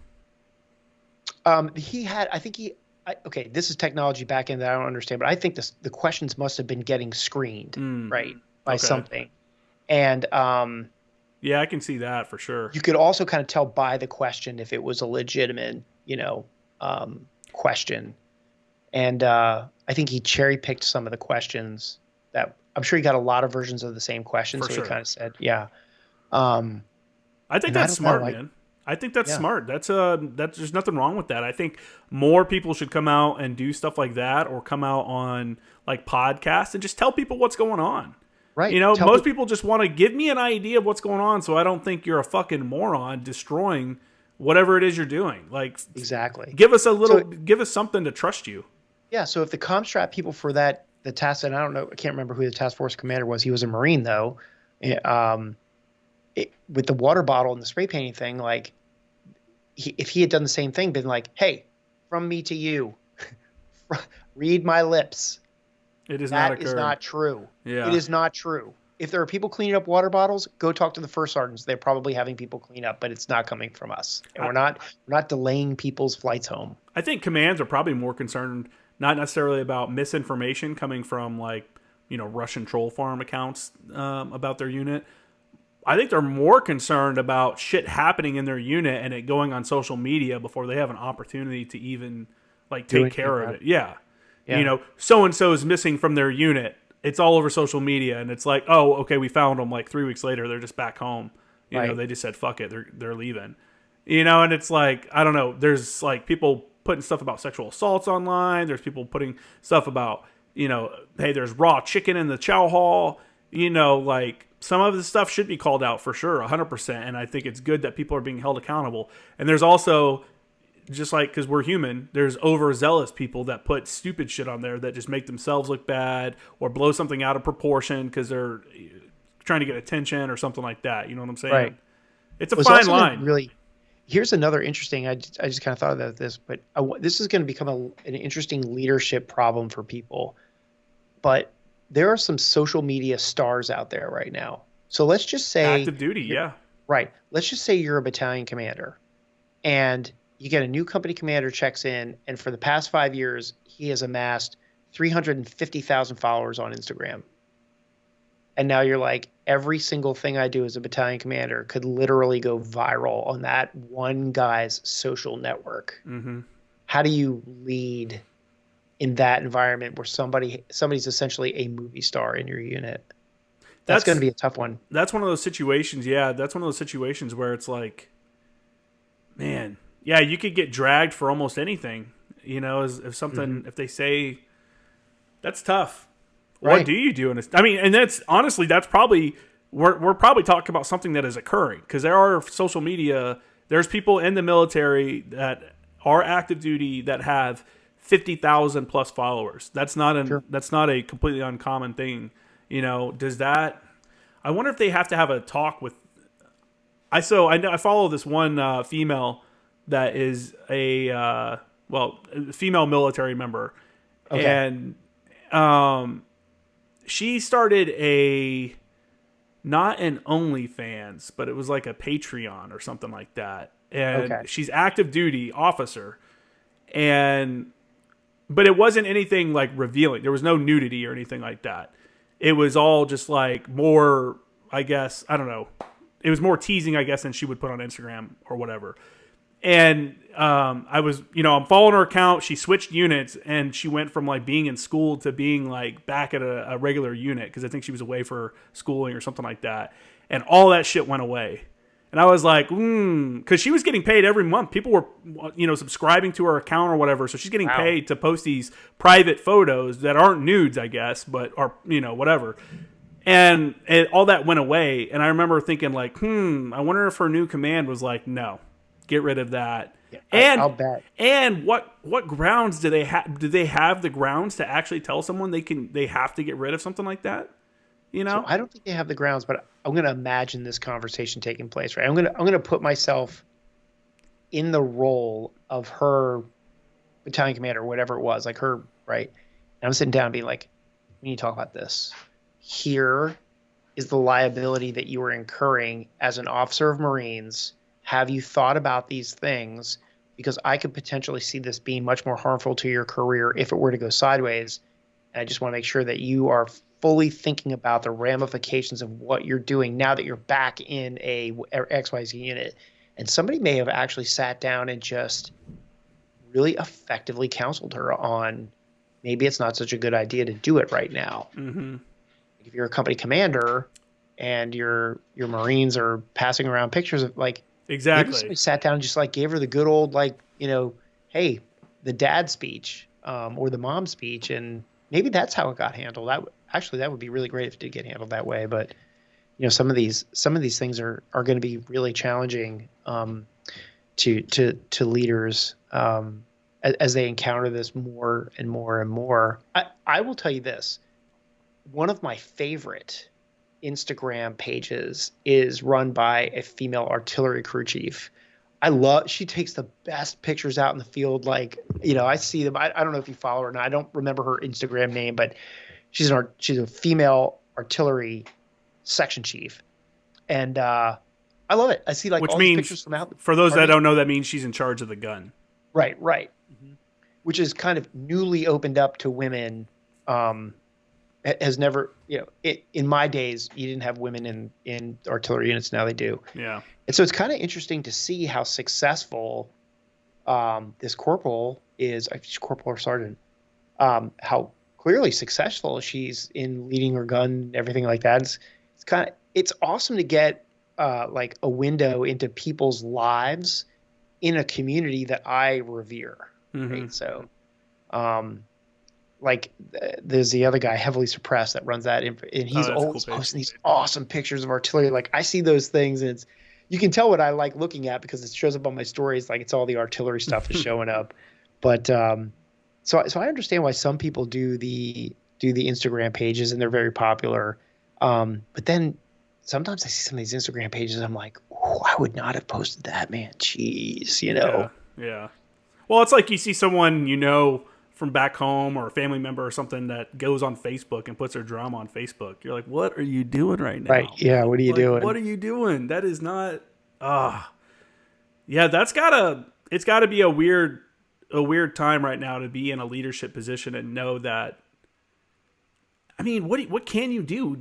This is technology back end that I don't understand, but I think the questions must have been getting screened, right, by something. And yeah, I can see that for sure. You could also kind of tell by the question if it was a legitimate, question. And I think he cherry picked some of the questions that I'm sure he got a lot of versions of the same question. So he kind of said, yeah. I think that's smart, man. I think that's smart. That's there's nothing wrong with that. I think more people should come out and do stuff like that, or come out on like podcasts and just tell people what's going on. Right. Most people just want to give me an idea of what's going on, so I don't think you're a fucking moron destroying whatever it is you're doing. Like, exactly. Give us give us something to trust you. Yeah, so if the Comstrat people for the task, and I don't know, I can't remember who the task force commander was. He was a Marine though. With the water bottle and the spray painting thing, like if he had done the same thing, been like, "Hey, from me to you, read my lips." It has not That is occurred. not true. It Yeah. is not true. If there are people cleaning up water bottles, go talk to the first sergeants. They're probably having people clean up, but it's not coming from us, and I, we're not delaying people's flights home. I think commands are probably more concerned, not necessarily about misinformation coming from like, Russian troll farm accounts about their unit. I think they're more concerned about shit happening in their unit and it going on social media before they have an opportunity to even like Do take anything care of about it. Yeah. Yeah. So and so is missing from their unit. It's all over social media and it's like, oh, okay, we found them like 3 weeks later. They're just back home. Right. They just said, fuck it. They're leaving. And it's like, I don't know. There's like people putting stuff about sexual assaults online. There's people putting stuff about, hey, there's raw chicken in the chow hall. Like some of the stuff should be called out for sure, 100%. And I think it's good that people are being held accountable. And there's also, just like, because we're human, there's overzealous people that put stupid shit on there that just make themselves look bad or blow something out of proportion because they're trying to get attention or something like that. You know what I'm saying? Right. It's a Well, it's fine also gonna line. really. Here's another interesting. I just kind of thought about this, but this is going to become an interesting leadership problem for people. But there are some social media stars out there right now. So let's just say, Active duty, yeah. right. Let's just say you're a battalion commander, and you get a new company commander checks in, and for the past 5 years, he has amassed 350,000 followers on Instagram. And now you're like, every single thing I do as a battalion commander could literally go viral on that one guy's social network. Mm-hmm. How do you lead in that environment where somebody's essentially a movie star in your unit? That's going to be a tough one. That's one of those situations. Yeah, that's one of those situations where it's like, man, yeah, you could get dragged for almost anything. If something, if they say, that's tough. Right. What do you do in this? I mean, and that's honestly, that's probably we're probably talking about something that is occurring because there are social media. There's people in the military that are active duty that have 50,000 plus followers. Sure. That's not a completely uncommon thing. Does that? I wonder if they have to have a talk with. I follow this one female that is a female military member, Okay. and she started not an OnlyFans, but it was like a Patreon or something like that. And Okay. she's active duty officer, but it wasn't anything like revealing. There was no nudity or anything like that. It was all just like more, I guess, I don't know. It was more teasing, I guess, than she would put on Instagram or whatever. And I'm following her account. She switched units and she went from like being in school to being like back at a regular unit because I think she was away for schooling or something like that. And all that shit went away. And I was like, because she was getting paid every month. People were, subscribing to her account or whatever. So she's getting paid to post these private photos that aren't nudes, I guess, but are, whatever. And all that went away. And I remember thinking like, I wonder if her new command was like, no. Get rid of that. Yeah, I'll bet. And what grounds do they have? Do they have the grounds to actually tell someone they have to get rid of something like that? So I don't think they have the grounds, but I'm going to imagine this conversation taking place, right? I'm going to put myself in the role of her battalion commander, whatever it was, like her, right? And I'm sitting down and being like, we need to talk about this. Here is the liability that you are incurring as an officer of Marines. Have you thought about these things? Because I could potentially see this being much more harmful to your career if it were to go sideways. And I just want to make sure that you are fully thinking about the ramifications of what you're doing now that you're back in a XYZ unit. And somebody may have actually sat down and just really effectively counseled her on maybe it's not such a good idea to do it right now. Mm-hmm. If you're a company commander and your Marines are passing around pictures of like, exactly. Maybe somebody sat down and just like gave her the good old hey, the dad speech or the mom speech, and maybe that's how it got handled. That would be really great if it did get handled that way. But some of these things are going to be really challenging to leaders as they encounter this more and more and more. I will tell you this. One of my favorite Instagram pages is run by a female artillery crew chief. She takes the best pictures out in the field. Like, I see them. I don't know if you follow her or not. I don't remember her Instagram name, but she's a female artillery section chief. And I love it. I see like which all means, these pictures from out. For those that don't know, that means she's in charge of the gun. Right. Mm-hmm. Which is kind of newly opened up to women. Has never, in my days, you didn't have women in artillery units. Now they do. Yeah. And so it's kind of interesting to see how successful this corporal is. She's corporal or sergeant. How clearly successful she's in leading her gun, everything like that. It's awesome to get like a window into people's lives in a community that I revere. Mm-hmm. Right? So, like there's the other guy, Heavily Suppressed, that runs that, and he's always posting these awesome pictures of artillery. Like I see those things, and you can tell what I like looking at because it shows up on my stories. Like it's all the artillery stuff is showing up. But so I understand why some people do the Instagram pages, and they're very popular. But then sometimes I see some of these Instagram pages, and I'm like, oh, I would not have posted that, man. Jeez, Yeah. Well, it's like you see someone from back home or a family member or something that goes on Facebook and puts their drama on Facebook. You're like, what are you doing right now? Right. Yeah. What are you doing? What are you doing? That is not, yeah, it's gotta be a weird time right now to be in a leadership position and know that, I mean, what can you do?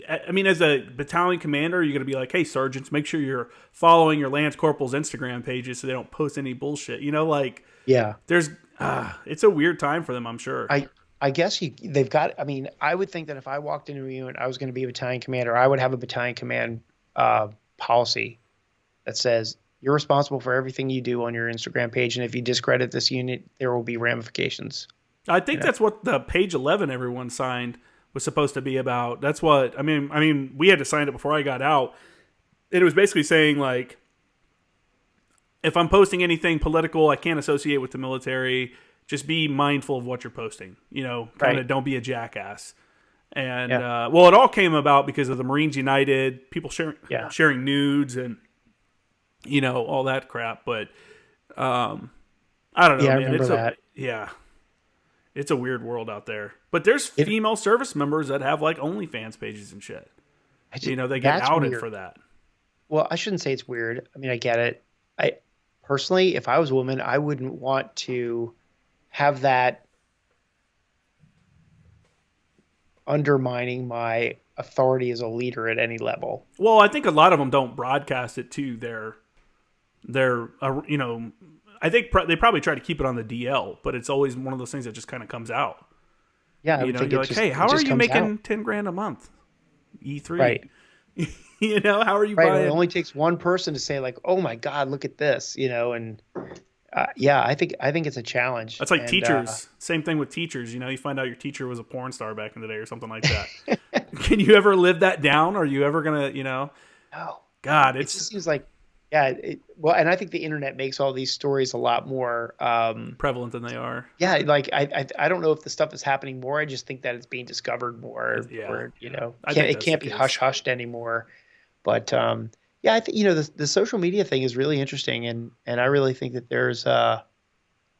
As a battalion commander, you're going to be like, hey, sergeants, make sure you're following your lance corporal's Instagram pages so they don't post any bullshit. Yeah. There's, it's a weird time for them, I'm sure. I guess they've got. I mean, I would think that if I walked into a unit, I was going to be a battalion commander, I would have a battalion command policy that says you're responsible for everything you do on your Instagram page, and if you discredit this unit, there will be ramifications. I think that's what the page 11 everyone signed was supposed to be about. That's what I mean. We had to sign it before I got out. It was basically saying like, if I'm posting anything political, I can't associate with the military. Just be mindful of what you're posting. Kind of don't be a jackass. And it all came about because of the Marines United, people sharing nudes and all that crap. But I don't know, man. I remember that. It's a weird world out there. But there's female service members that have like OnlyFans pages and shit. They get outed for that. Well, I shouldn't say it's weird. I mean, I get it. I personally, if I was a woman, I wouldn't want to have that undermining my authority as a leader at any level. Well, I think a lot of them don't broadcast it to their I think they probably try to keep it on the DL, but it's always one of those things that just kind of comes out. Yeah, you're like, hey, how are you making $10,000 a month? E3, right? How are you right, buying? It only takes one person to say like, "Oh my God, look at this," and I think it's a challenge. That's like teachers. Same thing with teachers. You find out your teacher was a porn star back in the day or something like that. Can you ever live that down? Are you ever gonna, No. God, it just seems like. Yeah, and I think the internet makes all these stories a lot more prevalent than they are. Yeah, like I don't know if the stuff is happening more. I just think that it's being discovered more. Yeah. Where, it can't be hush-hushed anymore. But I think the social media thing is really interesting, and I really think that there's I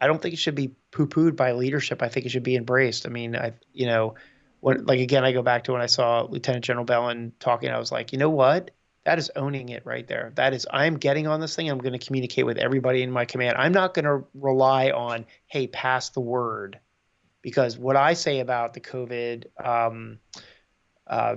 don't think it should be poo-pooed by leadership. I think it should be embraced. I mean, again, I go back to when I saw Lieutenant General Bellin talking. I was like, you know what? That is owning it right there. That is, I'm getting on this thing. I'm going to communicate with everybody in my command. I'm not going to rely on, hey, pass the word. Because what I say about the COVID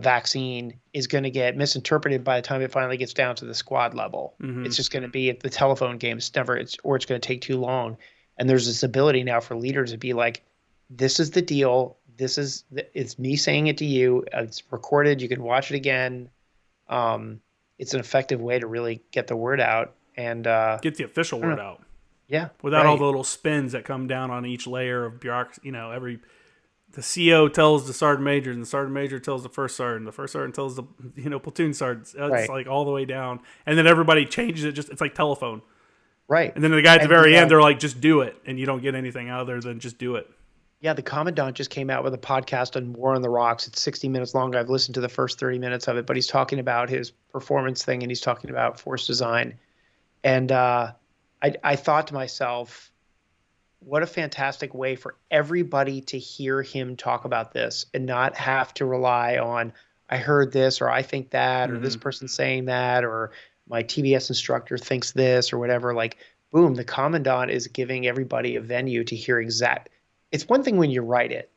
vaccine is going to get misinterpreted by the time it finally gets down to the squad level. Mm-hmm. It's just going to be at the telephone game. It's going to take too long. And there's this ability now for leaders to be like, this is the deal. It's me saying it to you. It's recorded. You can watch it again. It's an effective way to really get the word out and get the official word out. Yeah, without all the little spins that come down on each layer of bureaucracy. The CO tells the sergeant major, and the sergeant major tells the first sergeant. The first sergeant tells the platoon sergeant. It's like all the way down, and then everybody changes it. It's like telephone. Right. And then the guy at the And very end, they're like, just do it. And you don't get anything other than just do it. Yeah, the Commandant just came out with a podcast on War on the Rocks. It's 60 minutes long. I've listened to the first 30 minutes of it, but he's talking about his performance thing and he's talking about force design. And I thought to myself, what a fantastic way for everybody to hear him talk about this and not have to rely on, I heard this or I think that or this person's saying that or my TBS instructor thinks this or whatever. Like, boom, the Commandant is giving everybody a venue to hear exact. It's one thing when you write it,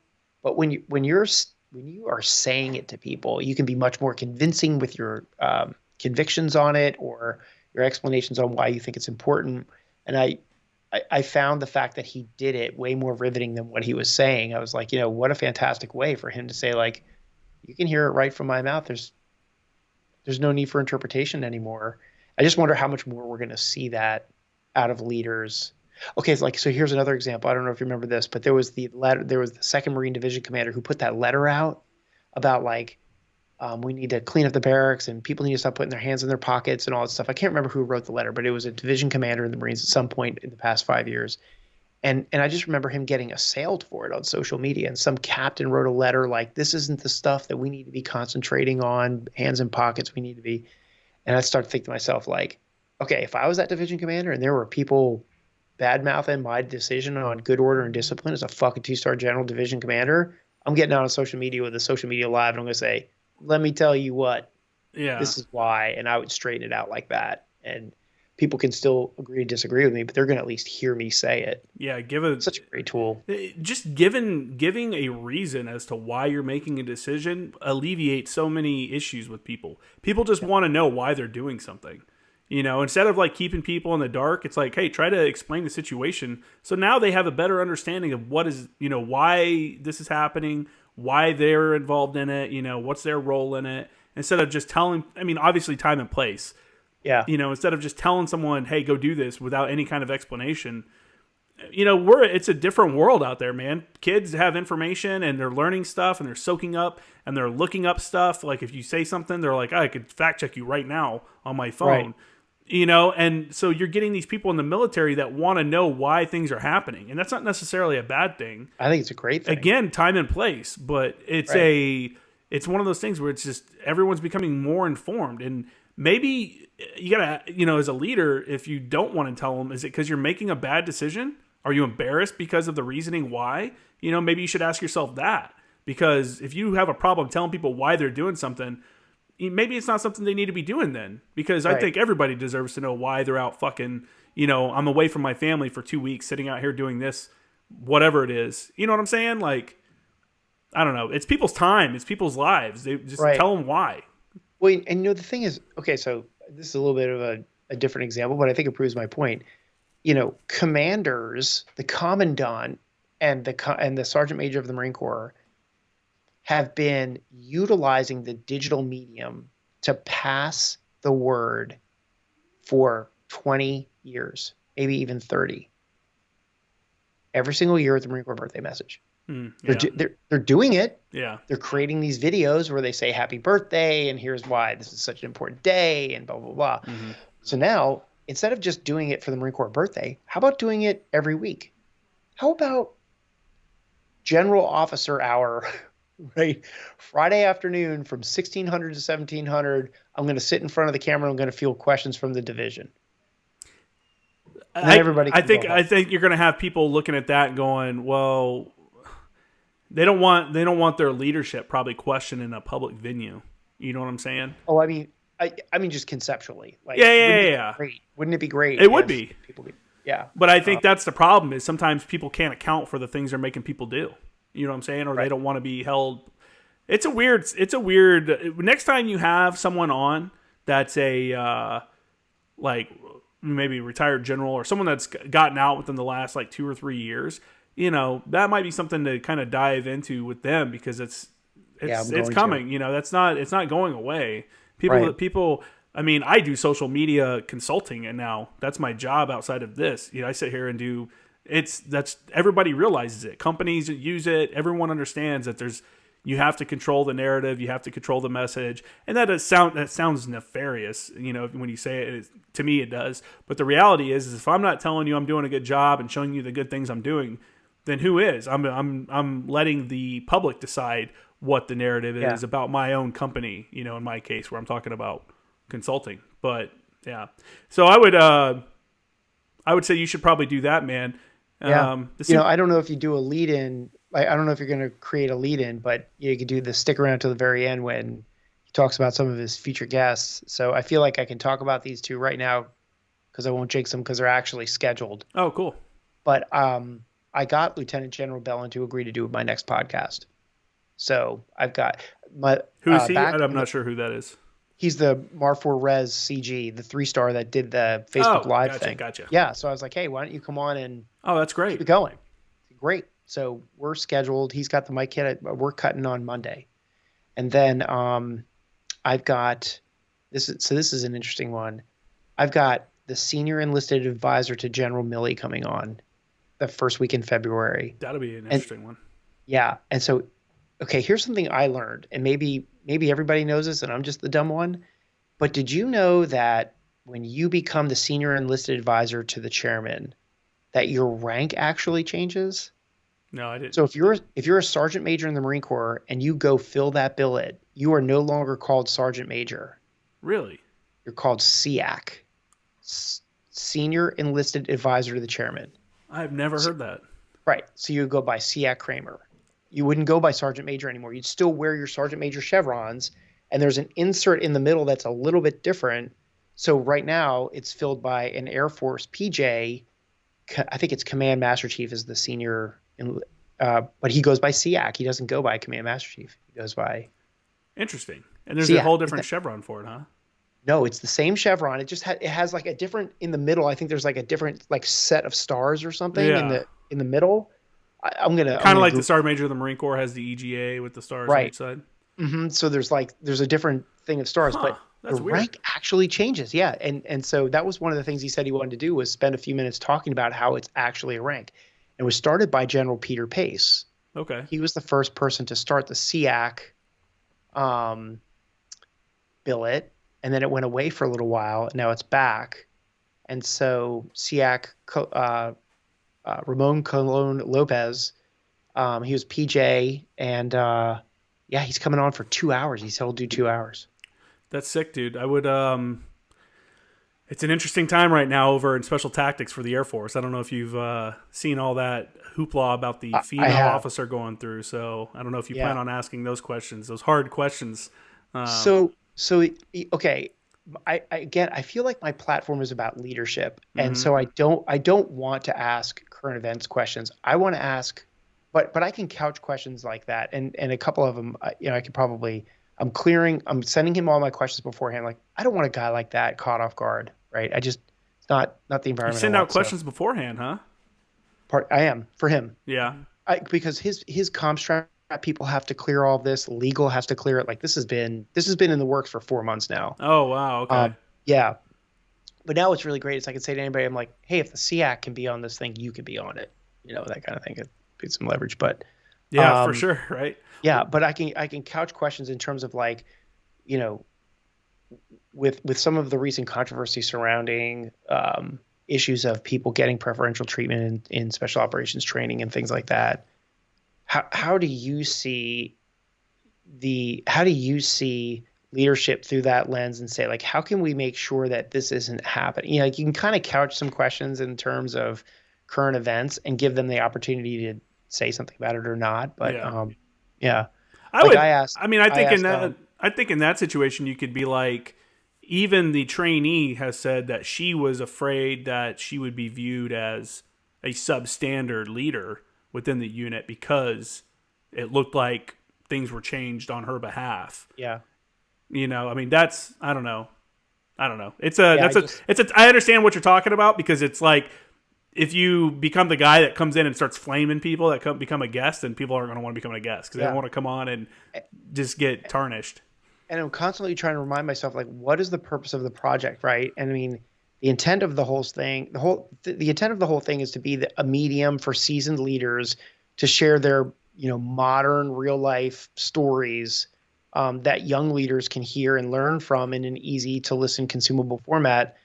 but when you are saying it to people, you can be much more convincing with your convictions on it or your explanations on why you think it's important. And I found the fact that he did it way more riveting than what he was saying. I was like, what a fantastic way for him to say, like, you can hear it right from my mouth. There's no need for interpretation anymore. I just wonder how much more we're going to see that out of leaders. Okay, so here's another example. I don't know if you remember this, but there was the 2nd Marine Division commander who put that letter out about like, we need to clean up the barracks and people need to stop putting their hands in their pockets and all that stuff. I can't remember who wrote the letter, but it was a division commander in the Marines at some point in the past 5 years. And I just remember him getting assailed for it on social media. And some captain wrote a letter like, this isn't the stuff that we need to be concentrating on, hands in pockets, we need to be. And I started thinking to myself, like, okay, if I was that division commander and there were people bad-mouthing my decision on good order and discipline as a fucking 2-star general division commander, I'm getting out on social media with a social media live and I'm going to say, let me tell you what, this is why. And I would straighten it out like that. And people can still agree and disagree with me, but they're going to at least hear me say it. Yeah, such a great tool. Just giving a reason as to why you're making a decision alleviates so many issues with people. People just want to know why they're doing something. Instead of like keeping people in the dark, it's like, hey, try to explain the situation. So now they have a better understanding of what is, why this is happening, why they're involved in it, what's their role in it. Instead of just telling, obviously time and place. Yeah. Instead of just telling someone, hey, go do this without any kind of explanation. It's a different world out there, man. Kids have information and they're learning stuff and they're soaking up and they're looking up stuff. Like if you say something, they're like, I could fact check you right now on my phone. Right. And so you're getting these people in the military that want to know why things are happening. And that's not necessarily a bad thing. I think it's a great thing. Again, time and place, but it's it's one of those things where it's just everyone's becoming more informed. And maybe you gotta, as a leader, if you don't want to tell them, is it because you're making a bad decision? Are you embarrassed because of the reasoning why? Maybe you should ask yourself that, because if you have a problem telling people why they're doing something, maybe it's not something they need to be doing then, because I think everybody deserves to know why they're out fucking, I'm away from my family for 2 weeks sitting out here doing this, whatever it is. You know what I'm saying? Like, I don't know. It's people's time. It's people's lives. They just tell them why. Well, and the thing is, okay, so this is a little bit of a different example, but I think it proves my point. Commanders, the Commandant and the Sergeant Major of the Marine Corps have been utilizing the digital medium to pass the word for 20 years, maybe even 30. Every single year at the Marine Corps birthday message. They're doing it. Yeah. They're creating these videos where they say happy birthday and here's why this is such an important day and blah, blah, blah. Mm-hmm. So now, instead of just doing it for the Marine Corps birthday, how about doing it every week? How about General Officer Hour, right? Friday afternoon from 1600 to 1700, I'm going to sit in front of the camera. I'm going to field questions from the division. I think you're going to have people looking at that and going, well, they don't want their leadership probably questioned in a public venue. You know what I'm saying? Oh, I mean, just conceptually. Like, yeah. Wouldn't it be great? It would be. Yeah. But I think that's the problem is sometimes people can't account for the things they're making people do. You know what I'm saying? Or they don't want to be held. It's a weird, next time you have someone on that's a, like maybe retired general or someone that's gotten out within the last like 2 or 3 years, that might be something to kind of dive into with them, because it's coming, it's not going away. People, I do social media consulting, and now that's my job outside of this. I sit here and that's everybody realizes it. Companies use it. Everyone understands that there's, You have to control the narrative. You have to control the message, and that sounds nefarious. When you say it, to me it does. But the reality is if I'm not telling you I'm doing a good job and showing you the good things I'm doing, then who is? I'm letting the public decide what the narrative is about my own company. In my case, where I'm talking about consulting. But yeah, so I would say you should probably do that, man. Yeah. I don't know if you do a lead in. I don't know if you're going to create a lead in, but you could do the stick around to the very end when he talks about some of his future guests. So I feel like I can talk about these two right now because I won't jinx them because they're actually scheduled. Oh, cool. But I got Lieutenant General Bellin to agree to do my next podcast. So I've got my. Who's he? I'm not sure who that is. He's the Mar 4 Res CG, the 3-star that did the Facebook Live thing. Gotcha. Yeah. So I was like, hey, why don't you come on and that's great. keep it going? Great. So we're scheduled. He's got the mic kit. We're cutting on Monday. And then I've got this. So this is an interesting one. I've got the senior enlisted advisor to General Milley coming on the first week in February. That'll be an interesting one. Yeah. And so, okay, here's something I learned, and maybe everybody knows this and I'm just the dumb one, but did you know that when you become the senior enlisted advisor to the chairman, that your rank actually changes? No, I didn't. So if you're a sergeant major in the Marine Corps and you go fill that billet, you are no longer called sergeant major. Really? You're called SEAC, senior enlisted advisor to the chairman. I've never heard that. Right. So you would go by SEAC Kramer. You wouldn't go by sergeant major anymore. You'd still wear your sergeant major chevrons, and there's an insert in the middle that's a little bit different. So right now it's filled by an Air Force PJ. I think it's Command Master Chief is the senior, but he goes by SEAC. He doesn't go by Command Master Chief. He goes by. Interesting. And there's SEAC. a whole different chevron for it, huh? No, it's the same chevron. It just it has like a different in the middle. I think there's like a different like set of stars or something in the middle. I'm gonna kind of like the Sergeant Major of the Marine Corps has the EGA with the stars on each side. Mm-hmm. So there's a different thing of stars, but the rank actually changes. Yeah, and so that was one of the things he said he wanted to do was spend a few minutes talking about how it's actually a rank. It was started by General Peter Pace. Okay, he was the first person to start the SEAC billet, and then it went away for a little while, and now it's back. And so SEAC. Ramon Colon Lopez, he was PJ, and he's coming on for 2 hours. He said he'll do 2 hours. That's sick, dude. I would. It's an interesting time right now over in Special Tactics for the Air Force. I don't know if you've seen all that hoopla about the female officer going through. So I don't know if you plan on asking those questions, those hard questions. Okay. I feel like my platform is about leadership, and so I don't want to ask current events questions. I want to ask, but I can couch questions like that, and a couple of them, I could probably. I'm sending him all my questions beforehand. Like I don't want a guy like that caught off guard, right? It's not the environment. You send out questions beforehand, huh? I am for him. Yeah. Because his Comstrat people have to clear all of this. Legal has to clear it. Like this has been in the works for 4 months now. Oh wow. Okay. Yeah. But now what's really great is I can say to anybody, I'm like, hey, if the SEAC can be on this thing, you can be on it. That kind of thing. It puts some leverage. But yeah, for sure, right? Yeah, but I can couch questions in terms of like, with some of the recent controversy surrounding issues of people getting preferential treatment in special operations training and things like that. How do you see leadership through that lens and say, like, how can we make sure that this isn't happening? Like you can kind of couch some questions in terms of current events and give them the opportunity to say something about it or not. But yeah. I think in that situation you could be like, even the trainee has said that she was afraid that she would be viewed as a substandard leader within the unit because it looked like things were changed on her behalf. Yeah. That's, I don't know. I understand what you're talking about because it's like, if you become the guy that comes in and starts flaming people that become a guest, then people aren't going to want to become a guest because they don't want to come on and just get tarnished. And I'm constantly trying to remind myself, like, what is the purpose of the project, right? And I mean, the intent of the whole thing, the intent of the whole thing is to be a medium for seasoned leaders to share their, modern real life stories that young leaders can hear and learn from in an easy to listen, consumable format.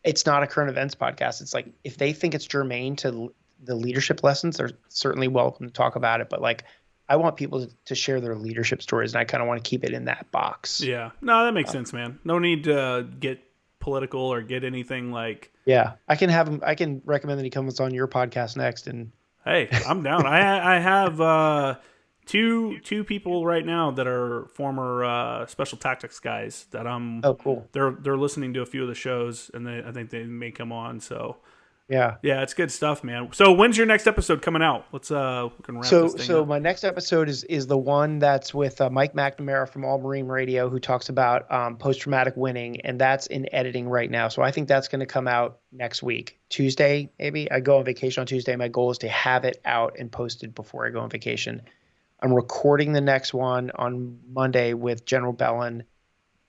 It's not a current events podcast. It's like, if they think it's germane to the leadership lessons, they're certainly welcome to talk about it. But like, I want people to share their leadership stories, and I kind of want to keep it in that box. Yeah. No, that makes sense, man. No need to get political or get anything like. Yeah. I can have him. I can recommend that he comes on your podcast next. And hey, I'm down. I have two people right now that are former special tactics guys that I'm. Oh, cool. They're listening to a few of the shows, and I think they may come on. So yeah, it's good stuff, man. So when's your next episode coming out? Let's we can wrap this thing up. My next episode is the one that's with Mike McNamara from All Marine Radio, who talks about post-traumatic winning, and that's in editing right now. So I think that's going to come out next week, Tuesday maybe. I go on vacation on Tuesday. My goal is to have it out and posted before I go on vacation. I'm recording the next one on Monday with General Bellin,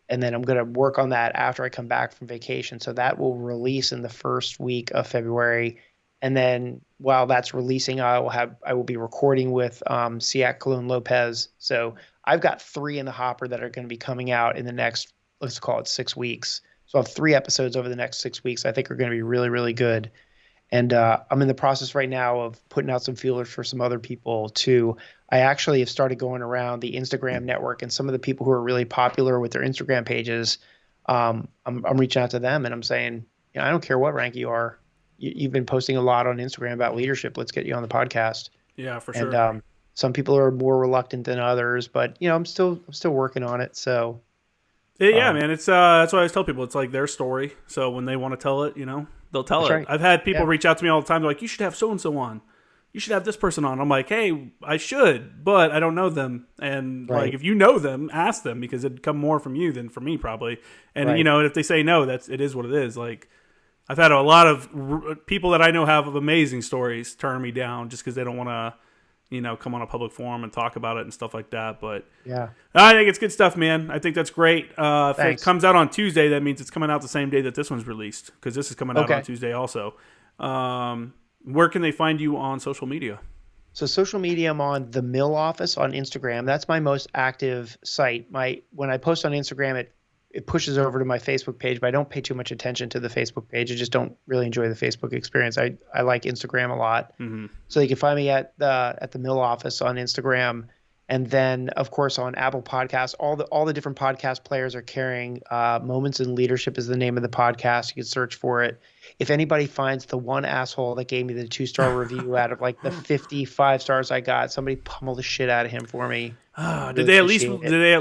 and then I'm going to work on that after I come back from vacation. So that will release in the first week of February. And then while that's releasing, I will be recording with Siak Colon Lopez. So I've got 3 in the hopper that are going to be coming out in the next, let's call it 6 weeks. So I have 3 episodes over the next 6 weeks I think are going to be really, really good. And I'm in the process right now of putting out some feelers for some other people too. I actually have started going around the Instagram network, and some of the people who are really popular with their Instagram pages, I'm reaching out to them and I'm saying, I don't care what rank you are. You've been posting a lot on Instagram about leadership. Let's get you on the podcast. Yeah, for sure. And some people are more reluctant than others, but I'm still working on it. So yeah, man, it's that's what I always tell people. It's like their story. So when they want to tell it, they'll tell it. Right. I've had people reach out to me all the time. They're like, you should have so-and-so on. You should have this person on. I'm like, hey, I should, but I don't know them. And like, if you know them, ask them, because it'd come more from you than from me probably. And if they say no, it is what it is. Like, I've had a lot of people that I know have amazing stories turn me down just because they don't want to, come on a public forum and talk about it and stuff like that. But yeah, I think it's good stuff, man. I think that's great. If it comes out on Tuesday, that means it's coming out the same day that this one's released, because this is coming out on Tuesday also. Where can they find you on social media? So social media, I'm on the Mill Office on Instagram. That's my most active site. When I post on Instagram, it pushes over to my Facebook page, but I don't pay too much attention to the Facebook page. I just don't really enjoy the Facebook experience. I like Instagram a lot. Mm-hmm. So you can find me at the Mill Office on Instagram. And then, of course, on Apple Podcasts, all the different podcast players are carrying Moments in Leadership is the name of the podcast. You can search for it. If anybody finds the one asshole that gave me the 2-star review out of like the 55 stars I got, somebody pummel the shit out of him for me. Did they at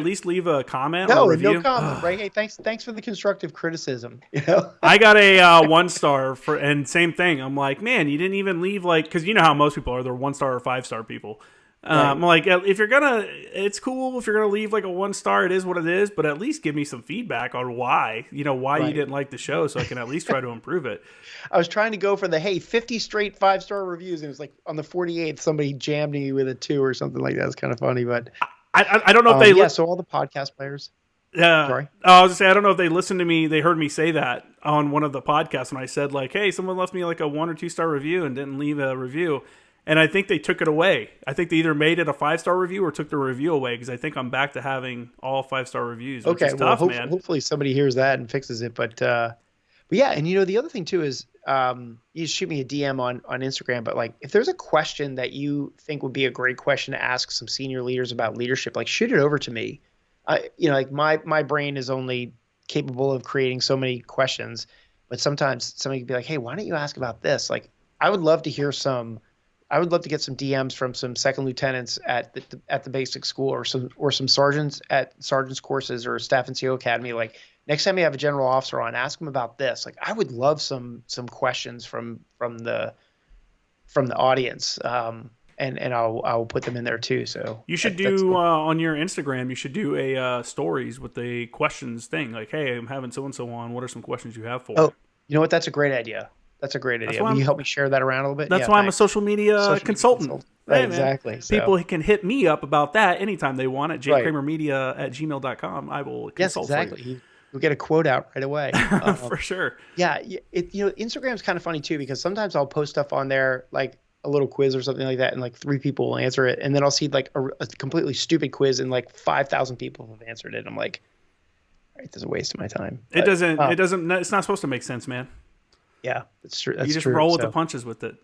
least leave a comment? No, or a review? No comment. Right? Hey, thanks for the constructive criticism. I got a 1-star and same thing. I'm like, man, you didn't even leave, like, because you know how most people are. They're 1-star or 5-star people. I'm like, if you're gonna, it's cool if you're gonna leave like a 1-star. It is what it is, but at least give me some feedback on why you didn't like the show, so I can at least try to improve it. I was trying to go for the 50 straight 5-star reviews, and it was like on the 48th somebody jammed me with a 2 or something like that. It's kind of funny, but I don't know if they so all the podcast players. Yeah, sorry. I was gonna say, I don't know if they listened to me. They heard me say that on one of the podcasts when I said like, hey, someone left me like a 1 or 2-star review and didn't leave a review. And I think they took it away. I think they either made it a 5-star review or took the review away, because I think I'm back to having all 5-star reviews. Which is tough, man. Hopefully somebody hears that and fixes it. But yeah, and the other thing too is you shoot me a DM on Instagram. But like, if there's a question that you think would be a great question to ask some senior leaders about leadership, like shoot it over to me. Like my brain is only capable of creating so many questions, but sometimes somebody could be like, hey, why don't you ask about this? Like, I would love to get some DMs from some second lieutenants at the basic school, or some sergeants at sergeants courses or staff NCO academy. Like, next time you have a general officer on, ask them about this. Like, I would love some questions from the audience, and I'll put them in there too. So you should do cool. On your Instagram. You should do a stories with a questions thing. Like, hey, I'm having so and so on. What are some questions you have for? Oh, you know what? That's a great idea. That's a great idea. Will you help me share that around a little bit? That's why I'm a social media consultant. Right, exactly. So. People can hit me up about that anytime they want at jkramermedia@gmail.com. I will consult. Yes, exactly. You'll get a quote out right away. For sure. Yeah. Instagram's kind of funny too, because sometimes I'll post stuff on there. Like, a little quiz or something like that, and like 3 people will answer it, and then I'll see like a completely stupid quiz, and like 5,000 people have answered it. I'm like, all right, this is a waste of my time. It doesn't. It's not supposed to make sense, man. Yeah, that's true. That's you just true. roll with the punches with it.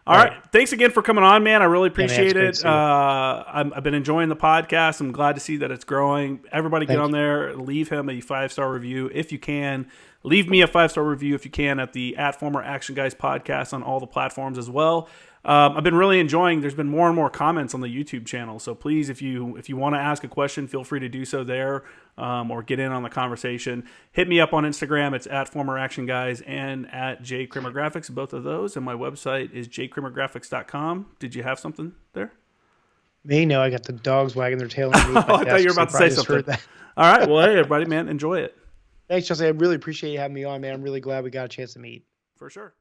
All right. Thanks again for coming on, man. I really appreciate it. I've been enjoying the podcast. I'm glad to see that it's growing. Everybody get on there. Leave him a 5-star review if you can. Leave me a 5-star review if you can at the @Former Action Guys podcast on all the platforms as well. I've been really enjoying. There's been more and more comments on the YouTube channel. So please, if you want to ask a question, feel free to do so there, or get in on the conversation. Hit me up on Instagram. It's @FormerActionGuys and @JKrimmerGraphics, both of those. And my website is jkrimmergraphics.com. Did you have something there? Me? No, I got the dogs wagging their tail underneath my I thought you were about to say something. All right. Well, hey, everybody, man, enjoy it. Thanks, Chelsea. I really appreciate you having me on, man. I'm really glad we got a chance to meet. For sure.